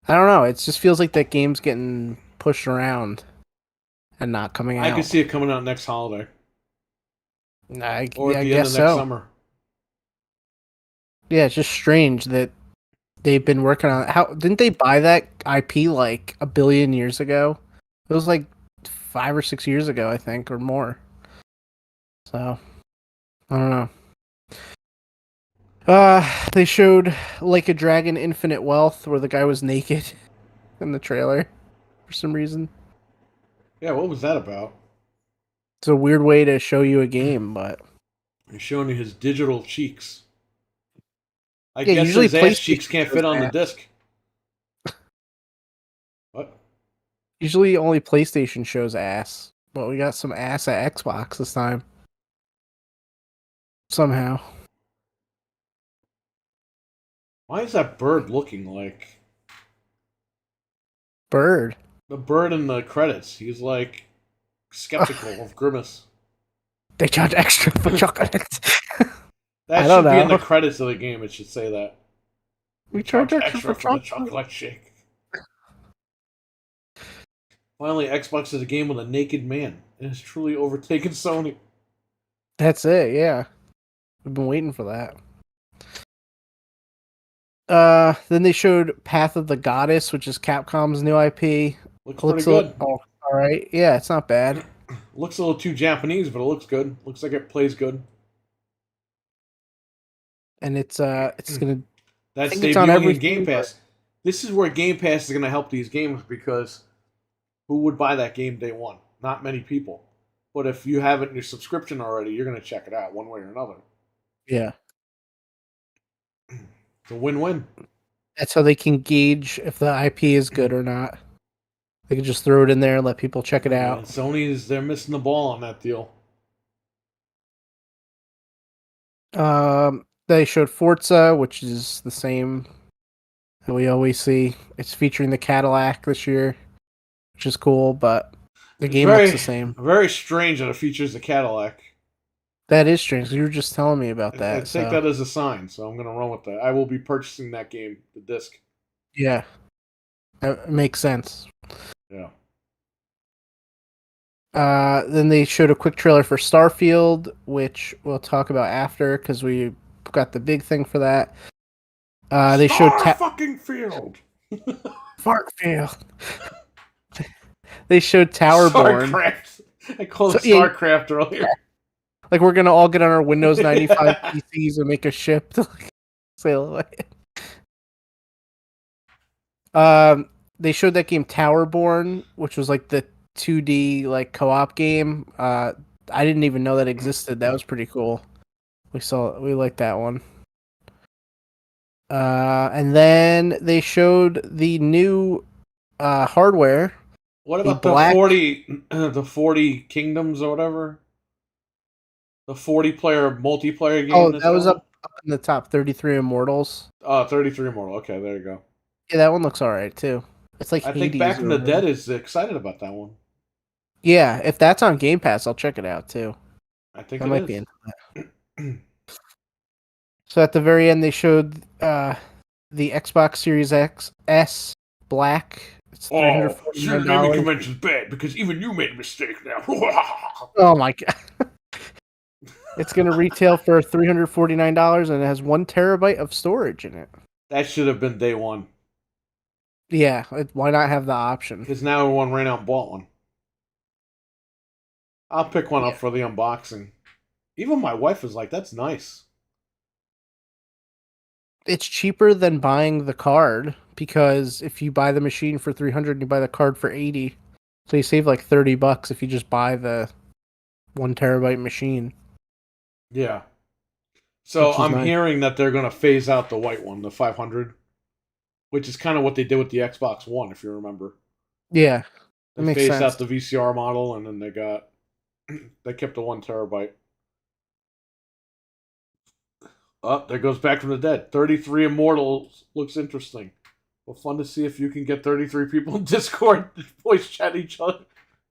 I don't know. It just feels like that game's getting pushed around and not coming I out. could see it coming out next holiday or Yeah, at I the end guess of next so. summer. Yeah, it's just strange that they've been working on it. How didn't they buy that IP like a billion years ago? It was like 5 or 6 years ago, I think, or more. So I don't know. They showed Like a Dragon Infinite Wealth where the guy was naked in the trailer for some reason. Yeah, what was that about? It's a weird way to show you a game, but He's showing you his digital cheeks. I yeah, guess usually his ass PlayStation cheeks can't shows fit on the ass. disc. What? Usually only PlayStation shows ass, but we got some ass at Xbox this time. Somehow. Why is that bird looking like Bird. the bird in the credits? He's like skeptical of Grimace. They charge extra for chocolate. That I don't should be in the know. credits of the game. It should say that. We charge extra extra for for the chocolate. chocolate shake. Finally, Xbox is a game with a naked man. It has truly overtaken Sony. That's it, yeah. We've been waiting for that. Then they showed Path of the Goddess, which is Capcom's new IP. Looks Looks pretty good. all right. Yeah, it's not bad. Looks a little too Japanese, but it looks good. Looks like it plays good. And it's gonna. That's think it's on debuting every in Game Steam Pass. This is where Game Pass is going to help these games because who would buy that game day one? Not many people. But if you have it in your subscription already, you're going to check it out one way or another. Yeah, It's a win-win. that's how they can gauge if the IP is good or not. They can just throw it in there and let people check it And out. they're missing the ball on that deal. They showed Forza, which is the same that we always see. It's featuring the Cadillac this year, which is cool, but the It's game looks the same. very strange that it features the Cadillac. That is strange. 'Cause you were just telling me about I that. take So that as a sign, so I'm going to run with that. I will be purchasing that game, the disc. yeah, that makes sense. Yeah. Then they showed a quick trailer for Starfield, which we'll talk about after because we got the big thing for that. They showed fucking field. Fartfield. They showed Towerborn. Starcraft. I called it Yeah. Starcraft earlier. Like we're gonna all get on our Windows 95 PCs and make a ship to sail away. They showed that game Towerborn, which was like the 2D like co-op game. I didn't even know that existed. That was pretty cool. We liked that one. And then they showed the new hardware. What about the 40 kingdoms or whatever? The 40-player multiplayer game. Oh, that was up in the top 33 Immortals. 33 Immortal. Okay, there you go. Yeah, that one looks alright too. It's like I Hades think Back or from the whatever. Dead is excited about that one. Yeah, if that's on Game Pass, I'll check it out too. I think I it might is. be into that. So at the very end, they showed the Xbox Series S Black. It's $349. convention's bad because even you made a mistake now. Oh my god! It's gonna retail for $349, and it has 1 terabyte of storage in it. That should have been day one. Yeah, why not have the option? Because now everyone ran out and bought one. I'll pick one up for the unboxing. Even my wife was like, "That's nice." It's cheaper than buying the card because if you buy the machine for 300 and you buy the card for 80, so you save like $30 if you just buy the 1 terabyte machine. Yeah. So Which is I'm nice. hearing that they're going to phase out the white one, the 500, which is kind of what they did with the Xbox One, if you remember. Yeah, that They makes phased sense. out the VCR model, and then they kept the 1 terabyte. Oh, there goes Back from the Dead. 33 Immortals looks interesting. Well, fun to see if you can get 33 people in Discord to voice chat each other.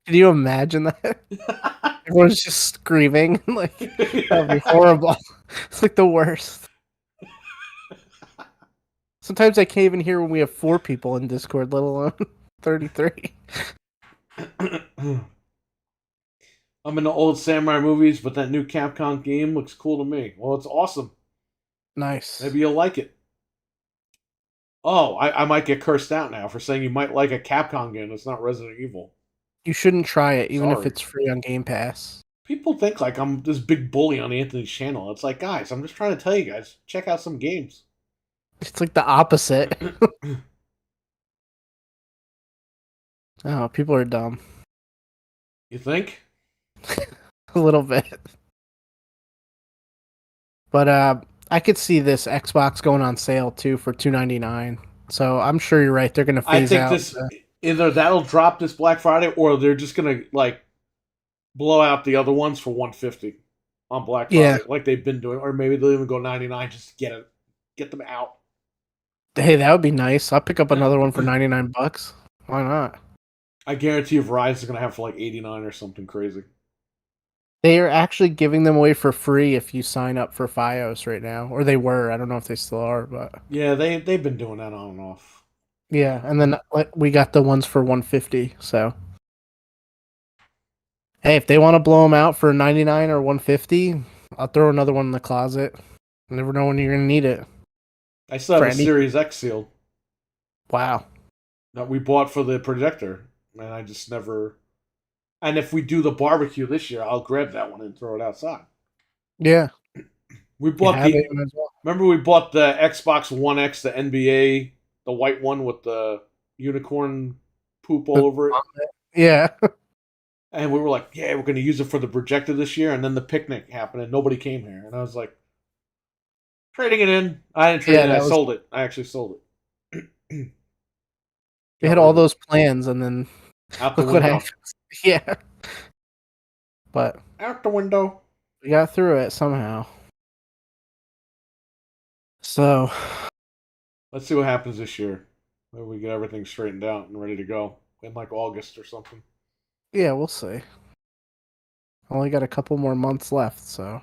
Can you imagine that? Everyone's just screaming. Like, that would be horrible. It's like the worst. Sometimes I can't even hear when we have 4 people in Discord, let alone 33. I'm in the old samurai movies, but that new Capcom game looks cool to me. Well, it's awesome. Nice. Maybe you'll like it. Oh, I might get cursed out now for saying you might like a Capcom game that's not Resident Evil. You shouldn't try it, even if Sorry. it's free on Game Pass. People think like I'm this big bully on Anthony's channel. It's like, guys, I'm just trying to tell you guys, check out some games. It's like the opposite. Oh, people are dumb. You think? A little bit. But I could see this Xbox going on sale too for $299. So I'm sure you're right. They're gonna I phase think out. this either that'll drop this Black Friday or they're just gonna like blow out the other ones for 150 on Black Friday, Yeah. like they've been doing, or maybe they'll even go 99 just to get them out. Hey, that would be nice. I'll pick up another one for $99. Why not? I guarantee you Verizon's gonna have for like 89 or something crazy. They are actually giving them away for free if you sign up for FiOS right now, or they were. I don't know if they still are, but Yeah, they've been doing that on and off. yeah. And then we got the ones for 150. So hey, if they want to blow them out for 99 or 150, I'll throw another one in the closet. You never know when you're gonna need it. I still have a Brandy? Series X sealed Wow. that we bought for the projector, and I just never. And if we do the barbecue this year, I'll grab that one and throw it outside. Yeah. We You bought have the. it as well. Remember, we bought the Xbox One X, the NBA, the white one with the unicorn poop all over it, Yeah. and we were like, "Yeah, we're going to use it for the projector this year." And then the picnic happened, and nobody came here, and I was like, trading it in. I didn't trade Yeah, it. I that was- sold it. I actually sold it. We had all those plans, and then out the look what window. happened. Yeah. But Out the window. we got through it somehow. So, Let's see what happens this year. Maybe we get everything straightened out and ready to go in like August or something. yeah, we'll see. Only got a couple more months left, so.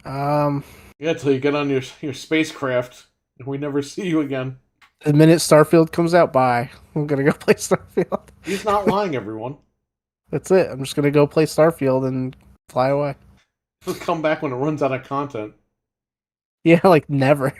Yeah, till you get on your spacecraft and we never see you again. The minute Starfield comes out, bye. I'm gonna go play Starfield. He's not lying, everyone. That's it. I'm just gonna go play Starfield and fly away. He'll come back when it runs out of content. Yeah, like never.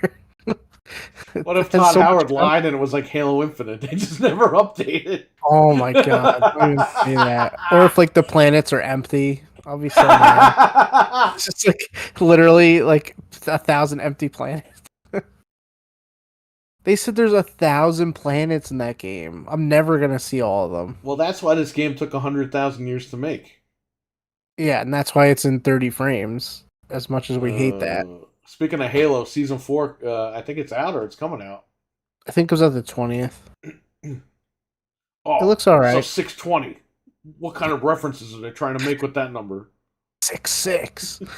What if It's Todd so Howard much lied and it was like Halo Infinite? They just never updated. Oh my god! Don't even say that. Or if like the planets are empty, I'll be so mad. It's just like literally like 1,000 empty planets. They said there's 1,000 planets in that game. I'm never gonna see all of them. Well, that's why this game took 100,000 years to make. Yeah, and that's why it's in 30 frames. As much as we hate that, Speaking of Halo, Season 4, I think it's out or it's coming out. I think it was at the 20th. Oh, It looks alright. So 620. What kind of references are they trying to make with that number? 6-6.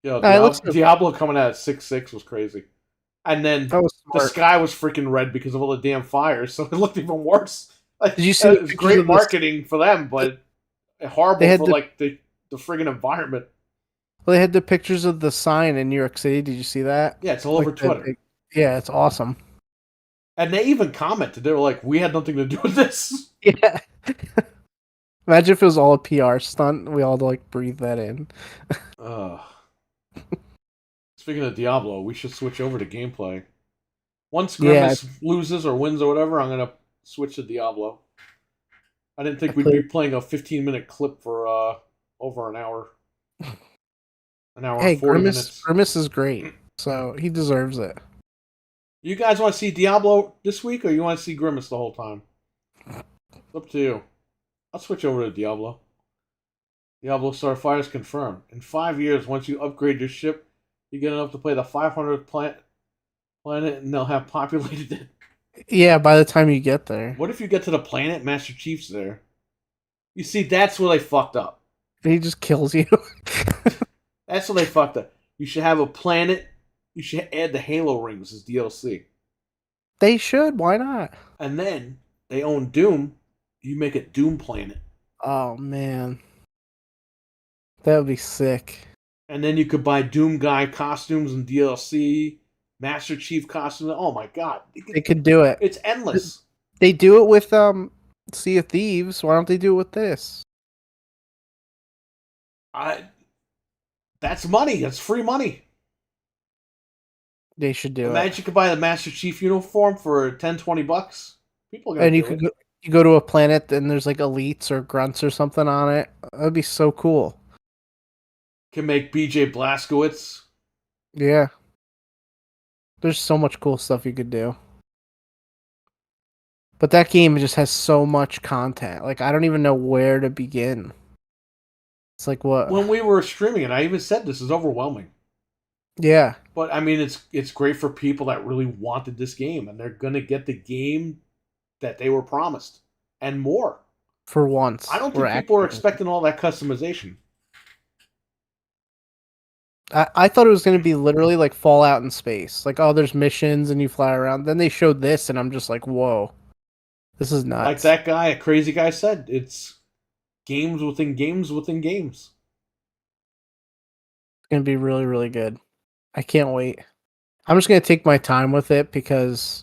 Yo, it looks good. Diablo coming out at 6.6 was crazy. And then That was the smart. sky was freaking red because of all the damn fires, so it looked even worse. Like, Did you see it the was pictures great of this- marketing for them, but horrible They had for the- like the friggin' environment. Well, they had the pictures of the sign in New York City. Did you see that? Yeah, it's all over Like the Twitter. big- yeah, it's awesome. And they even commented. They were like, "We had nothing to do with this." Yeah. Imagine if it was all a PR stunt. We all like breathe that in. Speaking of Diablo, we should switch over to gameplay. Once Yeah. Grimace loses or wins or whatever, I'm gonna switch to Diablo. I didn't think we'd be playing a 15-minute clip for over an hour. An hour Hey, and 40 Grimace. minutes. Grimace is great, so he deserves it. You guys want to see Diablo this week, or you want to see Grimace the whole time? It's up to you. I'll switch over to Diablo. Diablo Starfire is confirmed. In 5 years, once you upgrade your ship, you get enough to play the 500th planet, and they'll have populated it. Yeah, by the time you get there. What if you get to the planet, Master Chief's there? You see, that's where they fucked up. He just kills you. That's where they fucked up. You should have a planet. You should add the Halo rings as DLC. They should. Why not? And then they own Doom. You make it Doom Planet. Oh, man. That would be sick. And then you could buy Doom Guy costumes and DLC, Master Chief costumes. Oh my god. They could do it. It's endless. They do it with Sea of Thieves. Why don't they do it with this? That's money. That's free money. They should do Imagine it. you could buy the Master Chief uniform for $10-$20. People are gonna And you do could it. you go to a planet and there's like elites or grunts or something on it. That'd be so cool. Can make BJ Blazkowicz. Yeah. There's so much cool stuff you could do. But that game just has so much content. Like, I don't even know where to begin. It's like, what? When we were streaming it, I even said this is overwhelming. Yeah. But I mean, it's great for people that really wanted this game, and they're gonna get the game that they were promised and more. For once. I don't think people are expecting all that customization. I thought it was going to be literally like Fallout in space. Like, oh, there's missions and you fly around. Then they showed this, and I'm just like, whoa. This is nuts. Like that guy, a crazy guy said, it's games within games within games. It's going to be really, really good. I can't wait. I'm just going to take my time with it because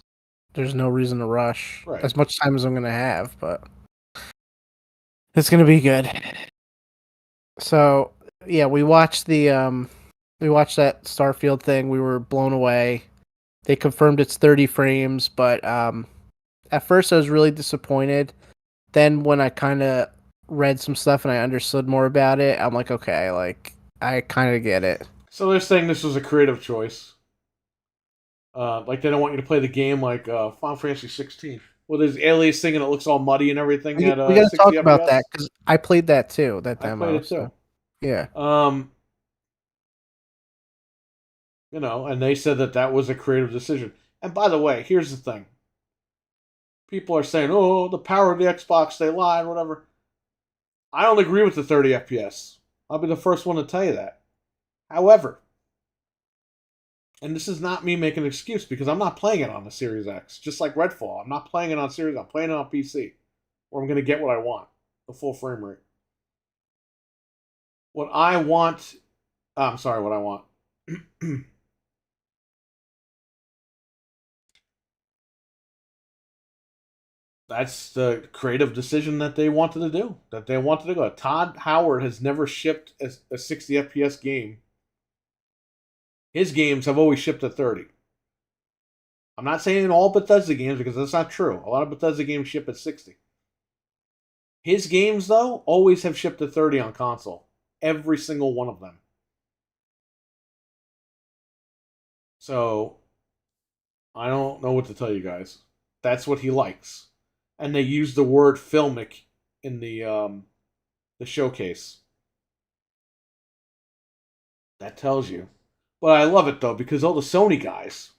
there's no reason to rush. Right. As much time as I'm going to have, but it's going to be good. So, yeah, we watched that Starfield thing. We were blown away. They confirmed it's 30 frames, but at first I was really disappointed. Then when I kind of read some stuff and I understood more about it, I'm like, okay, like I kind of get it. So they're saying this was a creative choice. Like they don't want you to play the game like Final Fantasy 16. Well, there's alias thing and it looks all muddy and everything. We at, got to 60 talk about FPS. that because I played that too. That I demo. played it too. So, yeah. You know, and they said that was a creative decision. And by the way, here's the thing. People are saying, oh, the power of the Xbox, they lied, whatever. I don't agree with the 30 FPS. I'll be the first one to tell you that. However, and this is not me making an excuse because I'm not playing it on the Series X, just like Redfall. I'm not playing it on Series, I'm playing it on PC, where I'm going to get what I want, the full frame rate. What I want. That's the creative decision that they wanted to do. That they wanted to go. Todd Howard has never shipped a 60 FPS game. His games have always shipped at 30. I'm not saying all Bethesda games because that's not true. A lot of Bethesda games ship at 60. His games, though, always have shipped at 30 on console. Every single one of them. So, I don't know what to tell you guys. That's what he likes. And they use the word filmic in the showcase. That tells you. But I love it though because all the Sony guys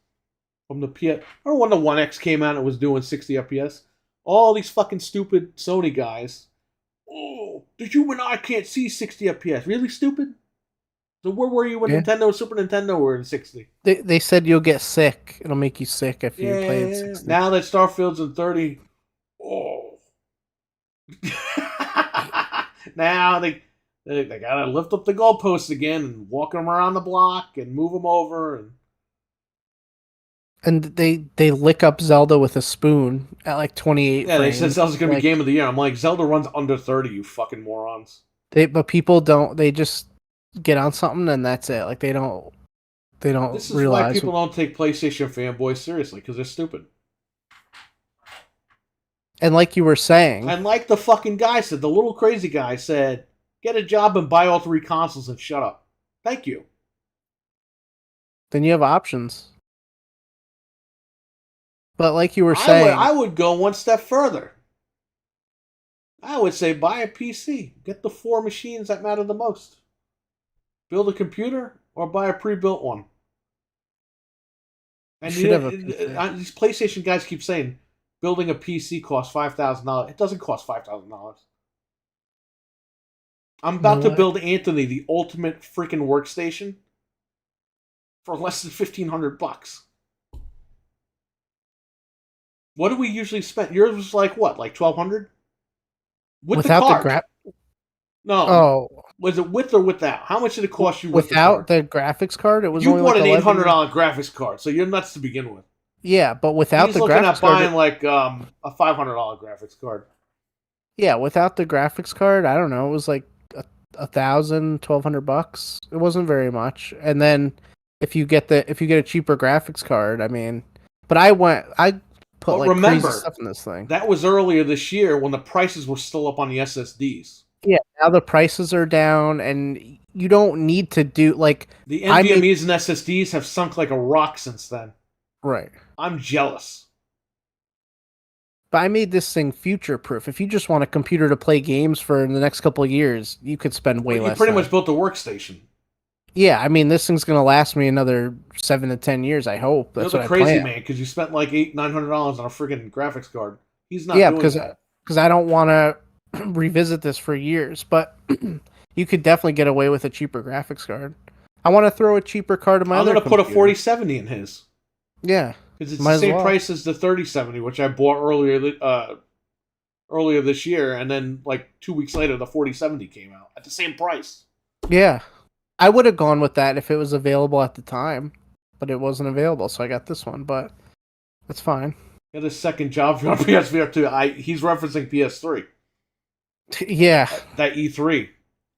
from the PS, or when the One X came out and it was doing 60 FPS, all these fucking stupid Sony guys. Oh, the human eye can't see 60 FPS. Really stupid? So where were you when Nintendo, Super Nintendo were in 60? They said you'll get sick. It'll make you sick if you play in 60. Now that Starfield's in 30, oh. Now they gotta lift up the goalposts again and walk them around the block and move them over. And they lick up Zelda with a spoon at like 28 Yeah, frames. they said Zelda's gonna be game of the year. I'm like, Zelda runs under 30, you fucking morons. But people don't. They just get on something and that's it. Like they don't This is realize why people don't take PlayStation fanboys seriously, because they're stupid. And like you were saying, And like the fucking guy said, the little crazy guy said, get a job and buy all 3 consoles and shut up. Thank you. then you have options. But like you were saying, I would go one step further. I would say buy a PC. Get the 4 machines that matter the most. Build a computer or buy a pre-built one. And Should have a PC. these PlayStation guys keep saying building a PC costs $5,000. It doesn't cost $5,000. I'm about to build Anthony the ultimate freaking workstation for less than $1,500. What do we usually spend? Yours was like what, like $1,200? Without the card? No. Oh, Was it with or without? How much did it cost you without the graphics card? It was you only bought like an $800 graphics card, so you're nuts to begin with. Yeah, but without He's the looking graphics at buying card, like a $500 graphics card. yeah, without the graphics card, I don't know, it was like $1,200. It wasn't very much. And then if you get a cheaper graphics card, I mean, but I put like crazy stuff in this thing. That was earlier this year when the prices were still up on the SSDs. Yeah, now the prices are down, and you don't need to do like the NVMe's and SSDs have sunk like a rock since then. Right. I'm jealous. But I made this thing future proof. If you just want a computer to play games for the next couple of years, you could spend way less. You pretty much built a workstation. Yeah, I mean, this thing's gonna last me another 7 to 10 years. I hope. That's You're the crazy man because you spent like $900 on a friggin' graphics card. He's not. Yeah, doing because I don't want to revisit this for years. But you could definitely get away with a cheaper graphics card. I want to throw a cheaper card in my. I'm gonna put a 4070 in his. Yeah, because it's the same price as the 3070, which I bought earlier this year, and then like 2 weeks later, the 4070 came out at the same price. Yeah. I would have gone with that if it was available at the time, but it wasn't available, so I got this one, but that's fine. Get a second job for PSVR 2. He's referencing PS3. Yeah. That E3.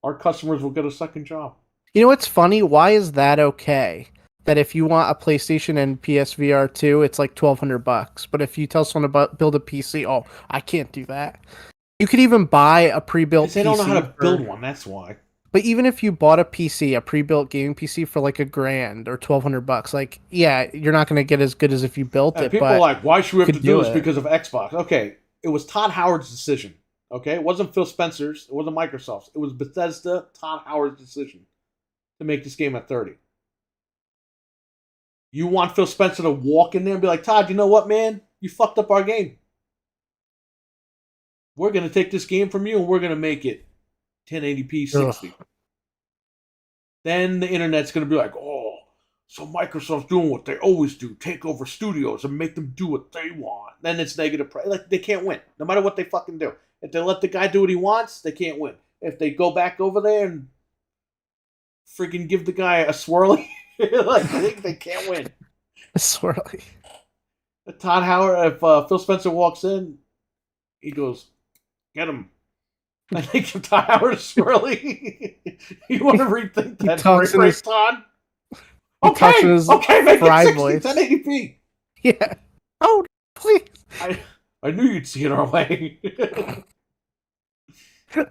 Our customers will get a second job. You know what's funny? Why is that okay? That if you want a PlayStation and PSVR 2, it's like $1,200. But if you tell someone about build a PC, oh, I can't do that. You could even buy a pre-built PC. They don't know how to build one, that's why. But even if you bought a PC, a pre-built gaming PC for like $1,000 or $1,200, like, yeah, you're not going to get as good as if you built it. People are like, why should we have to do this because of Xbox? Okay, it was Todd Howard's decision. Okay, it wasn't Phil Spencer's, it wasn't Microsoft's. It was Bethesda, Todd Howard's decision to make this game at 30. You want Phil Spencer to walk in there and be like, Todd, you know what, man? You fucked up our game. We're going to take this game from you and we're going to make it 1080p 60. Ugh. Then the internet's going to be like, oh, so Microsoft's doing what they always do, take over studios and make them do what they want. Then it's negative price. Like, they can't win, no matter what they fucking do. If they let the guy do what he wants, they can't win. If they go back over there and freaking give the guy a swirly, like, they can't win. A swirly. Todd Howard, if Phil Spencer walks in, he goes, get him. I think if Todd Howard is swirly, you want to rethink that break, Todd? Okay, make it 60, 1080p. Yeah. Oh, please. I knew you'd see it our way.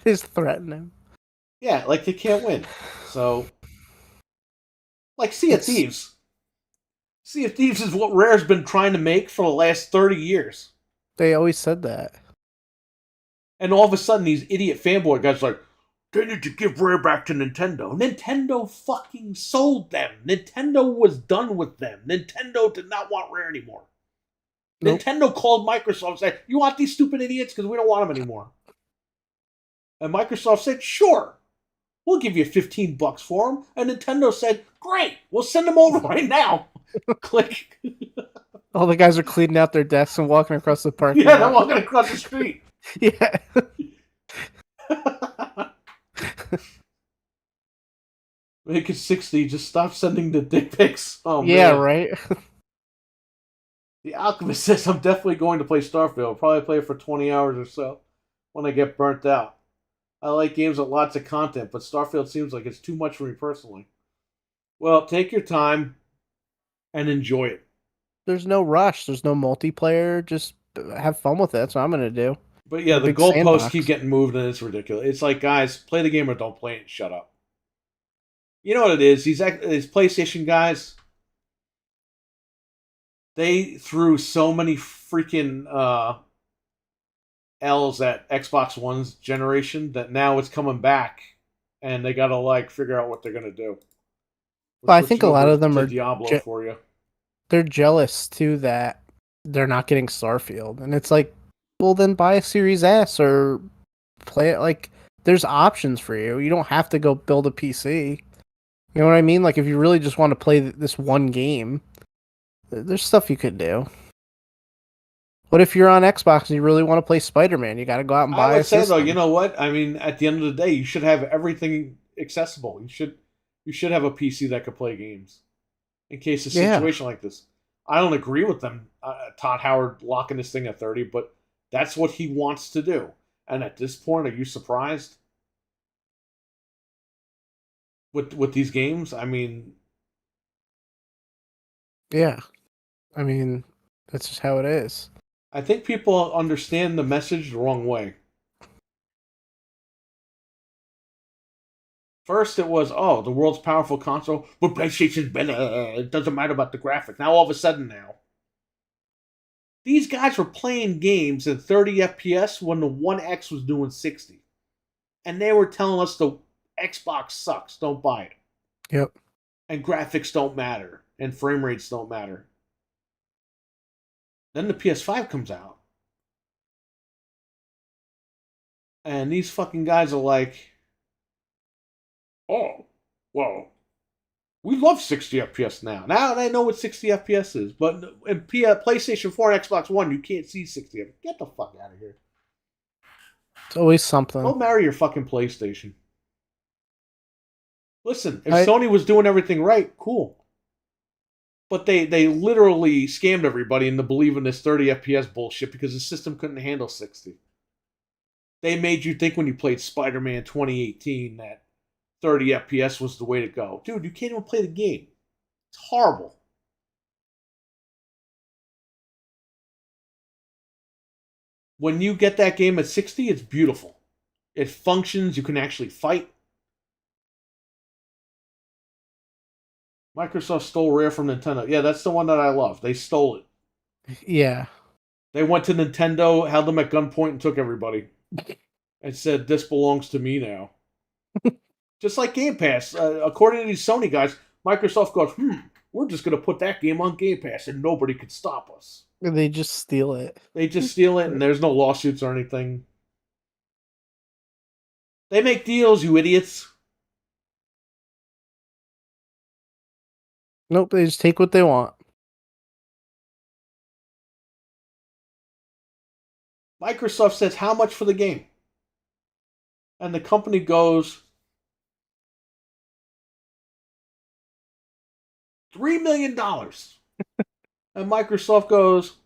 Just threaten him. Yeah, like they can't win. So, like Sea of Thieves. Sea of Thieves is what Rare's been trying to make for the last 30 years. They always said that. And all of a sudden, these idiot fanboy guys are like, they need to give Rare back to Nintendo. Nintendo fucking sold them. Nintendo was done with them. Nintendo did not want Rare anymore. Nope. Nintendo called Microsoft and said, you want these stupid idiots? Because we don't want them anymore. And Microsoft said, sure. We'll give you $15 for them. And Nintendo said, great. We'll send them over right now. Click. All the guys are cleaning out their desks and walking across the park. Yeah, they're walking across the street. Yeah. Make it 60. Just stop sending the dick pics. Oh, yeah, man. Right. The Alchemist says, I'm definitely going to play Starfield. I'll probably play it for 20 hours or so when I get burnt out. I like games with lots of content, but Starfield seems like it's too much for me personally. Well, take your time and enjoy it. There's no rush. There's no multiplayer. Just have fun with it. That's what I'm going to do. But yeah, the goalposts keep getting moved and it's ridiculous. It's like, guys, play the game or don't play it and shut up. You know what it is? These PlayStation guys, they threw so many freaking L's at Xbox One's generation that now it's coming back, and they gotta like figure out what they're gonna do. Well, I think a lot of them are Diablo for you. They're jealous too that they're not getting Starfield, and it's like, well, then buy a Series S or play it. Like, there's options for you. You don't have to go build a PC. You know what I mean? Like, if you really just want to play this one game, there's stuff you could do. What if you're on Xbox and you really want to play Spider-Man? You got to go out and buy a system. I would say, though, you know what? I mean, at the end of the day, you should have everything accessible. You should have a PC that could play games in case of a situation like this. I don't agree with them, Todd Howard locking this thing at 30, but that's what he wants to do. And at this point, are you surprised with these games? I mean, yeah, I mean, that's just how it is. I think people understand the message the wrong way. First, it was, oh, the world's powerful console, but PlayStation's better. It doesn't matter about the graphics. Now, all of a sudden, these guys were playing games at 30 FPS when the One X was doing 60. And they were telling us the Xbox sucks, don't buy it. Yep. And graphics don't matter, and frame rates don't matter. Then the PS5 comes out. And these fucking guys are like, oh, well, we love 60 FPS now. Now they know what 60 FPS is. But in PlayStation 4 and Xbox One, you can't see 60 FPS. Get the fuck out of here. It's always something. Go marry your fucking PlayStation. Listen, if Sony was doing everything right, cool. But they literally scammed everybody into believing this 30 FPS bullshit because the system couldn't handle 60. They made you think when you played Spider-Man 2018 that 30 FPS was the way to go. Dude, you can't even play the game. It's horrible. When you get that game at 60, it's beautiful. It functions. You can actually fight. Microsoft stole Rare from Nintendo. Yeah, that's the one that I love. They stole it. Yeah. They went to Nintendo, held them at gunpoint, and took everybody. And said, this belongs to me now. Just like Game Pass. According to these Sony guys, Microsoft goes, we're just going to put that game on Game Pass and nobody could stop us. They just steal it. They just steal it and there's no lawsuits or anything. They make deals, you idiots. Nope, they just take what they want. Microsoft says, how much for the game? And the company goes, $3 million. And Microsoft goes,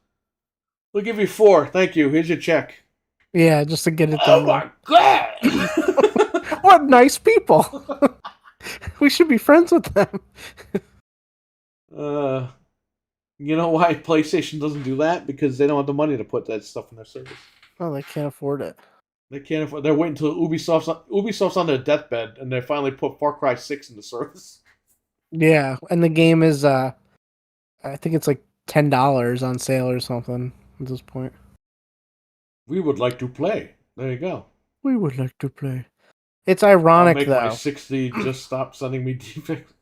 we'll give you 4. Thank you. Here's your check. Yeah, just to get it done. Oh my God! What nice people. We should be friends with them. You know why PlayStation doesn't do that? Because they don't have the money to put that stuff in their service. Oh, they can't afford it. They can't afford. They're waiting until Ubisoft's on their deathbed, and they finally put Far Cry 6 in the service. Yeah, and the game is, I think it's like $10 on sale or something at this point. We would like to play. There you go. We would like to play. It's ironic, I'll make though. my 60 just stop sending me defects.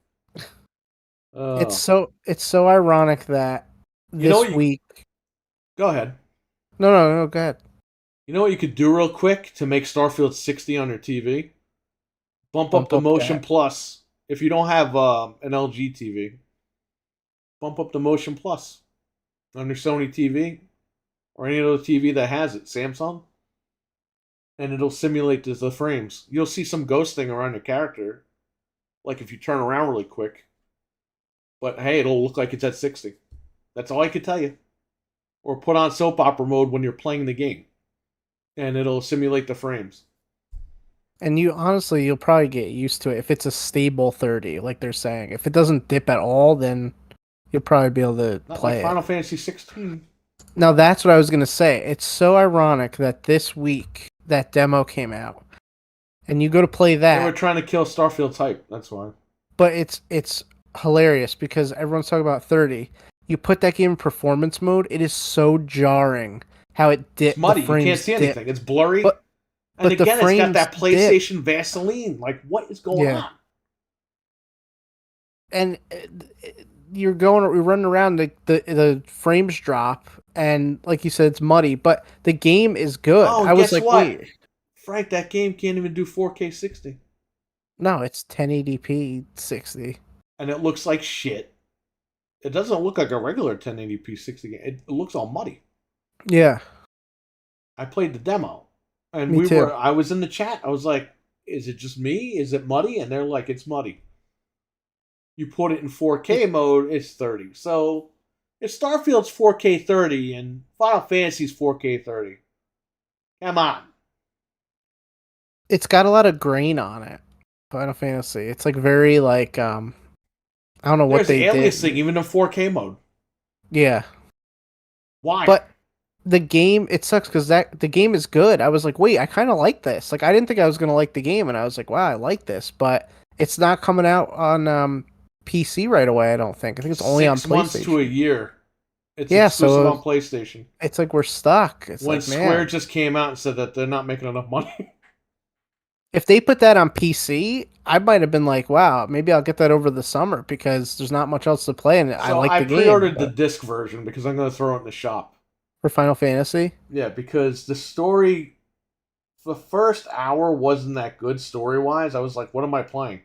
It's so ironic that this week. Go ahead. No, go ahead. You know what you could do real quick to make Starfield 60 on your TV? Bump up the Motion Plus. If you don't have an LG TV, bump up the Motion Plus on your Sony TV or any other TV that has it, Samsung, and it'll simulate the frames. You'll see some ghosting around your character, like if you turn around really quick. But hey, it'll look like it's at 60. That's all I can tell you. Or put on soap opera mode when you're playing the game, and it'll simulate the frames. And you'll probably get used to it if it's a stable 30, like they're saying. If it doesn't dip at all, then you'll probably be able to play it. Final Fantasy 16. Now that's what I was gonna say. It's so ironic that this week that demo came out, and you go to play that. They were trying to kill Starfield's hype. That's why. But it's hilarious because everyone's talking about 30. You put that game in performance mode, it is so jarring how it It's dip muddy. the You can't frames see dip. anything. It's blurry. But And but the again, it's got that frames dip. PlayStation Vaseline. Like, what is going Yeah. on? And you're running around, the frames drop, and like you said, it's muddy, but the game is good. Oh, I and was guess like, what? wait, Frank, that game can't even do 4K 60. no, it's 1080p 60. And it looks like shit. It doesn't look like a regular 1080p 60 game. It looks all muddy. Yeah, I played the demo. And me too. I was in the chat. I was like, is it just me? Is it muddy? And they're like, it's muddy. You put it in 4K mode, it's 30. So if Starfield's 4K 30 and Final Fantasy's 4K 30, come on. It's got a lot of grain on it. Final Fantasy. It's like very like I don't know what There's they aliasing did. even in 4K mode. Yeah, Why? but the game, it sucks because the game is good. I was like, wait, I kind of like this. Like, I didn't think I was gonna like the game, and I was like, wow, I like this, but it's not coming out on PC right away. I don't think. I think it's only on 6 months to a PlayStation. year. It's Yeah, exclusive so on PlayStation. it's like we're stuck. It's When like, Square man, just came out and said that they're not making enough money. if they put that on PC, I might have been like, wow, maybe I'll get that over the summer because there's not much else to play, and I So like I the game. pre-ordered the But disc version because I'm going to throw it in the shop. for Final Fantasy, Yeah, because the story, the first hour wasn't that good story-wise. I was like, what am I playing?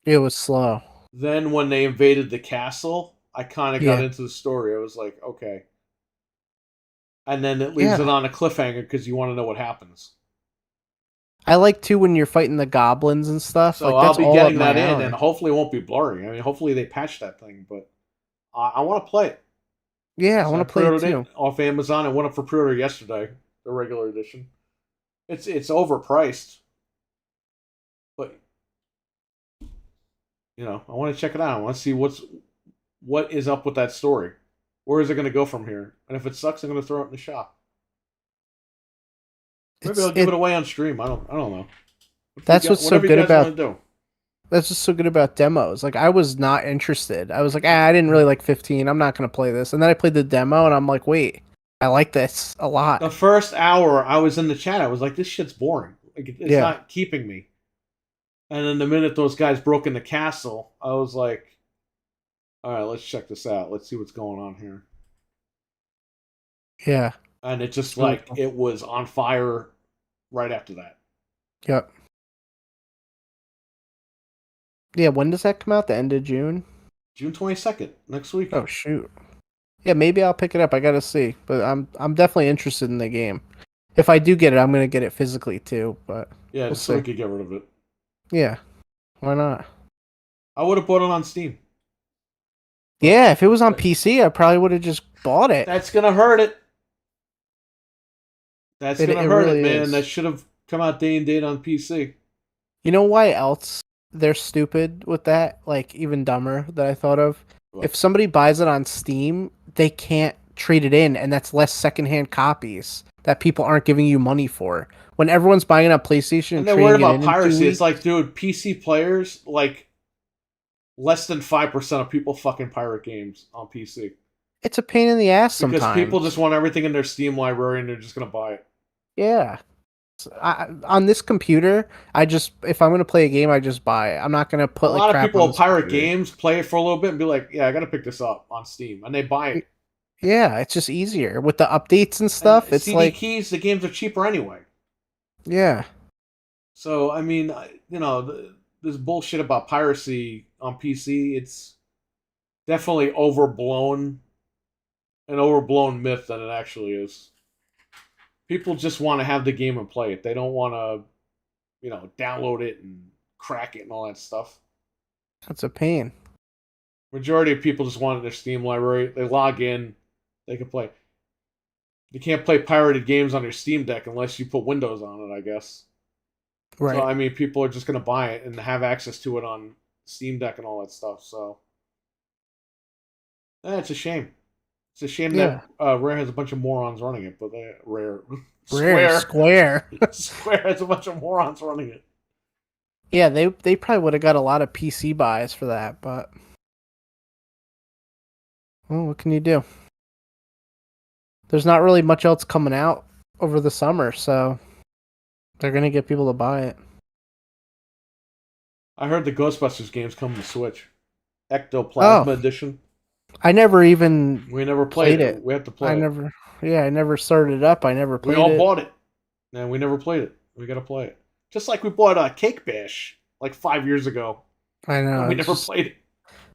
it was slow. Then when they invaded the castle, I kind of got Yeah, into the story. I was like, okay. And then it leaves yeah. it on a cliffhanger because you want to know what happens. I like too when you're fighting the goblins and stuff. So Like I'll that's be all up getting my that in, and alley. hopefully it won't be blurry. I mean, hopefully they patch that thing, but I want to play it. Yeah, I So I want to play it pre-ordered too. it off Amazon. It went up for pre-order yesterday, the regular edition. It's overpriced, but I want to check it out. I want to see what is up with that story. Where is it going to go from here? And if it sucks, I'm going to throw it in the shop. Maybe I'll give it away on stream. I don't know. That's what's so Whatever you good guys want about to do. that's just so good about demos. Like I was not interested. I was like, I didn't really like 15. I'm not gonna play this. And then I played the demo, and I'm like, wait, I like this a lot. The first hour, I was in the chat. I was like, this shit's boring. Like, it's Yeah, not keeping me. And then the minute those guys broke in the castle, I was like, all right, let's check this out. Let's see what's going on here. yeah, And it just it's really like cool. it was on fire right after that. Yep. Yeah, when does that come out? The end of June? June 22nd, next week. Oh shoot. Yeah, maybe I'll pick it up. I gotta see, but I'm definitely interested in the game. If I do get it, I'm gonna get it physically too. But Yeah, we'll just so we see. could get rid of it. Yeah, why not? I would have bought it on Steam. Yeah, if it was on PC, I probably would have just bought it. That's gonna hurt it. That's gonna It hurt it, really man. That is. should have come out day and date on PC. You know why else they're stupid with that? Like even dumber that I thought of. What? If somebody buys it on Steam, they can't trade it in, and that's less secondhand copies that people aren't giving you money for. When everyone's buying it on PlayStation And and they're worried trading it about in 2 piracy. It's weeks, like, dude, PC players, like, less than 5% of people fucking pirate games on PC. it's a pain in the ass Because people sometimes. just want everything in their Steam library and they're just going to buy it. Yeah. On this computer, if I'm gonna play a game, I just buy it. I'm not gonna A put like lot of crap people on will this pirate computer. games, play it for a little bit, and be like, yeah, I got to pick this up on Steam. And they buy it. Yeah, it's just easier with the updates and And stuff. It's CD like, keys, the games are cheaper anyway. yeah, So, I mean, this bullshit about piracy on PC, it's definitely an overblown myth than it actually is. People just want to have the game and play it. They don't want to, download it and crack it and all that stuff. that's a pain. Majority of people just want their Steam library. They log in, they can play. You can't play pirated games on your Steam Deck unless you put Windows on it, I guess. Right. So, I mean, people are just going to buy it and have access to it on Steam Deck and all that stuff. So, it's a shame. It's a shame Yeah. that Rare has a bunch of morons running it, but Rare. Rare Square. Square has a bunch of morons running it. Yeah, they probably would have got a lot of PC buys for that, but well, what can you do? there's not really much else coming out over the summer, so they're gonna get people to buy it. I heard the Ghostbusters game's coming to Switch. Ectoplasma Edition. I never even We never played it. We have to play I it. never started it up. I never We played all it. bought it, and we never played it. We got to play it. Just like we bought Cake Bash like 5 years ago. I know. And we never played it.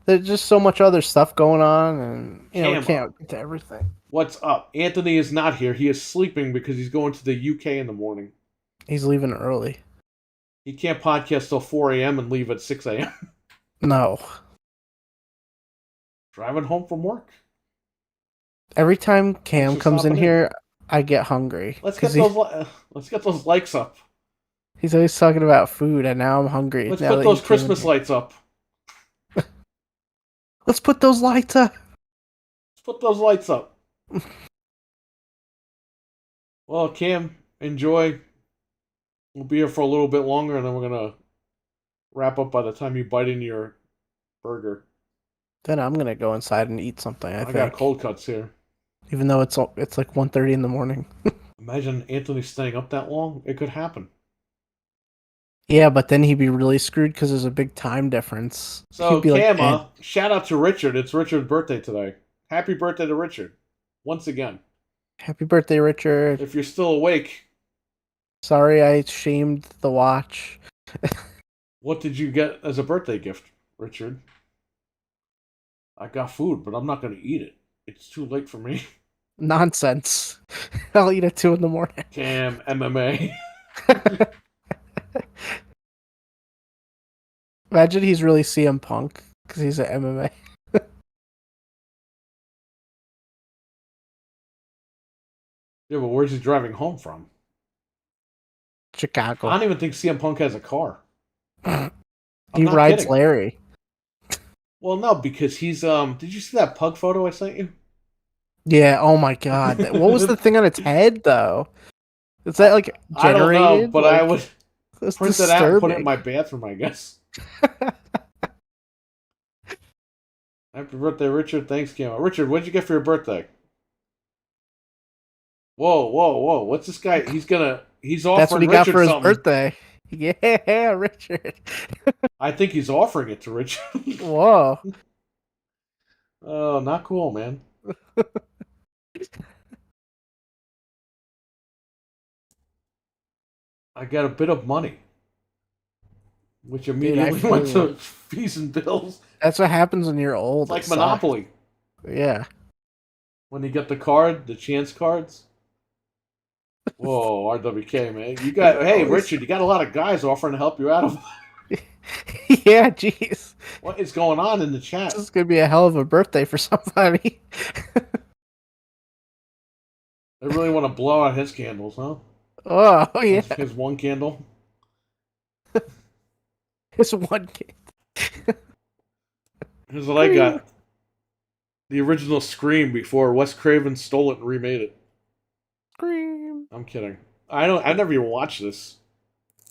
There's just so much other stuff going on, and we Camo. can't get to everything. What's up? Anthony is not here. He is sleeping because he's going to the UK in the morning. He's leaving early. He can't podcast till 4 a.m. and leave at 6 a.m. No. Driving home from work. Every time Cam Thanks for comes in stopping here, I get hungry. Let's get those likes up. He's always talking about food, and now I'm hungry. Let's now put that those he came in Christmas here. lights up. Let's put those lights up. Let's put those lights up. Well, Cam, enjoy. We'll be here for a little bit longer, and then we're gonna wrap up by the time you bite into your burger. Then I'm gonna go inside and eat something. I got think, cold cuts here. even though it's like 1:30 in the morning. Imagine Anthony staying up that long. It could happen. Yeah, but then he'd be really screwed because there's a big time difference. So, He'd be Cam, shout out to Richard. It's Richard's birthday today. Happy birthday to Richard. Once again. Happy birthday, Richard. If you're still awake. Sorry I shamed the watch. What did you get as a birthday gift, Richard? I got food, but I'm not going to eat it. It's too late for me. Nonsense. I'll eat at 2 in the morning. Cam, MMA. Imagine he's really CM Punk because he's at MMA. Yeah, but where's he driving home from? Chicago. I don't even think CM Punk has a car. He rides kidding. Larry. Well, no, because he's did you see that pug photo I sent you? Yeah, oh my god. What was the thing on its head though? Is that like generated? I don't know, but like, I would print it out and put it in my bathroom, I guess. Happy birthday, Richard. Thanks, Cam. Richard, what'd you get for your birthday? Whoa. What's this guy? He's offering That's what he Richard got for his something. birthday. Yeah, Richard. I think he's offering it to Richard. Whoa. Oh, not cool, man. I got a bit of money, which immediately went to fees and bills. That's what happens when you're old. It's like Monopoly. Yeah. When you get the chance cards. Whoa, RWK, man. Hey, Richard, you got a lot of guys offering to help you out. Yeah, jeez. What is going on in the chat? This is going to be a hell of a birthday for somebody. They really want to blow out his candles, huh? Oh, yeah. His one candle. His one candle. Here's what I got. The original Scream before Wes Craven stole it and remade it. Scream. I'm kidding. I never even watched this.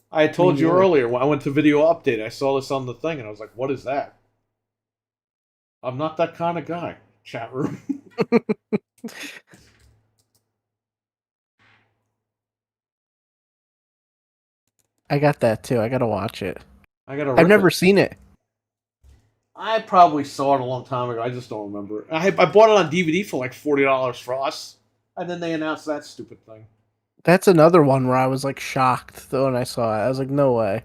I told you earlier when I went to Video Update, I saw this on the thing and I was like, what is that? I'm not that kind of guy. Chat room. I got that too. I gotta watch it. I've never seen it. I probably saw it a long time ago. I just don't remember. I bought it on DVD for like $40 for us, and then they announced that stupid thing. That's another one where I was like shocked though when I saw it. I was like, no way.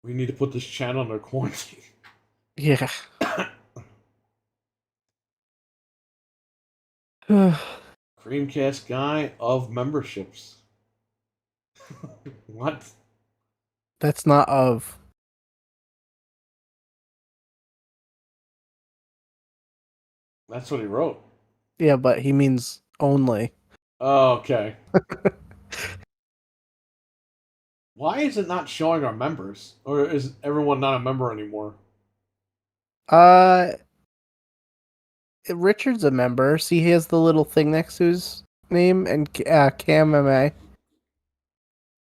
We need to put this channel under quarantine. Yeah. Creamcast guy of memberships. What? That's not of. That's what he wrote. Yeah, but he means only. Oh, okay. Why is it not showing our members? Or is everyone not a member anymore? Richard's a member. See, he has the little thing next to his name and Cam MMA.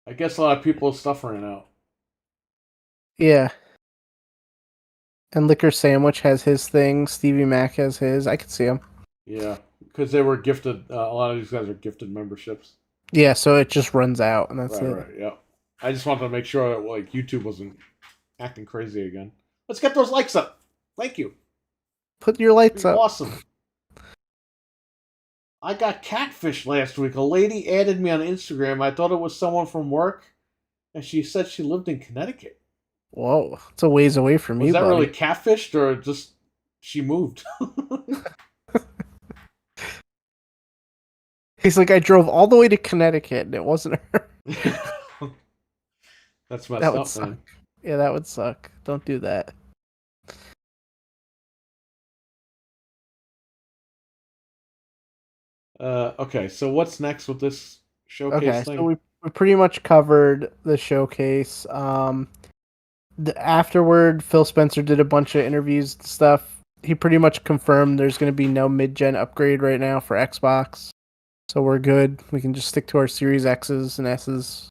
I guess a lot of people's stuff ran out. Yeah. And Liquor Sandwich has his thing. Stevie Mac has his. I can see him. Yeah. because they were gifted. A lot of these guys are gifted memberships. Yeah, so it just runs out, and that's it. Right. Yeah. I just wanted to make sure that like YouTube wasn't acting crazy again. Let's get those likes up. Thank you. Put your lights up. Awesome. I got catfish last week. A lady added me on Instagram. I thought it was someone from work, and she said she lived in Connecticut. Whoa, it's a ways away from me, Was that buddy. really catfished, or just she moved? He's like, I drove all the way to Connecticut, and it wasn't her. That's messed That would up, suck. man. Yeah, that would suck. Don't do that. Okay, so what's next with this showcase Okay, thing? so we pretty much covered the showcase. Afterward, Phil Spencer did a bunch of interviews and stuff. He pretty much confirmed there's going to be no mid-gen upgrade right now for Xbox. So we're good. We can just stick to our Series X's and S's.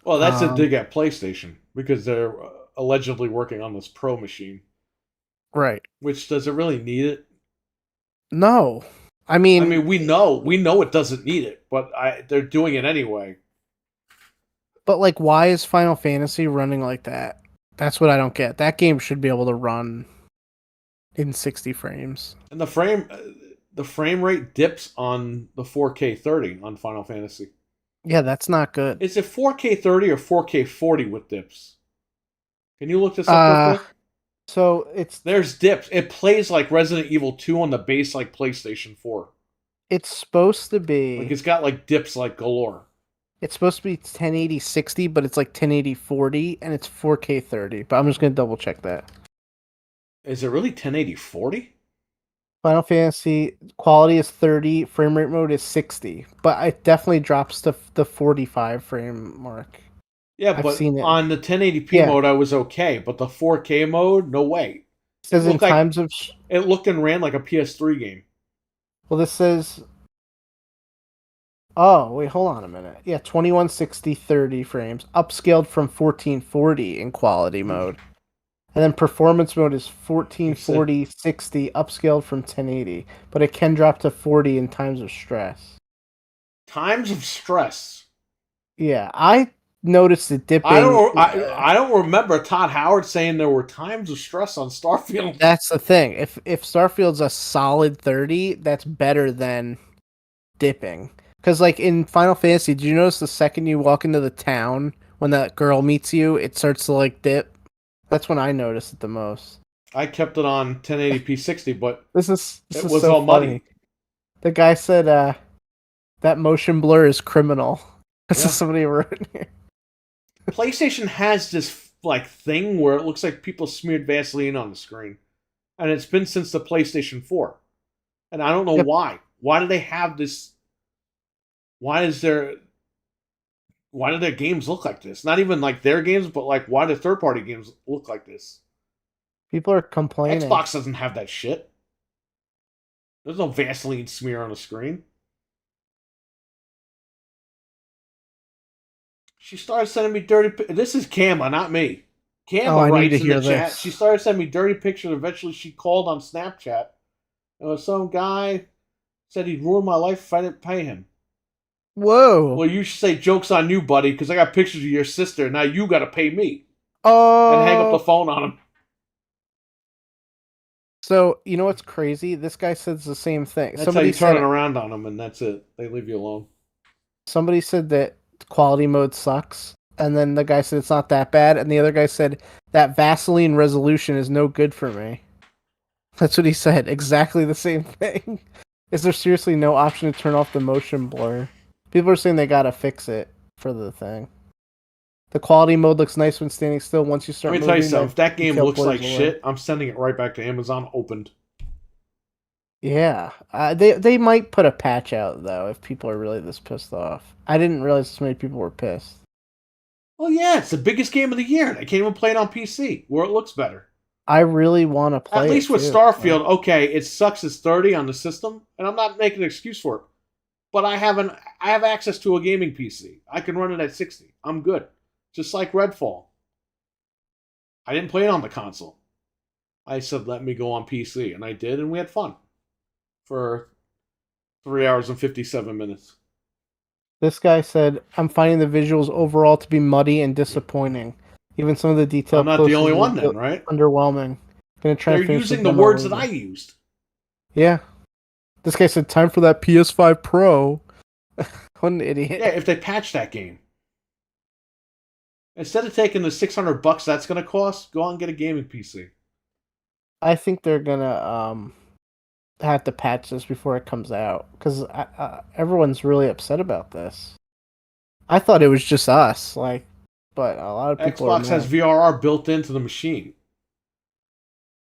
Well, that's a dig at PlayStation because they're allegedly working on this Pro machine. Right. Which, does it really need it? No. I mean, we know it doesn't need it, but they're doing it anyway. But like, why is Final Fantasy running like that? That's what I don't get. That game should be able to run in 60 frames. And the frame rate dips on the 4K 30 on Final Fantasy. Yeah, that's not good. Is it 4K 30 or 4K 40 with dips? Can you look this up real quick? So there's dips. It plays like Resident Evil 2 on the base, like PlayStation 4. It's supposed to be like it's got like dips like galore. It's supposed to be 1080 60, but it's like 1080 40, and it's 4K 30. But I'm just gonna double check that. Is it really 1080 40? Final Fantasy quality is 30, frame rate mode is 60, but it definitely drops to the 45 frame mark. Yeah, I've but seen it. on the 1080p mode, I was okay, but the 4K mode, no way. It says in times of it looked and ran like a PS3 game. Well, this says. Oh wait, hold on a minute. Yeah, 2160 30 frames, upscaled from 1440 in quality mode. And then performance mode is 1440 60, upscaled from 1080, but it can drop to 40 in times of stress. Times of stress. Yeah, I noticed it dipping. I don't remember Todd Howard saying there were times of stress on Starfield. That's the thing. If Starfield's a solid 30, that's better than dipping. Because like in Final Fantasy, did you notice the second you walk into the town, when that girl meets you, it starts to like dip? That's when I noticed it the most. I kept it on 1080p 60, but it was so all muddy. The guy said that motion blur is criminal. This is somebody wrote here. PlayStation has this like thing where it looks like people smeared Vaseline on the screen. And it's been since the PlayStation 4. And I don't know why. Why do they have this? Why do their games look like this? Not even like their games, but like why do third-party games look like this? People are complaining. Xbox doesn't have that shit. There's no Vaseline smear on the screen. She started sending me dirty. This is Kama, not me. Kama writes in the chat. She started sending me dirty pictures. Eventually, she called on Snapchat. Some guy said he'd ruin my life if I didn't pay him. Whoa. Well, you should say joke's on you, buddy, because I got pictures of your sister. Now you got to pay me. Oh. And hang up the phone on him. So, you know what's crazy? This guy says the same thing. That's how you turn it around on them, and that's it. They leave you alone. Somebody said that quality mode sucks, and then the guy said it's not that bad, and the other guy said that Vaseline resolution is no good for me. That's what he said. Exactly the same thing. Is there seriously no option to turn off the motion blur? People are saying they gotta fix it for the thing. The quality mode looks nice when standing still. Once you start moving, let me tell you something. If that game looks like away. shit, I'm sending it right back to Amazon opened. Yeah. They might put a patch out, though, if people are really this pissed off. I didn't realize so many people were pissed. Well, yeah, it's the biggest game of the year. I can't even play it on PC, where it looks better. I really want to play it. At least with Starfield, okay, it sucks it's 30 on the system, and I'm not making an excuse for it. But I have access to a gaming PC. I can run it at 60. I'm good. Just like Redfall. I didn't play it on the console. I said, let me go on PC, and I did, and we had fun. for 3 hours and 57 minutes. This guy said, I'm finding the visuals overall to be muddy and disappointing. Even some of the detail I'm not the only one feel then, right? underwhelming. Gonna try They're and finish using the demo words that later. I used. Yeah. This guy said, time for that PS5 Pro. What an idiot. Yeah, if they patch that game. Instead of taking the $600 that's going to cost, go out and get a gaming PC. I think they're gonna have to patch this before it comes out because everyone's really upset about this. I thought it was just us, but a lot of people Xbox are has mad. VRR built into the machine.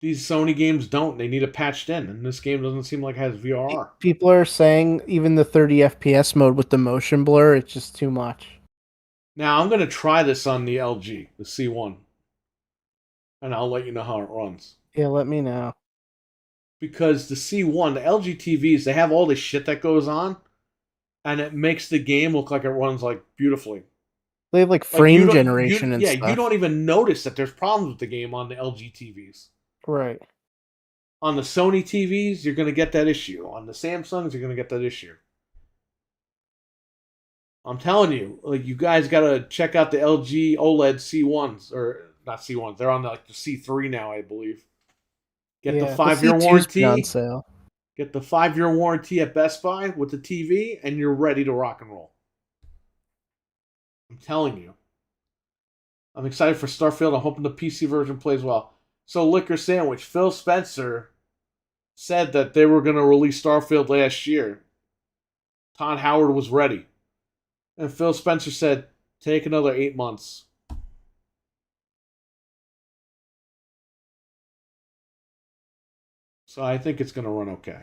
These Sony games don't. They need it patched in, and this game doesn't seem like it has VRR. People are saying even the 30 FPS mode with the motion blur, it's just too much. Now, I'm going to try this on the LG, the C1, and I'll let you know how it runs. Yeah, let me know. Because the C1, the LG TVs, they have all this shit that goes on, and it makes the game look like it runs like beautifully. They have like Like you frame don't, generation and you stuff. don't even notice that there's problems with the game on the LG TVs. Right. On the Sony TVs, you're going to get that issue. On the Samsungs, you're going to get that issue. I'm telling you, like you guys got to check out the LG OLED C1s, or not C1s. They're on the C3 now, I believe. Get the 5-year C2's been on warranty. sale. Get the 5-year warranty at Best Buy with the TV, and you're ready to rock and roll. I'm telling you. I'm excited for Starfield. I'm hoping the PC version plays well. So, Liquor Sandwich, Phil Spencer said that they were going to release Starfield last year. Todd Howard was ready. And Phil Spencer said, take another 8 months. So I think it's going to run okay.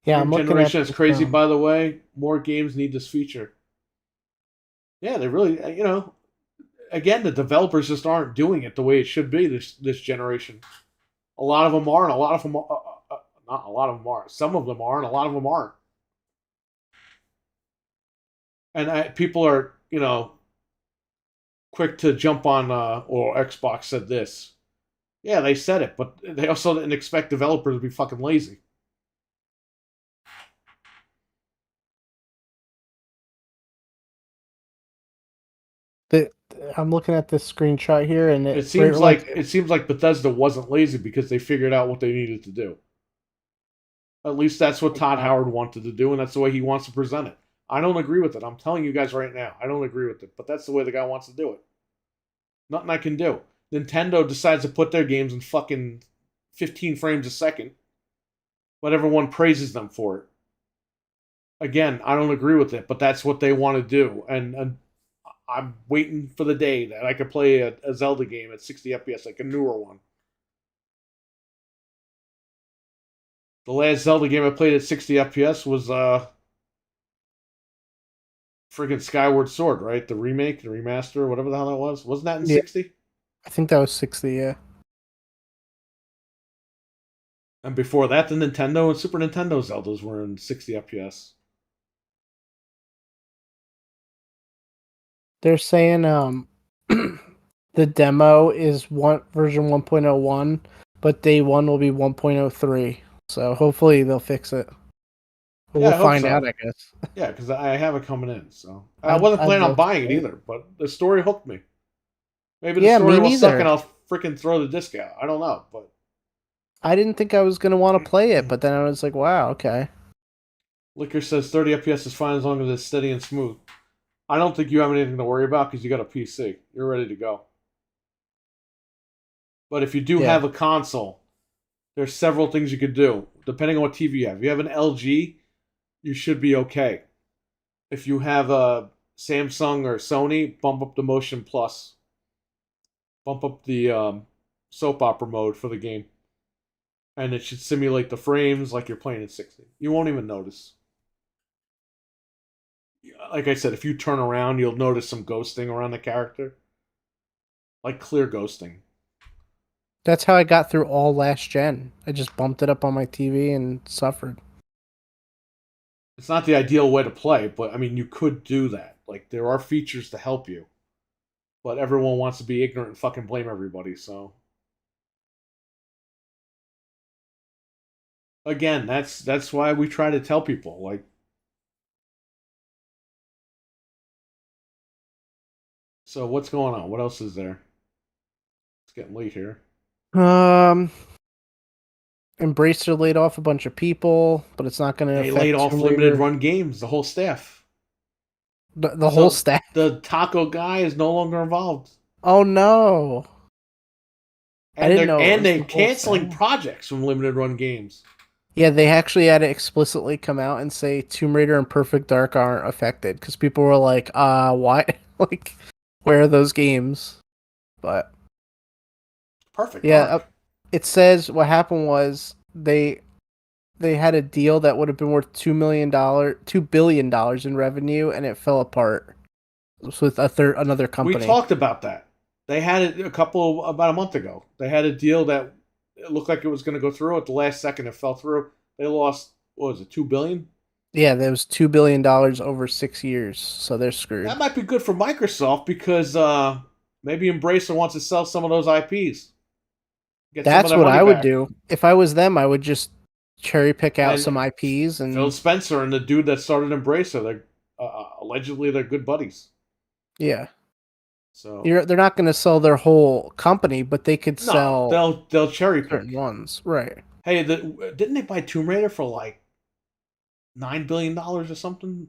Yeah, I'm looking generation at is crazy, by the way. More games need this feature. Yeah, they really, again, the developers just aren't doing it the way it should be this generation. A lot of them are, and a lot of them are, not a lot of them are. Some of them are, and a lot of them aren't. And people are, quick to jump on, or Xbox said this. Yeah, they said it, but they also didn't expect developers to be fucking lazy. I'm looking at this screenshot here, and It seems like Bethesda wasn't lazy because they figured out what they needed to do. At least that's what Todd Howard wanted to do, and that's the way he wants to present it. I don't agree with it. I'm telling you guys right now, I don't agree with it. But that's the way the guy wants to do it. Nothing I can do. Nintendo decides to put their games in fucking 15 frames a second, but everyone praises them for it. Again, I don't agree with it, but that's what they want to do. And I'm waiting for the day that I could play a Zelda game at 60 FPS, like a newer one. The last Zelda game I played at 60 FPS was friggin' Skyward Sword, right? The remake, the remaster, whatever the hell that was. Wasn't that in 60? I think that was 60, yeah. And before that, the Nintendo and Super Nintendo Zeldas were in 60 FPS. They're saying the demo is version 1.01, but day one will be 1.03. So hopefully they'll fix it. Yeah, We'll find out, I guess. Yeah, because I have it coming in. So I wasn't planning on buying it either, but the story hooked me. Maybe the story will suck and I'll freaking throw the disc out. I don't know, but I didn't think I was going to want to play it, but then I was like, wow, okay. Liquor says 30 FPS is fine as long as it's steady and smooth. I don't think you have anything to worry about because you got a PC. You're ready to go. But if you do have a console, there's several things you could do, depending on what TV you have. If you have an LG, you should be okay. If you have a Samsung or Sony, bump up the Motion Plus. Bump up the soap opera mode for the game. And it should simulate the frames like you're playing at 60. You won't even notice. Like I said, if you turn around, you'll notice some ghosting around the character. Like clear ghosting. That's how I got through all last gen. I just bumped it up on my TV and suffered. It's not the ideal way to play, but I mean, you could do that. Like, there are features to help you. But everyone wants to be ignorant and fucking blame everybody, so. Again, that's why we try to tell people, like. So what's going on? What else is there? It's getting late here. Um, Embracer laid off a bunch of people, but it's not going to They laid affect off Tomb limited Raider. run games, the whole staff. The whole So staff. the taco guy is no longer involved. Oh no! I And didn't they're know it and was they're the whole canceling staff. projects from limited run games. Yeah, they actually had to explicitly come out and say Tomb Raider and Perfect Dark aren't affected because people were like, why? Like, where are those games?" But Perfect yeah, Dark. it says what happened was they had a deal that would have been worth $2 billion in revenue, and it fell apart. It was with another We company. talked about that. They had it about a month ago. They had a deal that it looked like it was going to go through. At the last second, it fell through. They lost, what was it, 2 billion? Yeah, there was $2 billion over 6 years, so they're screwed. That might be good for Microsoft because maybe Embracer wants to sell some of those IPs, get some of That's their what money I would back. do if I was them. I would just cherry pick out some And IPs Phil and Spencer and the dude that started Embracer, they're allegedly they're good buddies. yeah, So they're not going to sell their whole company, but they could no, sell they'll cherry certain pick. ones, right? Hey, didn't they buy Tomb Raider for like $9 billion or something?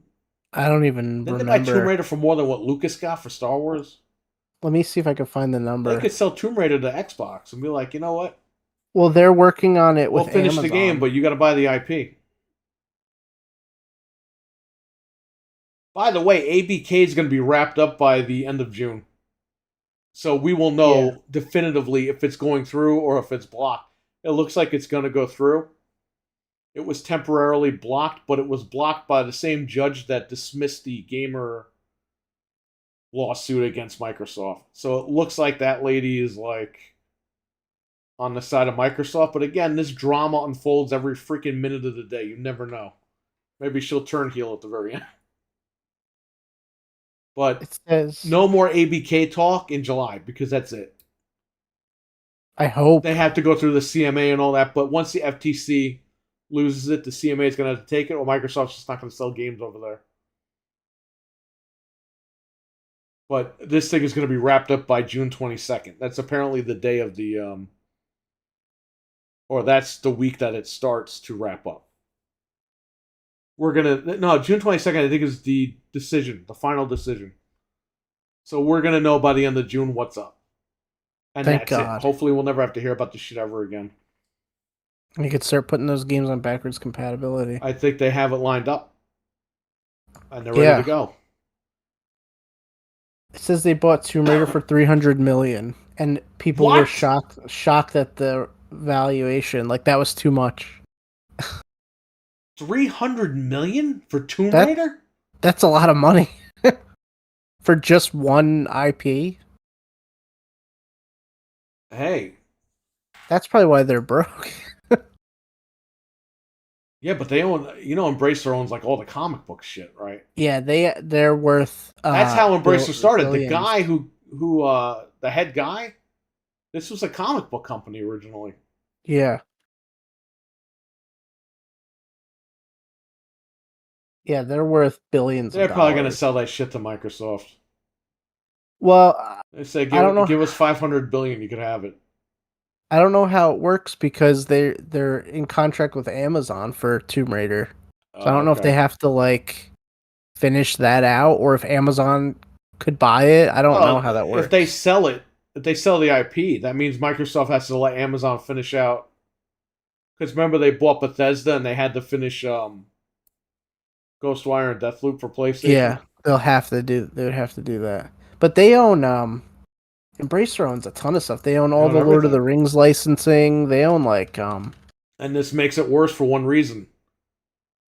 I don't even Didn't they buy Tomb remember. Raider for more than what Lucas got for Star Wars? Let me see if I can find the They number. could sell Tomb Raider to Xbox and be like, you know what? Well, they're working on it We'll with finish the game, Amazon. but you got to buy the IP. By the way, ABK is going to be wrapped up by the end of June. So we will Yeah, know definitively if it's going through or if it's blocked. It looks like it's going to go through. It was temporarily blocked, but it was blocked by the same judge that dismissed the gamer lawsuit against Microsoft. So it looks like that lady is like on the side of Microsoft. But again, this drama unfolds every freaking minute of the day. You never know. Maybe she'll turn heel at the very end. But it says. no more ABK talk in July because that's it. I hope. They have to go through the CMA and all that. But once the FTC loses it, the CMA is going to have to take it, or Microsoft's just not going to sell games over there. But this thing is going to be wrapped up by June 22nd. That's apparently the day of the, or that's the week that it starts to wrap up. No, June 22nd, I think, is the decision, the final decision. So we're going to know by the end of June what's up. And Thank that's it. God. Hopefully we'll never have to hear about this shit ever again. You could start putting those games on backwards compatibility. I think they have it lined up. And they're ready Yeah. to go. It says they bought Tomb Raider for 300 million, and people were What? shocked at the valuation. Like that was too much. 300 million for Tomb That Raider? that's a lot of money for just one IP. Hey. That's probably why they're broke. Yeah, but they own, Embracer owns like all the comic book shit, right? Yeah, they're worth. That's how Embracer started. The billions. guy who the head guy, this was a comic book company originally. Yeah. Yeah, they're worth billions. They're of probably going to dollars. sell that shit to Microsoft. Well, They say, I don't know. give us 500 billion, you could have it. I don't know how it works because they're in contract with Amazon for Tomb Raider. So I don't know if they Okay. have to like finish that out or if Amazon could buy it. I don't know how that works. If they sell it, if they sell the IP, that means Microsoft has to let Amazon finish out. Because remember, they bought Bethesda and they had to finish Ghostwire and Deathloop for PlayStation. Yeah, they would have to do that. But they own Embracer owns a ton of stuff. They own all own the Lord of the everything. Rings licensing. They own like And this makes it worse for one reason.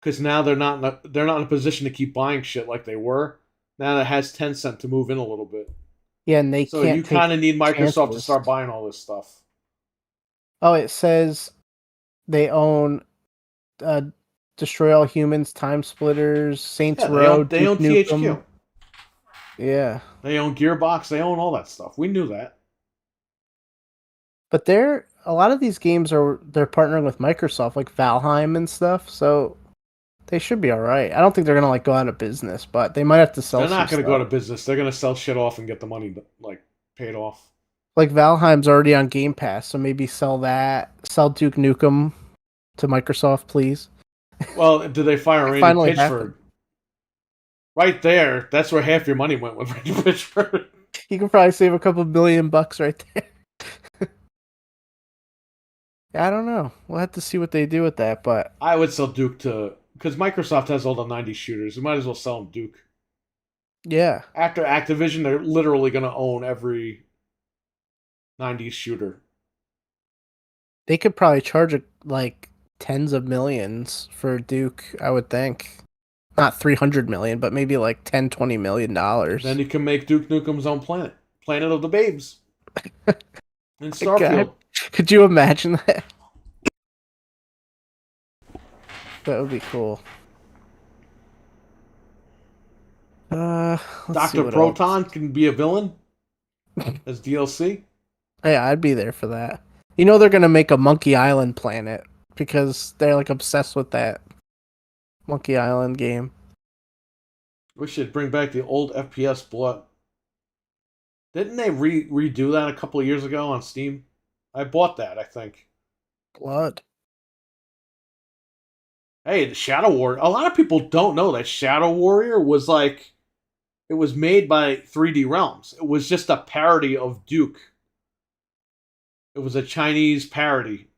Because now they're not in a position to keep buying shit like they were. Now that has Tencent to move in a little bit. yeah, and they So can't you take kind of need Microsoft to chances. start buying all this stuff. Oh, it says they own Destroy All Humans, Time Splitters, Saints Yeah, Row, they own Duke THQ. Nukem. Yeah, They own Gearbox. They own all that stuff. We knew that. but they're a lot of these games they're partnering with Microsoft, like Valheim and stuff. So they should be all right. I don't think they're gonna like go out of business, but they might have to sell. They're some not going to stuff. go out of business. They're going to sell shit off and get the money like paid off. Like Valheim's already on Game Pass, so maybe sell that. Sell Duke Nukem to Microsoft, please. Well, did they fire Randy Finally Pitchford? happened. Right there, that's where half your money went with Randy Pitchford. You can probably save a couple $1 billion right there. I don't know. We'll have to see what they do with that, but I would sell Duke to because Microsoft has all the '90s shooters. You might as well sell them Duke. yeah, After Activision, they're literally going to own every '90s shooter. they could probably charge like tens of millions for Duke, I would think. Not 300 million, but maybe like 10-20 million dollars. Then you can make Duke Nukem's own planet, Planet of the Babes, in Starfield. God. Could you imagine that? That would be cool. Let's see Dr. what Proton else. can be a villain as DLC. Yeah, I'd be there for that. You know they're gonna make a Monkey Island planet because they're like obsessed with that Monkey Island game. We should bring back the old FPS blood. Didn't they redo that a couple of years ago on Steam? I bought that, I think. Blood. Hey, the Shadow Warrior. A lot of people don't know that Shadow Warrior was like, it was made by 3D Realms. It was just a parody of Duke. It was a Chinese parody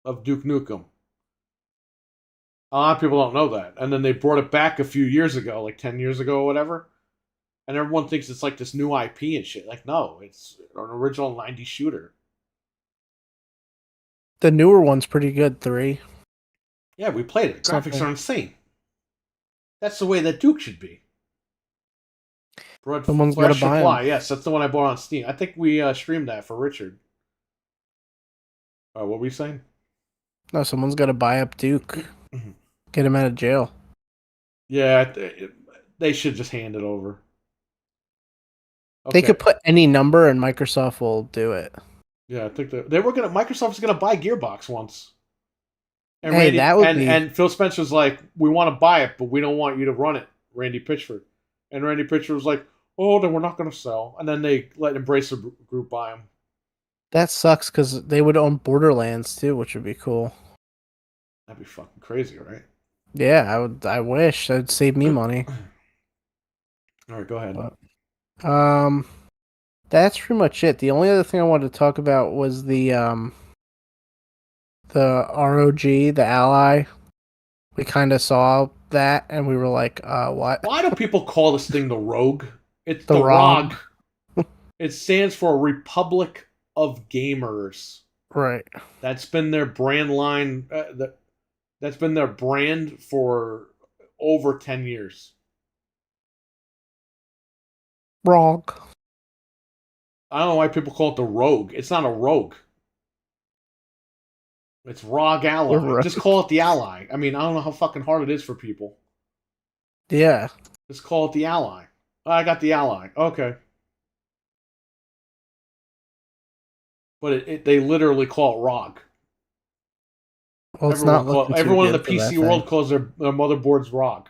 of Duke Nukem. A lot of people don't know that. And then they brought it back a few years ago, like 10 years ago or whatever. And everyone thinks it's like this new IP and shit. Like, no, it's an original 90s shooter. The newer one's pretty good, 3. Yeah, we played it. Graphics Something. are insane. That's the way that Duke should be. Broad Someone's Flash gotta buy 'em. Supply. Yes, that's the one I bought on Steam. I think we streamed that for Richard. What were we saying? No, someone's got to buy up Duke. Mm-hmm. Get him out of jail. Yeah, they should just hand it over. They Okay. could put any number and Microsoft will do it. Yeah, I think they were gonna. Microsoft was gonna buy Gearbox once. And Hey, that would be- and Phil Spencer's like, we want to buy it, but we don't want you to run it, Randy Pitchford. And Randy Pitchford was like, oh, then we're not gonna sell. And then they let Embracer Group buy him. That sucks because they would own Borderlands too, which would be cool. That'd be fucking crazy, right? Yeah, I would. I wish that'd save me money. All right, go ahead. That's pretty much it. The only other thing I wanted to talk about was the ROG, the Ally. We kind of saw that, and we were like, what? Why do people call this thing the Rogue? It's The the ROG. ROG. It stands for Republic of Gamers. Right. That's been their brand line. That's been their brand for over 10 years. Wrong. I don't know why people call it the Rogue. It's not a Rogue. It's ROG Ally. Rogue. Just call it the Ally. I mean, I don't know how fucking hard it is for people. Yeah. Just call it the Ally. I got the Ally. Okay. But they literally call it ROG. Well, it's not looking too everyone in the good for that PC world thing. calls their motherboards ROG.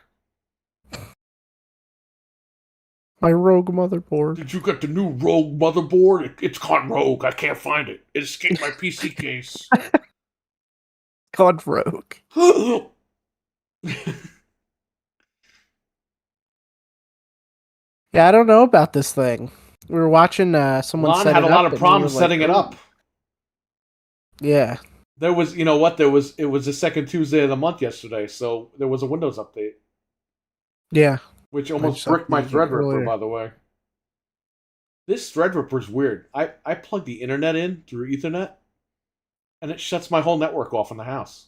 My Rogue motherboard. Did you get the new Rogue motherboard? It's called Rogue. I can't find it. It escaped my PC case. Called Rogue. Yeah, I don't know about this thing. We were watching someone Lon set had it a lot up, of and we were problems like, setting it "Ooh." up. Yeah. There was, you know what? It was the second Tuesday of the month yesterday, so there was a Windows update, Yeah. which almost just bricked my updated it Threadripper, earlier. by the way. This Threadripper is weird. I plug the internet in through Ethernet, and it shuts my whole network off in the house.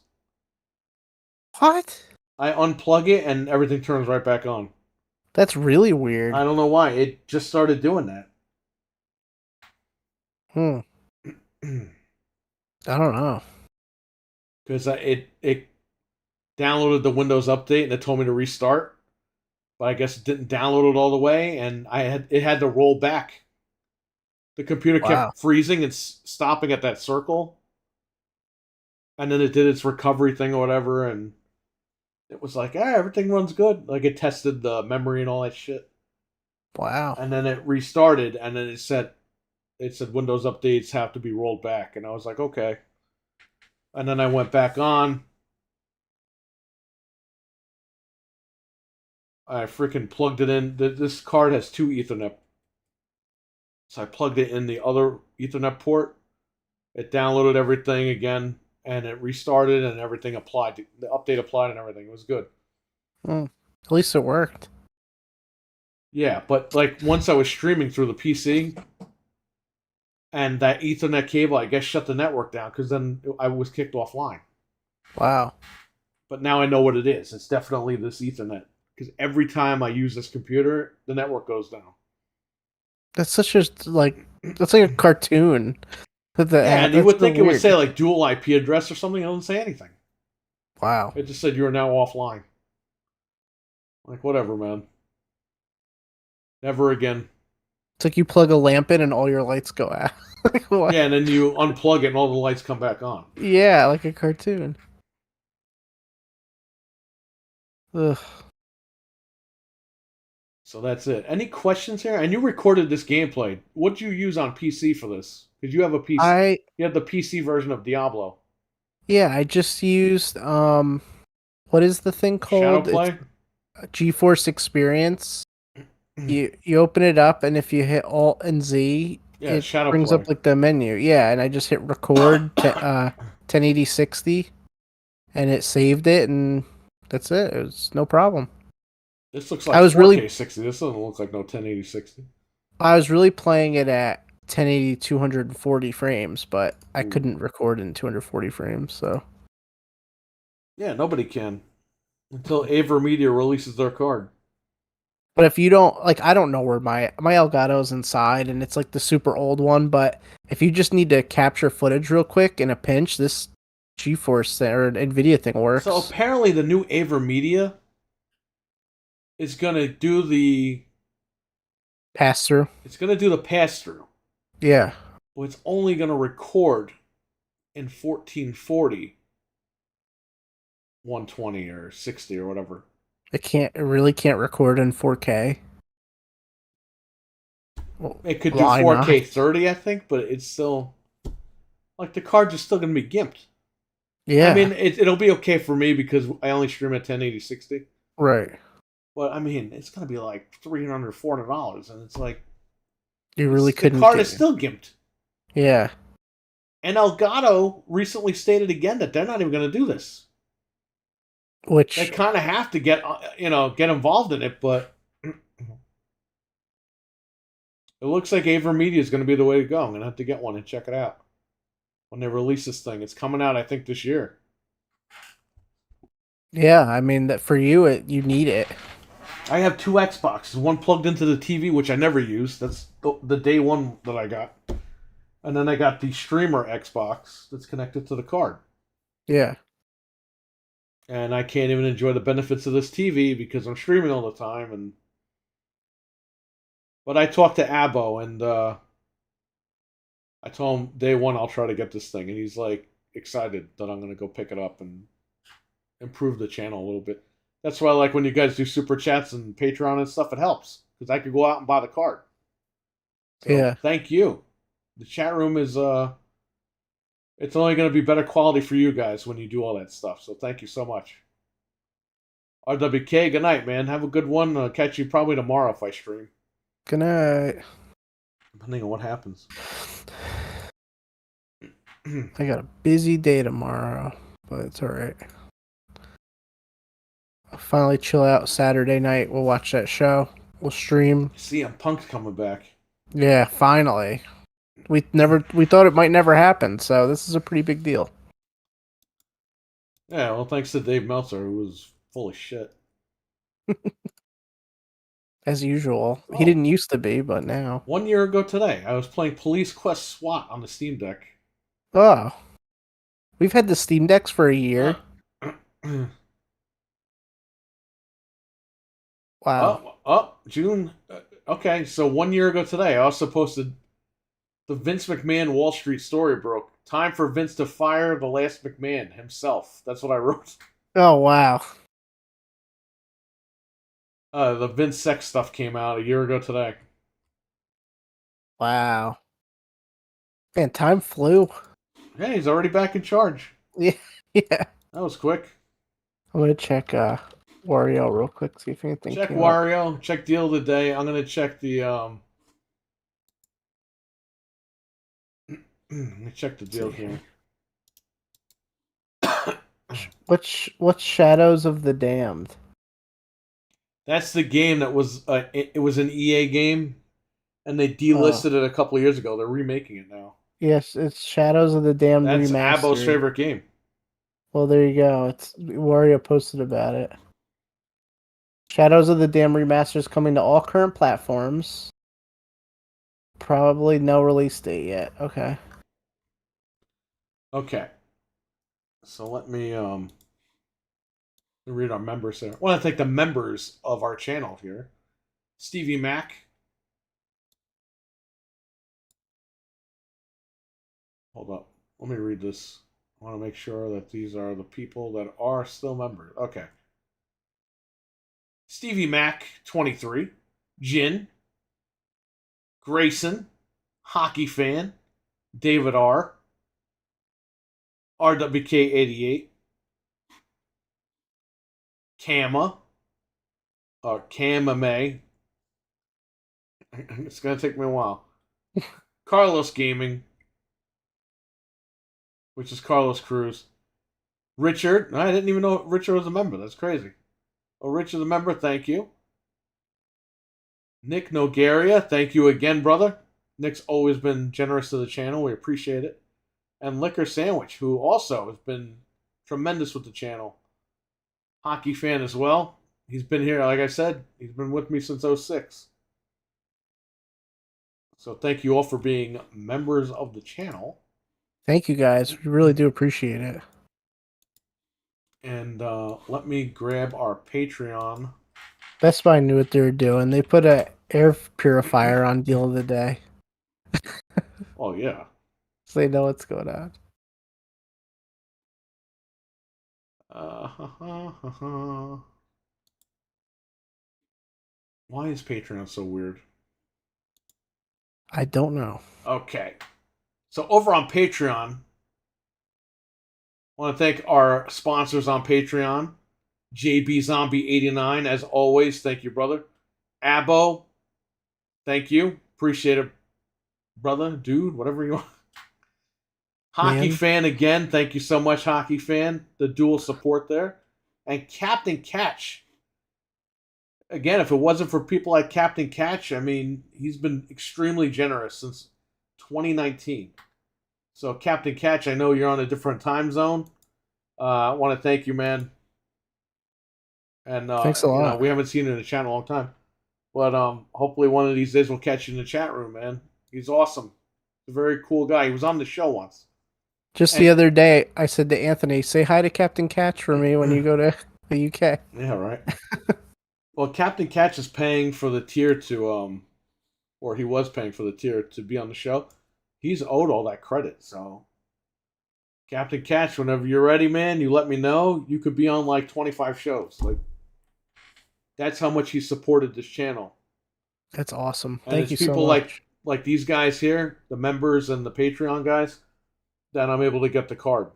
What? I unplug it, and everything turns right back on. That's really weird. I don't know why. It just started doing that. I don't know. Because it downloaded the Windows update and it told me to restart, but I guess it didn't download it all the way, and it had to roll back. The computer Wow. kept freezing and stopping at that circle, and then it did its recovery thing or whatever, and it was like, everything runs good. Like it tested the memory and all that shit, Wow. and then it restarted, and then it said Windows updates have to be rolled back, and I was like, okay. And then I went back on. I freaking plugged it in. This card has 2 Ethernet, so I plugged it in the other Ethernet port. It downloaded everything again, and it restarted, and everything applied. The update applied, and everything. It was good. At least it worked. Yeah, but like once I was streaming through the PC, and that Ethernet cable, I guess, shut the network down because then I was kicked offline. Wow. But now I know what it is. It's definitely this Ethernet because every time I use this computer, the network goes down. That's that's like a cartoon. And you would think it would say like dual IP address or something. It doesn't say anything. Wow. It just said you are now offline. Like whatever, man. Never again. It's like you plug a lamp in and all your lights go out. Like, what? Yeah, and then you unplug it and all the lights come back on. Yeah, like a cartoon. Ugh. So that's it. Any questions here? And you recorded this gameplay. What did you use on PC for this? Because you have a PC. You have the PC version of Diablo. I just used what is the thing called? Shadowplay? It's GeForce Experience. You open it up, and if you hit Alt and Z, it brings up like the menu. Yeah, and I just hit record 1080 60, and it saved it, and that's it. It was no problem. This looks like 4K 60. This doesn't look like no 1080 60. I was really playing it at 1080 240 frames, but I couldn't record in 240 frames, so. Yeah, nobody can. Until AverMedia releases their card. But if you don't, like, I don't know where my Elgato's inside, and it's like the super old one, but if you just need to capture footage real quick in a pinch, this GeForce thing, or NVIDIA thing works. So apparently the new AverMedia is going to do the pass-through. It's going to do the pass-through. Yeah. Well, it's only going to record in 1440, 120 or 60 or whatever. It really can't record in 4K. Well, it could do 4K 30, I think, but it's still like the cards are still going to be gimped. Yeah. I mean, it'll be okay for me because I only stream at 1080 60. Right. But I mean, it's going to be like $300, $400, and it's like you really couldn't. The card is still gimped. Yeah. And Elgato recently stated again that they're not even going to do this. Which they kind of have to get involved in it, but it looks like AverMedia is going to be the way to go. I'm going to have to get one and check it out when they release this thing. It's coming out, I think, this year. Yeah, I mean that for you, you need it. I have 2 Xboxes, one plugged into the TV, which I never use. That's the day one that I got, and then I got the streamer Xbox that's connected to the card. Yeah. And I can't even enjoy the benefits of this TV because I'm streaming all the time. But I talked to Abbo, and I told him day one I'll try to get this thing, and he's like excited that I'm going to go pick it up and improve the channel a little bit. That's why I like when you guys do super chats and Patreon and stuff. It helps because I could go out and buy the card. So, yeah. Thank you. The chat room is it's only going to be better quality for you guys when you do all that stuff. So thank you so much. RWK, good night, man. Have a good one. I'll catch you probably tomorrow if I stream. Good night. Depending on what happens. I got a busy day tomorrow, but it's alright. I'll finally chill out Saturday night. We'll watch that show. We'll stream. CM Punk's coming back. Yeah, finally. We thought it might never happen, so this is a pretty big deal. Yeah, well, thanks to Dave Meltzer, who was full of shit. As usual. Oh. He didn't used to be, but now. 1 year ago today, I was playing Police Quest SWAT on the Steam Deck. Oh. We've had the Steam Decks for a year. Wow. June. Okay, so 1 year ago today, I also posted The Vince McMahon Wall Street story broke. Time for Vince to fire the last McMahon himself. That's what I wrote. Oh wow. The Vince sex stuff came out a year ago today. Wow. Man, time flew. Hey, he's already back in charge. Yeah. Yeah. That was quick. I'm gonna check Wario real quick, see if anything Check came up. Wario. Check Deal of the Day. I'm gonna check the let me check the deal here. What's Shadows of the Damned? That's the game that was it was an EA game, and they delisted it a couple of years ago. They're remaking it now. Yes, it's Shadows of the Damned That's remastered. Abo's favorite game. Well, there you go. It's Wario posted about it. Shadows of the Damned remaster is coming to all current platforms. Probably no release date yet. Okay. Okay. So let me read our members here. I want to thank the members of our channel here. Stevie Mac. Hold up. Let me read this. I want to make sure that these are the people that are still members. Okay. Stevie Mac, 23. Jin. Grayson. Hockey Fan. David R. RWK 88. Kama. Or Kamame. It's going to take me a while. Carlos Gaming. Which is Carlos Cruz. Richard. I didn't even know Richard was a member. That's crazy. Oh, Richard's a member. Thank you. Nick Nogaria. Thank you again, brother. Nick's always been generous to the channel. We appreciate it. And Liquor Sandwich, who also has been tremendous with the channel. Hockey Fan as well. He's been here, like I said, he's been with me since 06. So thank you all for being members of the channel. Thank you guys. We really do appreciate it. And let me grab our Patreon. Best Buy knew what they were doing. They put a air purifier on Deal of the Day. Oh, yeah. So they know what's going on. Why is Patreon so weird? I don't know. Okay. So over on Patreon, I want to thank our sponsors on Patreon. JB Zombie 89, as always, thank you, brother. Abo, thank you. Appreciate it, brother, dude, whatever you want. Hockey Fan again, thank you so much, Hockey Fan. The dual support there. And Captain Catch. Again, if it wasn't for people like Captain Catch, I mean, he's been extremely generous since 2019. So, Captain Catch, I know you're on a different time zone. I want to thank you, man. And thanks a lot. We haven't seen you in the chat in a long time. But hopefully one of these days we'll catch you in the chat room, man. He's awesome. He's a very cool guy. He was on the show once. The other day, I said to Anthony, say hi to Captain Catch for me when you go to the UK. Yeah, right. Well, Captain Catch is paying for the tier to, or he was paying for the tier to be on the show. He's owed all that credit, so. Captain Catch, whenever you're ready, man, you let me know. You could be on like 25 shows. Like, that's how much he supported this channel. That's awesome. And Thank you so much. People like these guys here, the members and the Patreon guys, that I'm able to get the card,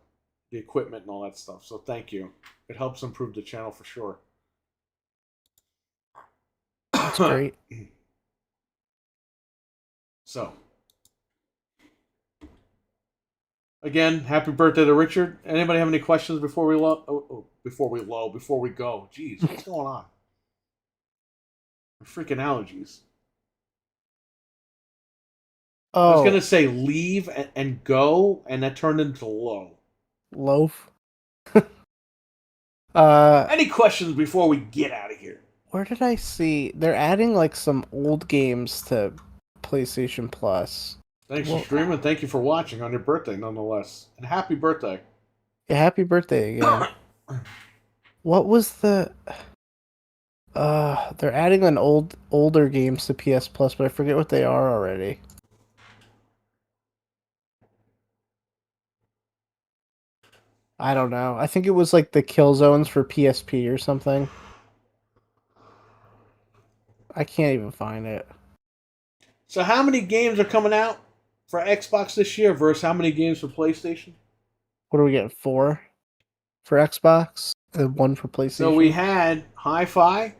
the equipment, and all that stuff. So thank you. It helps improve the channel for sure. That's great. So, again, happy birthday to Richard. Anybody have any questions before we before we go? Jeez, what's going on? Freaking allergies. I was gonna say leave and go, and that turned into low. Loaf. Any questions before we get out of here? Where did I see they're adding like some old games to PlayStation Plus? Thanks for streaming. Thank you for watching on your birthday, nonetheless, and happy birthday. Yeah, happy birthday again. What was the? They're adding older games to PS Plus, but I forget what they are already. I don't know. I think it was like the kill zones for PSP or something. I can't even find it. So how many games are coming out for Xbox this year versus how many games for PlayStation? What are we getting? 4 for Xbox and 1 for PlayStation. So we had Hi-Fi,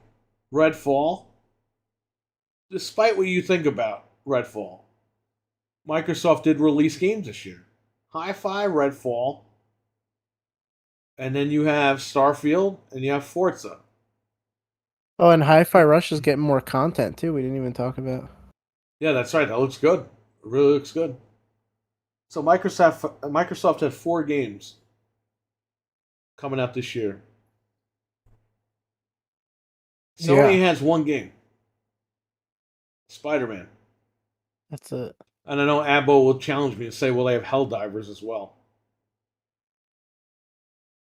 Redfall. Despite what you think about Redfall, Microsoft did release games this year. Hi-Fi, Redfall, and then you have Starfield, and you have Forza. Oh, and Hi-Fi Rush is getting more content too. We didn't even talk about. Yeah, that's right. That looks good. It really looks good. So Microsoft had 4 games coming out this year. Sony has 1 game. Spider-Man. That's it. And I know Abbo will challenge me and say, well, they have Helldivers as well.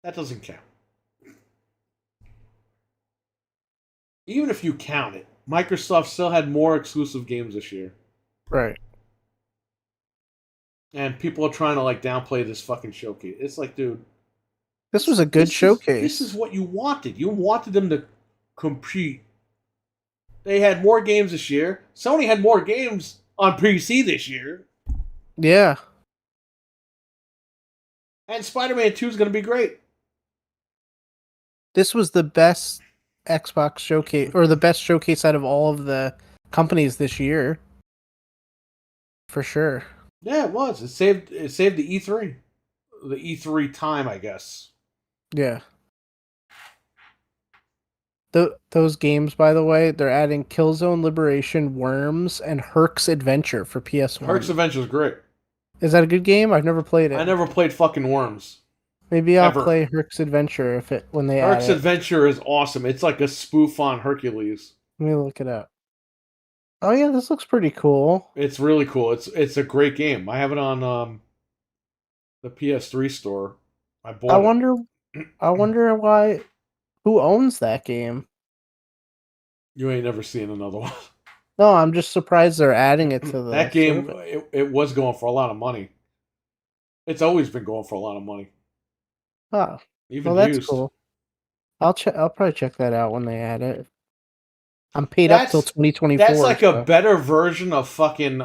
That doesn't count. Even if you count it, Microsoft still had more exclusive games this year. Right. And people are trying to like downplay this fucking showcase. It's like, dude, This was a good showcase. This is what you wanted. You wanted them to compete. They had more games this year. Sony had more games on PC this year. Yeah. And Spider-Man 2 is going to be great. This was the best Xbox showcase, or the best showcase out of all of the companies this year. For sure. Yeah, it was. It saved the E3. The E3 time, I guess. Yeah. Those games, by the way, they're adding Killzone Liberation, Worms, and Herc's Adventure for PS1. Herc's Adventure is great. Is that a good game? I've never played it. I never played fucking Worms. Maybe I'll ever. play Herc's Adventure when they Herc's add it. Adventure is awesome. It's like a spoof on Hercules. Let me look it up. Oh yeah, this looks pretty cool. It's really cool. It's a great game. I have it on the PS3 store. I bought I wonder why. Who owns that game? You ain't never seen another one. No, I'm just surprised they're adding it to the That game, service. it was going for a lot of money. It's always been going for a lot of money. Oh, Even well, that's used. cool. I'll probably check that out when they add it. I'm paid up till 2024. That's like a better version of fucking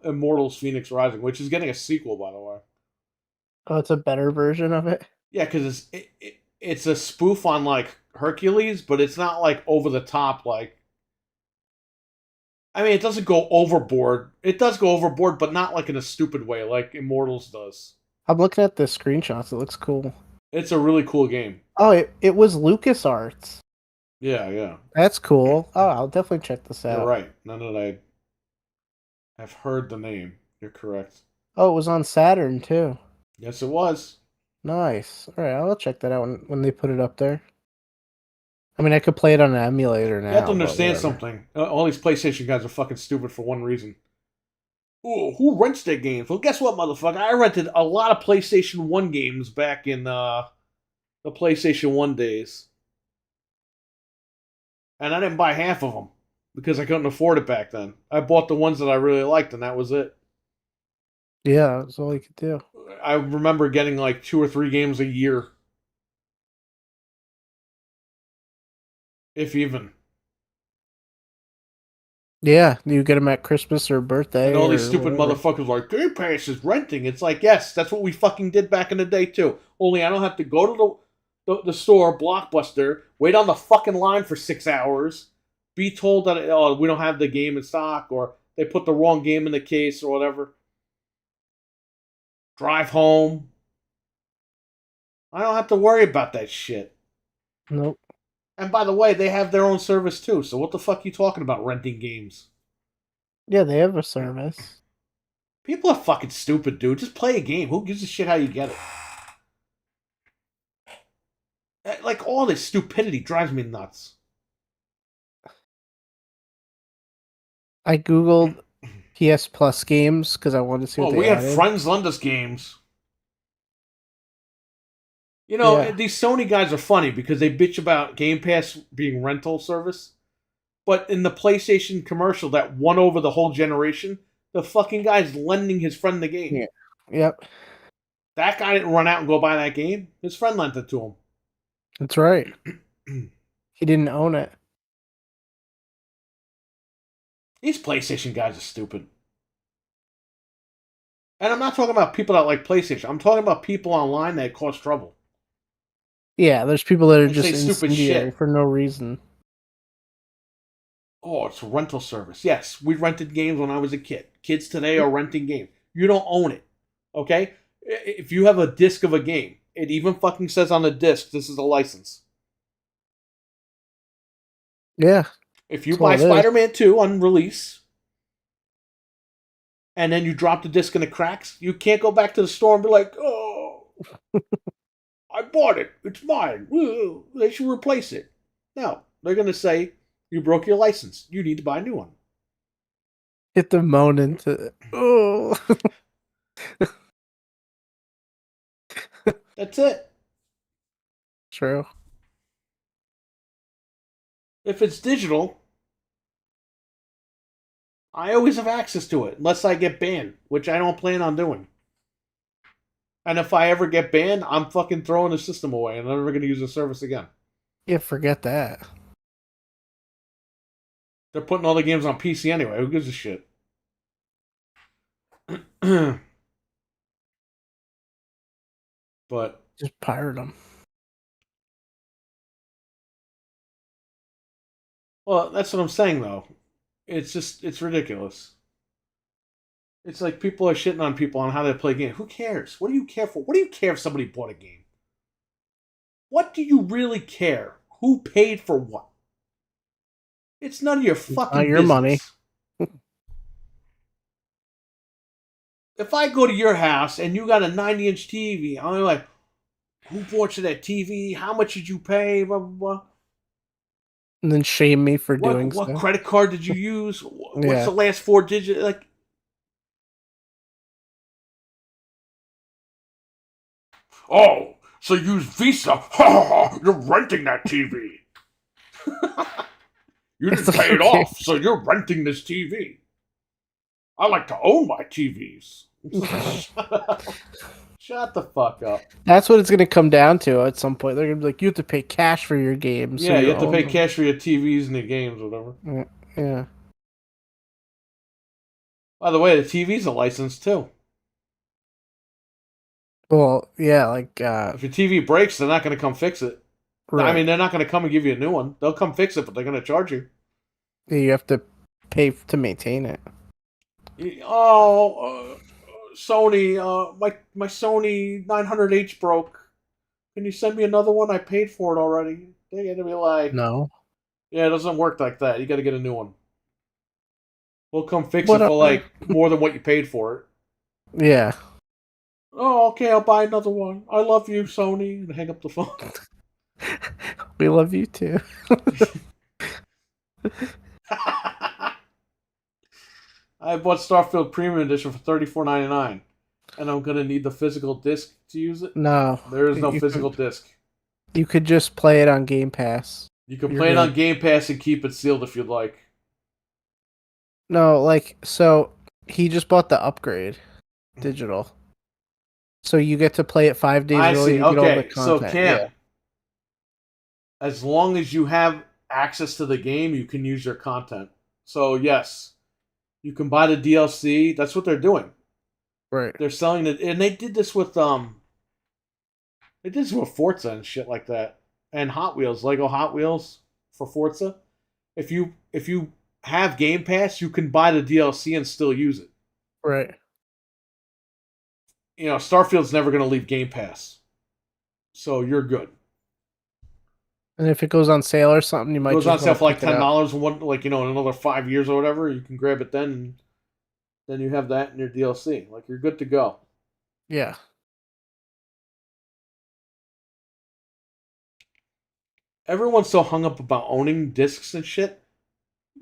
Immortals Phoenix Rising, which is getting a sequel, by the way. Oh, it's a better version of it? Yeah, because it's a spoof on like Hercules, but it's not like over the top. Like, I mean, it doesn't go overboard. It does go overboard, but not like in a stupid way, like Immortals does. I'm looking at the screenshots. It looks cool. It's a really cool game. Oh, it was LucasArts. Yeah, yeah. That's cool. Oh, I'll definitely check this out. You're right. None that I have heard the name. You're correct. Oh, it was on Saturn too. Yes, it was. Nice. All right, I'll check that out when they put it up there. I mean, I could play it on an emulator now. You have to understand something. All these PlayStation guys are fucking stupid for one reason. Ooh, who rents their games? Well, guess what, motherfucker? I rented a lot of PlayStation 1 games back in the PlayStation 1 days. And I didn't buy half of them because I couldn't afford it back then. I bought the ones that I really liked, and that was it. Yeah, that's all you could do. I remember getting like 2 or 3 games a year. If even. Yeah, you get them at Christmas or birthday. And all these stupid whatever. motherfuckers like, Game Pass is renting. It's like, yes, that's what we fucking did back in the day too. Only I don't have to go to the store, Blockbuster, wait on the fucking line for 6 hours, be told that we don't have the game in stock, or they put the wrong game in the case or whatever. Drive home. I don't have to worry about that shit. Nope. And by the way, they have their own service too, so what the fuck are you talking about renting games? Yeah, they have a service. People are fucking stupid, dude. Just play a game. Who gives a shit how you get it? Like, all this stupidity drives me nuts. I googled PS Plus games because I wanted to see what they we had added. friends lend us games. You know, Yeah. these Sony guys are funny because they bitch about Game Pass being rental service. But in the PlayStation commercial that won over the whole generation, the fucking guy's lending his friend the game. Yeah. Yep. That guy didn't run out and go buy that game. His friend lent it to That's right. him. He didn't own it. These PlayStation guys are stupid. And I'm not talking about people that like PlayStation. I'm talking about people online that cause trouble. Yeah, there's people that are And just say stupid incendiary shit. for no reason. Oh, it's a rental service. Yes, we rented games when I was a kid. Kids today are renting games. You don't own it. Okay? If you have a disc of a game, it even fucking says on the disc, this is a license. Yeah. If you That's all buy it is. Spider-Man 2 on release, and then you drop the disc in the cracks, you can't go back to the store and be like, oh, I bought it. It's mine. They should replace it. No, they're going to say, you broke your license. You need to buy a new one. Hit the moan into. Oh. That's it. True. If it's digital, I always have access to it, unless I get banned, which I don't plan on doing. And if I ever get banned, I'm fucking throwing the system away and I'm never going to use the service again. Yeah, forget that. They're putting all the games on PC anyway. Who gives a shit? But Just pirate them. well, that's what I'm saying though. It's ridiculous. It's like people are shitting on people on how they play games. Who cares? What do you care for? What do you care if somebody bought a game? What do you really care? Who paid for what? It's none of your fucking Not your business. money. If I go to your house and you got a 90-inch TV, I'm like, who bought you that TV? How much did you pay? Blah, blah, blah. And then shame me for doing What so. credit card did you use? What's Yeah. the last 4 digits? Like, oh, so use Visa. You're renting that TV. You didn't It's pay it okay. off, so you're renting this TV. I like to own my TVs. Shut the fuck up. That's what it's going to come down to at some point. They're going to be like, you have to pay cash for your games. Yeah, you have to own pay them. cash for your TVs and your games, or whatever. Yeah. By the way, the TV's a license too. Well, yeah, like, If your TV breaks, they're not going to come fix it. right. I mean, they're not going to come and give you a new one. They'll come fix it, but they're going to charge you. You have to pay to maintain it. Oh, Sony, my Sony 900H broke. Can you send me another one? I paid for it already. They're going to be like, No. yeah, it doesn't work like that. You got to get a new one. We'll come fix What it for a- like more than what you paid for it. Yeah. Oh, okay, I'll buy another one. I love you, Sony. And hang up the phone. We love you too. I bought Starfield Premium Edition for $34.99, and I'm gonna need the physical disc to use it. No. There is no You physical could- disc. You could just play it on Game Pass. You can You're play it on good. Game Pass and keep it sealed if you'd like. No, like, so he just bought the upgrade digital. So you get to play it 5 days I early. see. You get all the Okay, so content. Cam, Yeah. as long as you have access to the game, you can use your content. So yes, you can buy the DLC. That's what they're doing. Right. They're selling it, and they did this with they did this with Forza and shit like that, and Hot Wheels, Lego Hot Wheels for Forza. If you have Game Pass, you can buy the DLC and still use it. Right. You know, Starfield's never going to leave Game Pass, so you're good. And if it goes on sale or something, you It might goes just on sale wanna for like pick it up. $10 in one, like, you know, in another 5 years or whatever. You can grab it then, and then you have that in your DLC. Like, you're good to go. Yeah. Everyone's so hung up about owning discs and shit.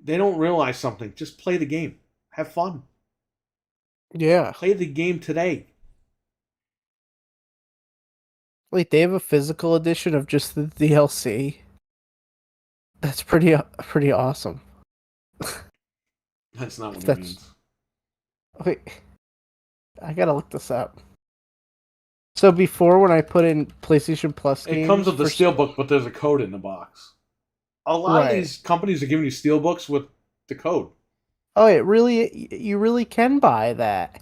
They don't realize something. Just play the game. Have fun. Yeah. Play the game today. Wait, they have a physical edition of just the DLC. That's pretty awesome. That's not what he That's- means. Wait, I gotta look this up. So before, when I put in PlayStation Plus games, It comes with the for- Steelbook, but there's a code in the box. A lot of Right. these companies are giving you Steelbooks with the code. Oh, you really can buy that.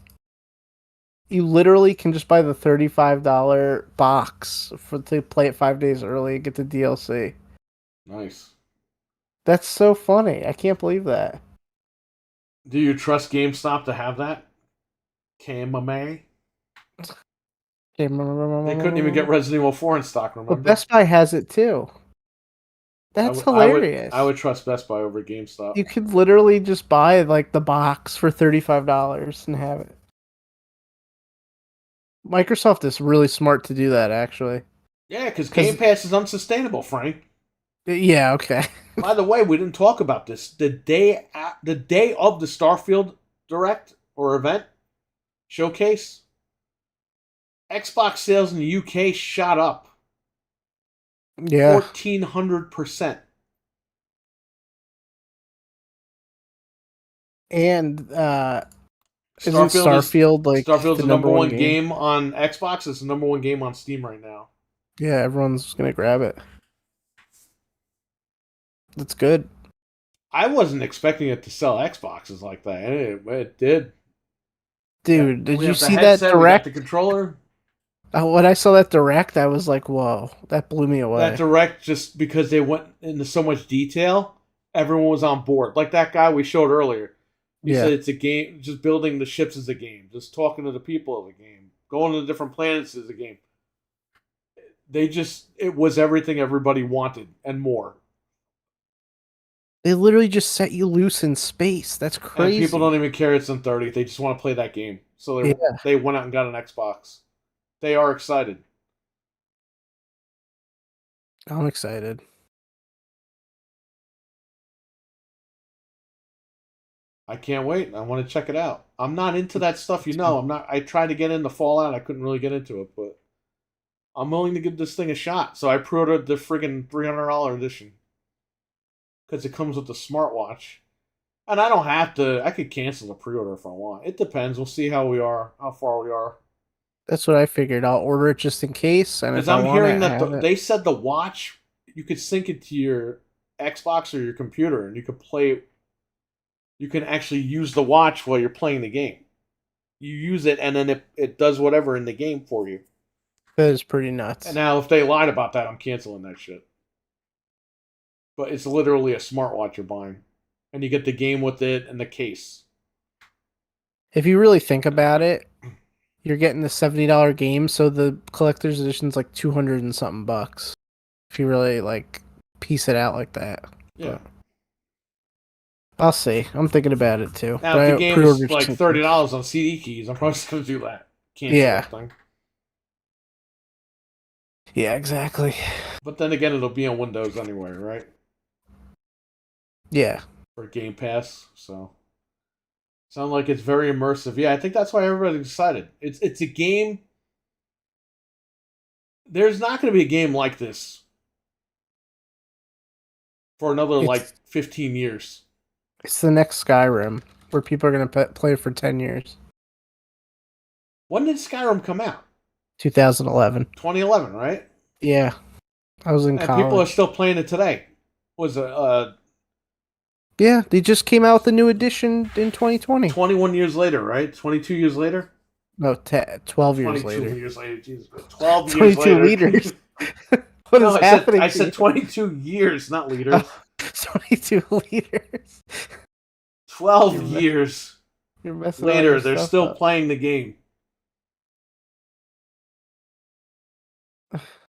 You literally can just buy the $35 box to play it 5 days early and get the DLC. Nice. That's so funny. I can't believe that. Do you trust GameStop to have that? KMMA? They couldn't even get Resident Evil 4 in stock, remember? But Best Buy has it too. That's hilarious. I would trust Best Buy over GameStop. You could literally just buy like the box for $35 and have it. Microsoft is really smart to do that, actually. Yeah, because Game Pass is unsustainable, Frank. Yeah, okay. By the way, we didn't talk about this. The day of the Starfield Direct or event showcase, Xbox sales in the UK shot up Yeah. 1,400%. And isn't Starfield's the number one game on Xbox? It's the number one game on Steam right now. Yeah, everyone's gonna grab it. That's good. I wasn't expecting it to sell Xboxes like that. It did. Dude, did We you have the see that headset, we got direct? the controller. When I saw that direct, I was like, "Whoa, that blew me away." That direct, just because they went into so much detail, everyone was on board. Like that guy we showed earlier. He said it's a game. Just building the ships is a game. Just talking to the people is a game. Going to the different planets is a game. It was everything everybody wanted and more. They literally just set you loose in space. That's crazy. And people don't even care it's in 30. They just want to play that game. So they went out and got an Xbox. They are excited. I'm excited. I can't wait. I want to check it out. I'm not into that stuff, I'm not. I tried to get into Fallout. I couldn't really get into it, but I'm willing to give this thing a shot. So I pre-ordered the friggin' $300 edition because it comes with the smartwatch, and I don't have to. I could cancel the pre-order if I want. It depends. We'll see how far we are. That's what I figured. I'll order it just in case. And because I'm hearing that they said the watch, you could sync it to your Xbox or your computer, and you could play. You can actually use the watch while you're playing the game. You use it, and then it does whatever in the game for you. That is pretty nuts. And now, if they lied about that, I'm canceling that shit. But it's literally a smartwatch you're buying. And you get the game with it and the case. If you really think about it, you're getting the $70 game, so the collector's edition's like 200 and something bucks. If you really piece it out like that. Yeah. But I'll see. I'm thinking about it too. Now, if the game is like $30 on CD keys, I'm probably just going to do that. Cancel that thing. Yeah, exactly. But then again, it'll be on Windows anyway, right? Yeah. For Game Pass, so sound like it's very immersive. Yeah, I think that's why everybody's excited. It's a game. There's not going to be a game like this for another 15 years. It's the next Skyrim, where people are going to play for 10 years. When did Skyrim come out? 2011. 2011, right? Yeah. I was in college. People are still playing it today. Yeah, they just came out with a new edition in 2020. 21 years later, right? 22 years later? No, 12 years later. 22 years later, Jesus. 12 years later. 22 liters. What is happening? I said 22 years, not liters. 22 liters. 12 years later, they're still up. playing the game.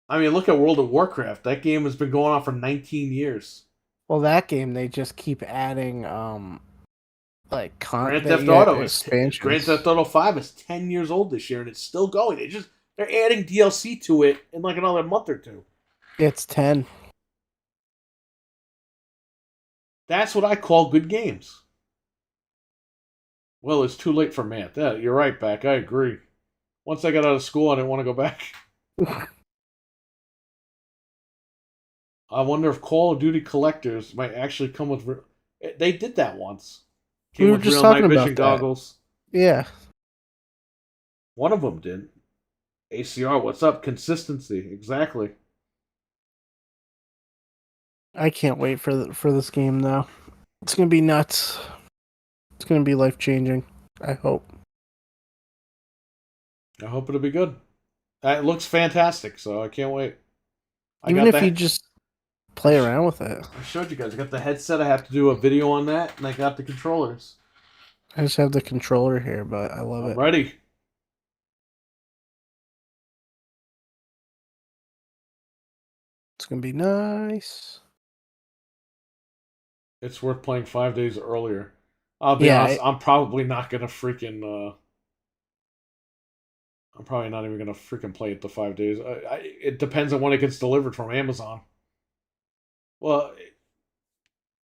I mean, look at World of Warcraft. That game has been going on for 19 years. Well, that game, they just keep adding, Grand Theft Auto expansions. Grand Theft Auto 5 is 10 years old this year, and it's still going. They're adding DLC to it in like another month or two. It's 10. That's what I call good games. Well, it's too late for math. Yeah, you're right, Beck. I agree. Once I got out of school, I didn't want to go back. I wonder if Call of Duty collectors might actually come with... They did that once. We were just talking about that. goggles. Yeah. One of them did. ACR, what's up? Consistency, exactly. I can't wait for this game though. It's gonna be nuts. It's gonna be life changing. I hope. I hope it'll be good. It looks fantastic, so I can't wait. Even if you just play around with it. I showed you guys. I got the headset. I have to do a video on that, and I got the controllers. I just have the controller here, but I love I'm it. ready. It's gonna be nice. It's worth playing 5 days earlier. I'll be honest. I'm probably not gonna freaking. I'm probably not even gonna freaking play it the 5 days. It depends on when it gets delivered from Amazon. Well,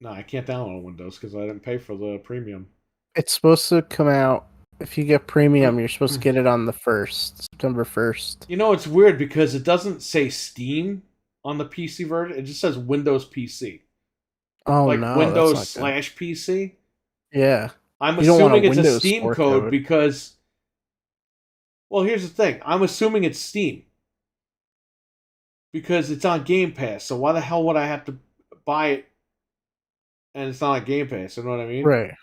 no, I can't download on Windows because I didn't pay for the premium. It's supposed to come out. If you get premium, you're supposed to get it on the 1st, September 1st. You know, it's weird because it doesn't say Steam on the PC version. It just says Windows PC. Oh, like no, Windows / PC. Yeah. I'm assuming it's a Steam code because. Well, here's the thing. I'm assuming it's Steam because it's on Game Pass. So why the hell would I have to buy it and it's not on Game Pass? You know what I mean? Right.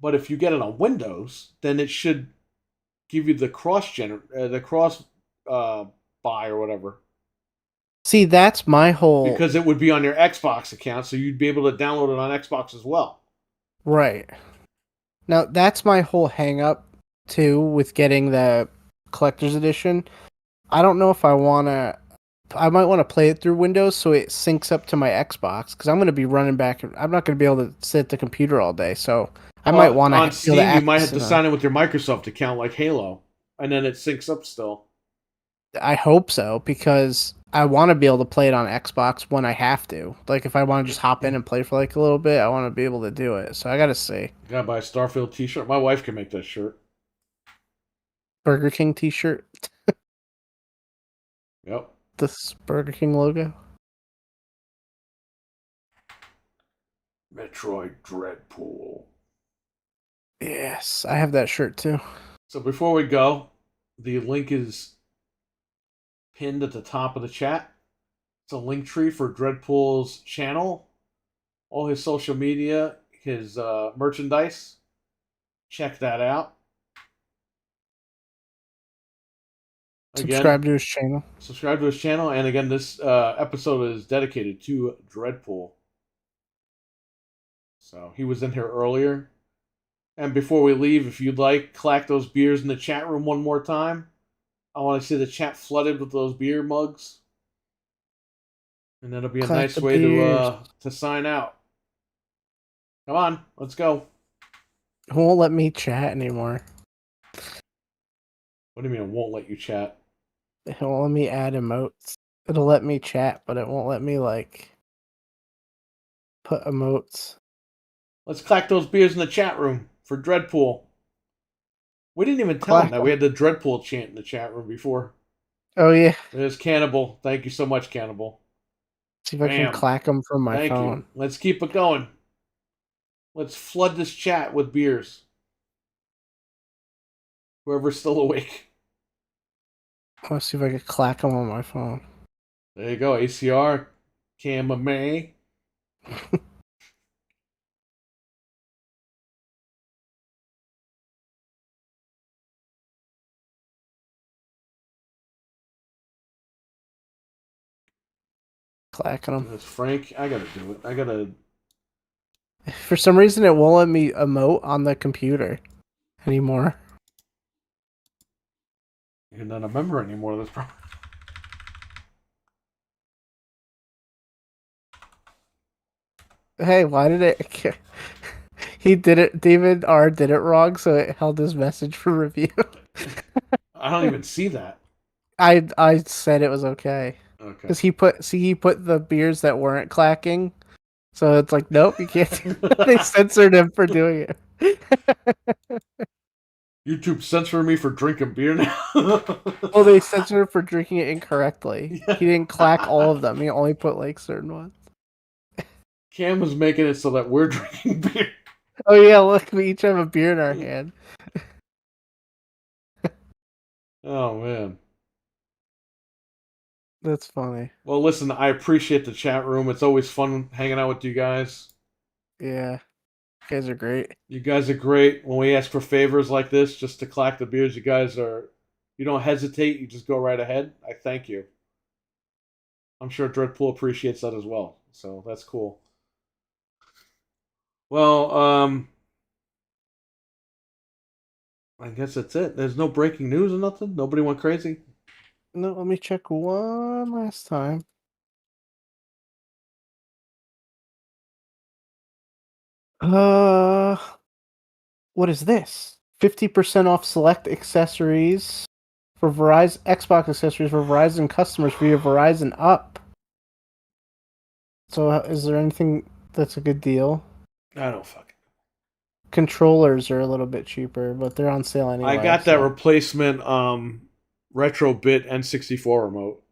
But if you get it on Windows, then it should give you the cross buy or whatever. See, that's my whole... Because it would be on your Xbox account, so you'd be able to download it on Xbox as well. Right. Now, that's my whole hang-up, too, with getting the Collector's Edition. I don't know if I want to... I might want to play it through Windows so it syncs up to my Xbox, because I'm going to be running back... I'm not going to be able to sit at the computer all day, so I might want to... On Steam, you might have to sign in with your Microsoft account like Halo, and then it syncs up still. I hope so, because I want to be able to play it on Xbox when I have to. Like, if I want to just hop in and play for like a little bit, I want to be able to do it. So I gotta see. You gotta buy a Starfield t-shirt. My wife can make that shirt. Burger King t-shirt. Yep. This Burger King logo. Metroid Dreadpool. Yes, I have that shirt too. So before we go, the link is pinned at the top of the chat. It's a link tree for Dreadpool's channel, all his social media, his merchandise. Check that out. Again, subscribe to his channel. Subscribe to his channel. And again, this episode is dedicated to Dreadpool. So he was in here earlier. And before we leave, if you'd like, clack those beers in the chat room one more time. I want to see the chat flooded with those beer mugs. And that'll be a nice way to sign out. Come on, let's go. It won't let me chat anymore. What do you mean it won't let you chat? It won't let me add emotes. It'll let me chat, but it won't let me, like, put emotes. Let's clack those beers in the chat room for Dreadpool. We didn't even tell him that we had the Dreadpool chant in the chat room before. Oh, yeah. There's Cannibal. Thank you so much, Cannibal. See if I can clack them from my phone. Thank you. Let's keep it going. Let's flood this chat with beers. Whoever's still awake. Let's see if I can clack them on my phone. There you go, ACR. May. Clacking them. That's Frank. I gotta do it. I gotta. For some reason, it won't let me emote on the computer anymore. You're not a member anymore. That's probably. Hey, why did it? He did it. David R did it wrong, so it held his message for review. I don't even see that. I said it was okay. Okay. Because he put the beers that weren't clacking, so it's like, nope, you can't. They censored him for doing it. YouTube censoring me for drinking beer now. Well, they censored him for drinking it incorrectly. He didn't clack all of them. He only put like certain ones. Cam was making it so that we're drinking beer. Oh yeah, look, we each have a beer in our hand. Oh man. That's funny. Well, listen, I appreciate the chat room. It's always fun hanging out with you guys. Yeah, you guys are great. You guys are great. When we ask for favors like this, just to clack the beers, you guys are. You don't hesitate. You just go right ahead. I thank you. I'm sure Dreadpool appreciates that as well. So that's cool. Well, I guess that's it. There's no breaking news or nothing. Nobody went crazy. No, let me check one last time. Uh, what is this? 50% off select accessories for Verizon Xbox accessories for Verizon customers via Verizon Up. So, is there anything that's a good deal? I don't fucking. Controllers are a little bit cheaper, but they're on sale anyway. I got that replacement retro bit N64 remote.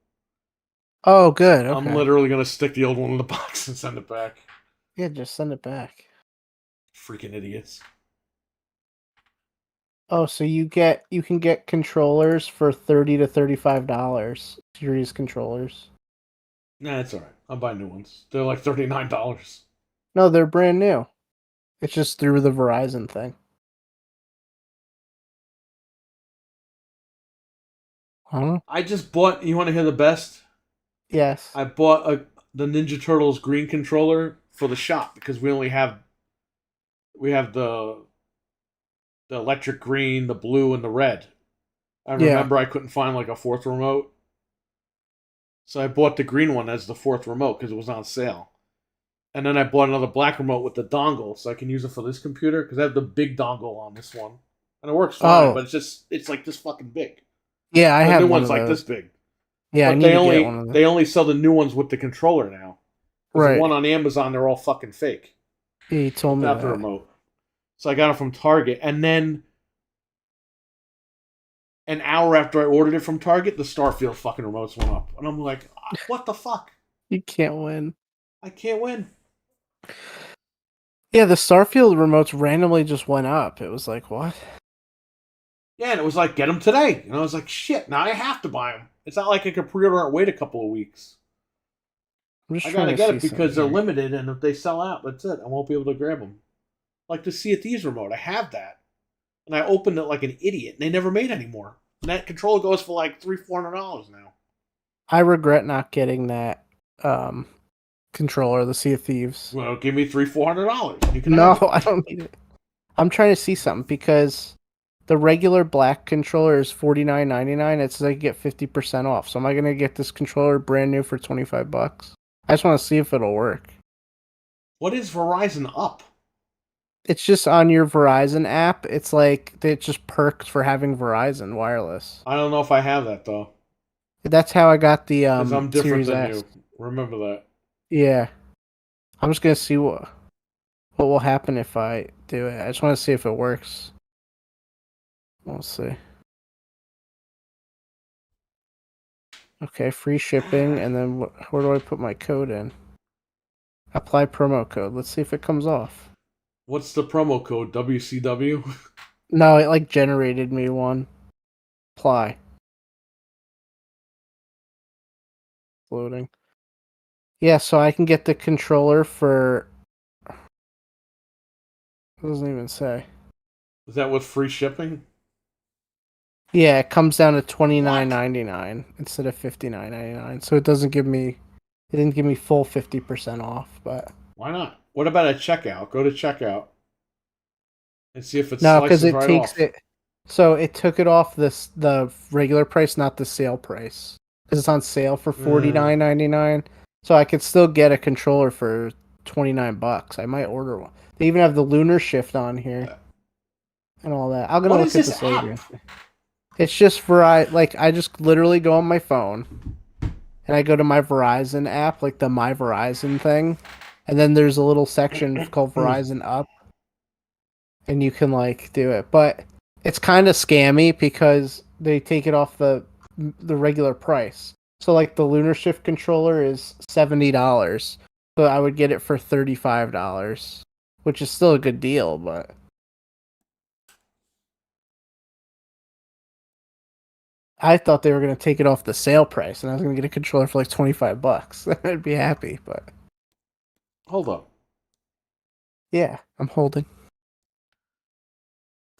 Oh, good. I'm Okay. literally gonna stick the old one in the box and send it back. Yeah, just send it back. Freaking idiots. Oh, so you can get controllers for $30 to $35. Series controllers. Nah, it's alright. I'll buy new ones. They're like $39. No, they're brand new. It's just through the Verizon thing. Huh? I just bought. You want to hear the best? Yes. I bought the Ninja Turtles green controller for the shop because we have the electric green, the blue, and the red. I remember I couldn't find like a fourth remote, so I bought the green one as the fourth remote because it was on sale. And then I bought another black remote with the dongle so I can use it for this computer because I have the big dongle on this one, and it works fine. Oh. But it's like this fucking big. Yeah, I The have new one one's of like those. this big. Yeah, I But need to get one of they those. only sell the new ones with the controller now. Because the Right. one on Amazon, they're all fucking fake Yeah, you told me without the that. remote. So I got it from Target, and then an hour after I ordered it from Target, the Starfield fucking remotes went up, and I'm like, what the fuck? You can't win. I can't win. Yeah, the Starfield remotes randomly just went up. It was like, what? Yeah, and it was like, get them today, and I was like, shit, now I have to buy them. It's not like I could pre-order and wait a couple of weeks. I'm just I trying gotta to get see it because they're something here. limited, and if they sell out, that's it. I won't be able to grab them. Like the Sea of Thieves remote, I have that, and I opened it like an idiot, and they never made any more. And that controller goes for like $300-$400 now. I regret not getting that controller, the Sea of Thieves. Well, give me $300-$400. You can No, have it. I don't need it. I'm trying to see something because the regular black controller is $49.99. It says I get 50% off. So am I gonna get this controller brand new for $25? I just want to see if it'll work. What is Verizon Up? It's just on your Verizon app. It's like it's just perks for having Verizon wireless. I don't know if I have that though, That's how I got the because I'm different Series than S. you. Remember that. Yeah, I'm just gonna see what will happen if I do it. I just want to see if it works. We'll see. Okay, free shipping, and then where do I put my code in? Apply promo code. Let's see if it comes off. What's the promo code? WCW? No, it like generated me one. Apply. Loading. Yeah, so I can get the controller for. It doesn't even say. Is that with free shipping? Yeah, it comes down to $29.99 instead of $59.99. So it doesn't give me. It didn't give me full 50% off, but Why not? What about a checkout? Go to checkout and see if it no, because slices it right takes off. it. So it took it off the regular price, not the sale price, because it's on sale for $49.99. So I could still get a controller for $29. I might order one. They even have the lunar shift on here and all that. I'm gonna What look is at this this later. app? It's just for I just literally go on my phone and I go to my Verizon app, like the My Verizon thing, and then there's a little section called Verizon Up, and you can like do it. But it's kind of scammy because they take it off the regular price. So like the Lunar Shift controller is $70, so I would get it for $35, which is still a good deal, but I thought they were going to take it off the sale price, and I was going to get a controller for like $25. I'd be happy, but Hold up. yeah, I'm holding.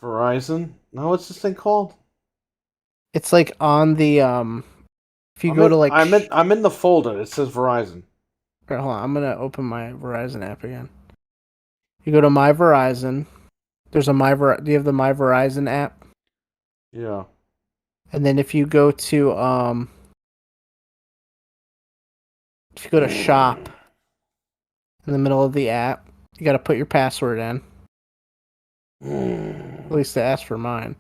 Verizon? No, what's this thing called? It's like on the if you go to like I'm in the folder. It says Verizon. Right, hold on, I'm gonna open my Verizon app again. You go to My Verizon. There's a Do you have the My Verizon app? Yeah. And then if you go to shop in the middle of the app, you got to put your password in. At least they asked for mine.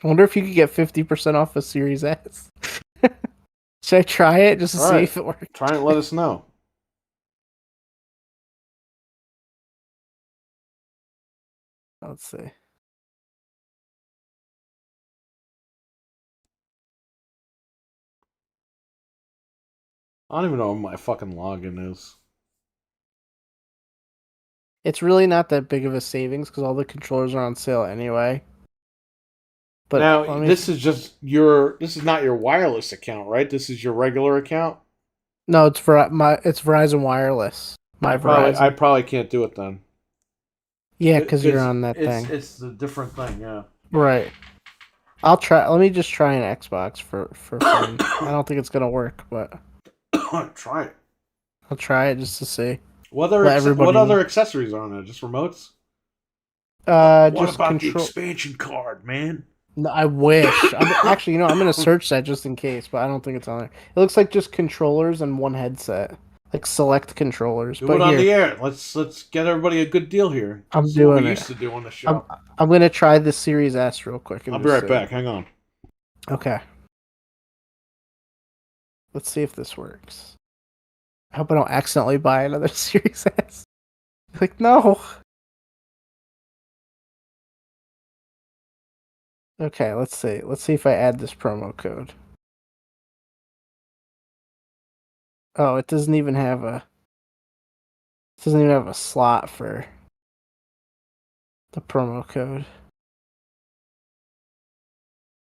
I wonder if you could get 50% off a Series S. Should I try it just to see if it works? Try and let us know. Let's see. I don't even know what my fucking login is. It's really not that big of a savings because all the controllers are on sale anyway. But now, this is not your wireless account, right? This is your regular account? No, it's Verizon Wireless. I probably can't do it then. Yeah, because you're on that thing. It's a different thing, yeah. Right. I'll try. Let me just try an Xbox for fun. I don't think it's gonna work, but try it. I'll try it just to see. What other accessories are on there? Just remotes? What Just about the expansion card, man? No, I wish. Actually, I'm gonna search that just in case, but I don't think it's on there. It looks like just controllers and one headset, like select controllers. Do it on the air. Let's get everybody a good deal here. I'm doing what we it. used to do on the show. I'm gonna try the Series S real quick. I'll be right back. Hang on. Okay. Let's see if this works. I hope I don't accidentally buy another Series S. Like, no. Okay, let's see. Let's see if I add this promo code. Oh, it doesn't even have a slot for the promo code.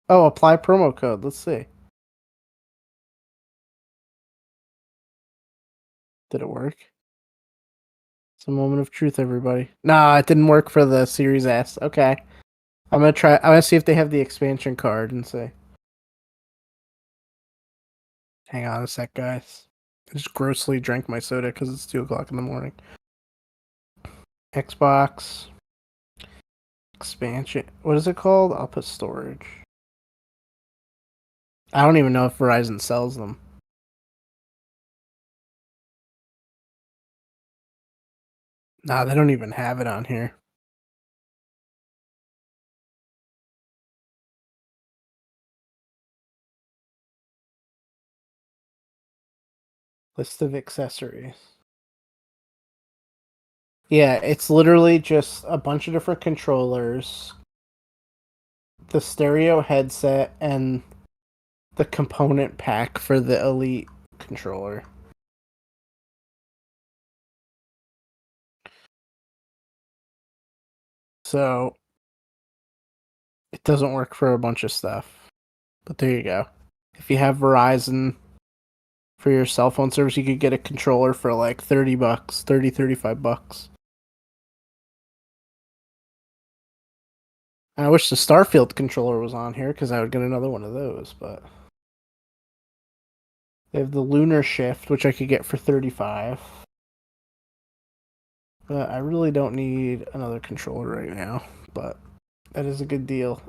Oh, apply promo code. Let's see. Did it work? It's a moment of truth, everybody. Nah, it didn't work for the Series S. Okay. I'm gonna see if they have the expansion card and see. Hang on a sec, guys. I just grossly drank my soda because it's 2 o'clock in the morning. Xbox. Expansion. What is it called? I'll put storage. I don't even know if Verizon sells them. Nah, they don't even have it on here. List of accessories. Yeah, it's literally just a bunch of different controllers, the stereo headset, and the component pack for the Elite controller. So, it doesn't work for a bunch of stuff. But there you go. If you have Verizon for your cell phone service, you could get a controller for like $30, $35. I wish the Starfield controller was on here because I would get another one of those, but they have the Lunar Shift, which I could get for $35. But I really don't need another controller right now, but that is a good deal.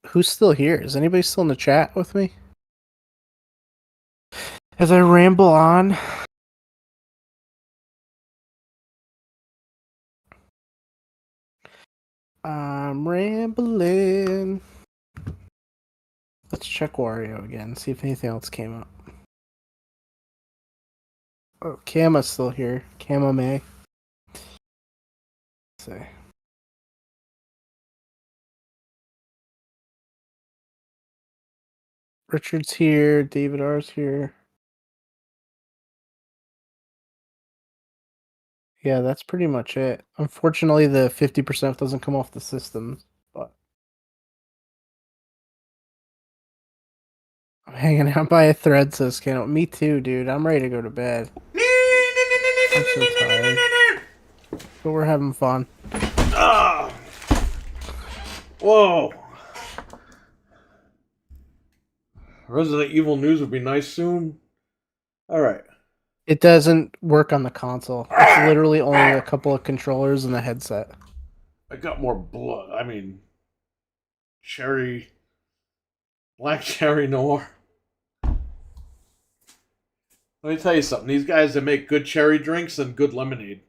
Who's still here? Is anybody still in the chat with me? As I ramble on. I'm rambling. Let's check Wario again, see if anything else came up. Oh, Kama's still here. Kama May. Let's see. Richard's here. David R's here. Yeah, that's pretty much it. Unfortunately, the 50% doesn't come off the system, but I'm hanging out by a thread, says Cano. Me too, dude. I'm ready to go to bed. I'm so tired. But we're having fun. Ah! Whoa! Resident Evil news would be nice soon. Alright. It doesn't work on the console. It's literally only a couple of controllers and a headset. I got more blood. I mean, cherry. Black cherry noir. Let me tell you something. These guys that make good cherry drinks and good lemonade.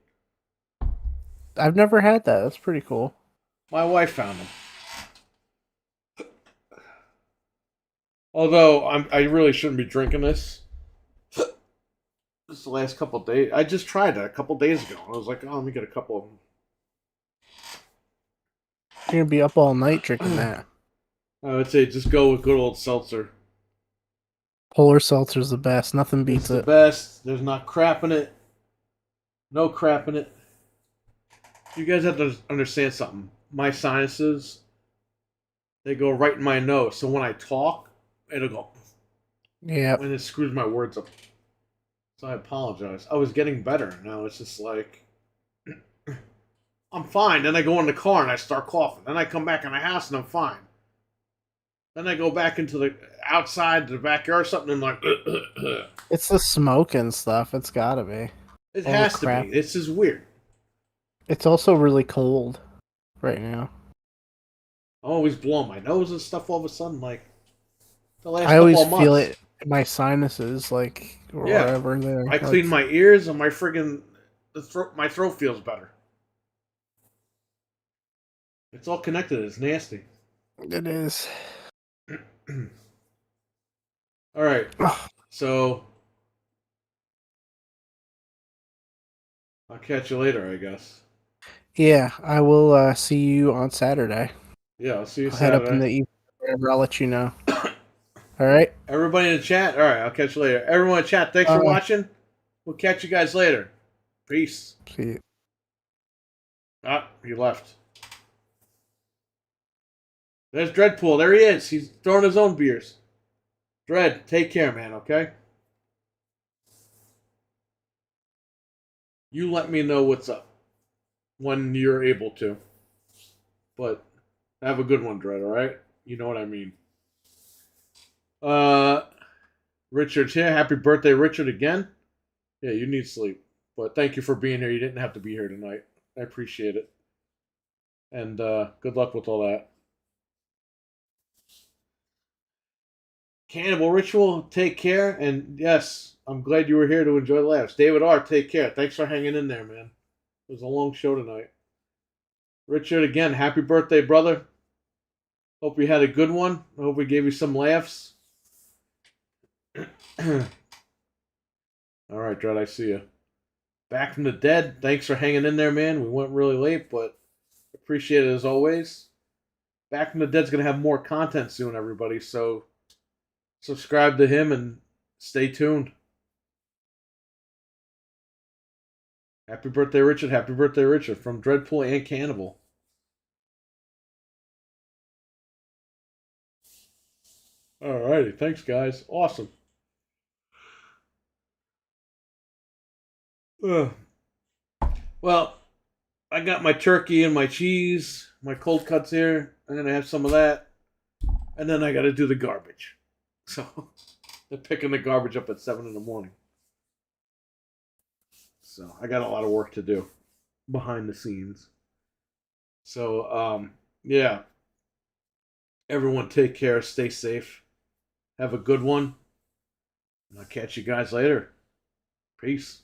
I've never had that. That's pretty cool. My wife found them. Although, I really shouldn't be drinking this. This is the last couple of days. I just tried that a couple days ago. I was like, oh, let me get a couple of them. You're gonna be up all night drinking that. I would say just go with good old seltzer. Polar seltzer's the best. Nothing beats It's the it. best. There's not crap in it. No crap in it. You guys have to understand something. My sinuses, they go right in my nose. So when I talk, it'll go. Yeah. And it screws my words up. So I apologize. I was getting better. Now it's just like, I'm fine. Then I go in the car and I start coughing. Then I come back in the house and I'm fine. Then I go back into the outside, the backyard or something, and like, It's the smoke and stuff. It's gotta be. it All the has to crap. be. This is weird. It's also really cold right now. I'm always blowing my nose and stuff all of a sudden. Like, the last I always couple of months. feel it in my sinuses, like wherever there. I clean my ears and my friggin' my throat feels better. It's all connected. It's nasty. It is. All right. So I'll catch you later, I guess. Yeah, I will see you on Saturday. Yeah, I'll see you I'll head up in the Saturday. evening. Whatever, I'll let you know. All right. Everybody in the chat. All right, I'll catch you later. Everyone in the chat, thanks for watching. We'll catch you guys later. Peace. See you. Ah, he left. There's Dreadpool. There he is. He's throwing his own beers. Dread, take care, man, okay? You let me know what's up when you're able to. But have a good one, Dread, alright? You know what I mean. Richard's here. Happy birthday, Richard, again. Yeah, you need sleep. But thank you for being here. You didn't have to be here tonight. I appreciate it. And good luck with all that. Cannibal Ritual, take care. And yes, I'm glad you were here to enjoy the laughs. David R., take care. Thanks for hanging in there, man. It was a long show tonight. Richard, again, happy birthday, brother. Hope you had a good one. I hope we gave you some laughs. All right, Dread, I see you. Back from the dead. Thanks for hanging in there, man. We went really late, but appreciate it as always. Back from the Dead's going to have more content soon, everybody, so subscribe to him and stay tuned. Happy birthday, Richard. Happy birthday, Richard, from Dreadpool and Cannibal. Alrighty, thanks, guys. Awesome. Well, I got my turkey and my cheese, my cold cuts here. I'm going to have some of that. And then I got to do the garbage. So, they're picking the garbage up at 7 in the morning. So, I got a lot of work to do behind the scenes. So, yeah. Everyone take care, stay safe. Have a good one. And I'll catch you guys later. Peace.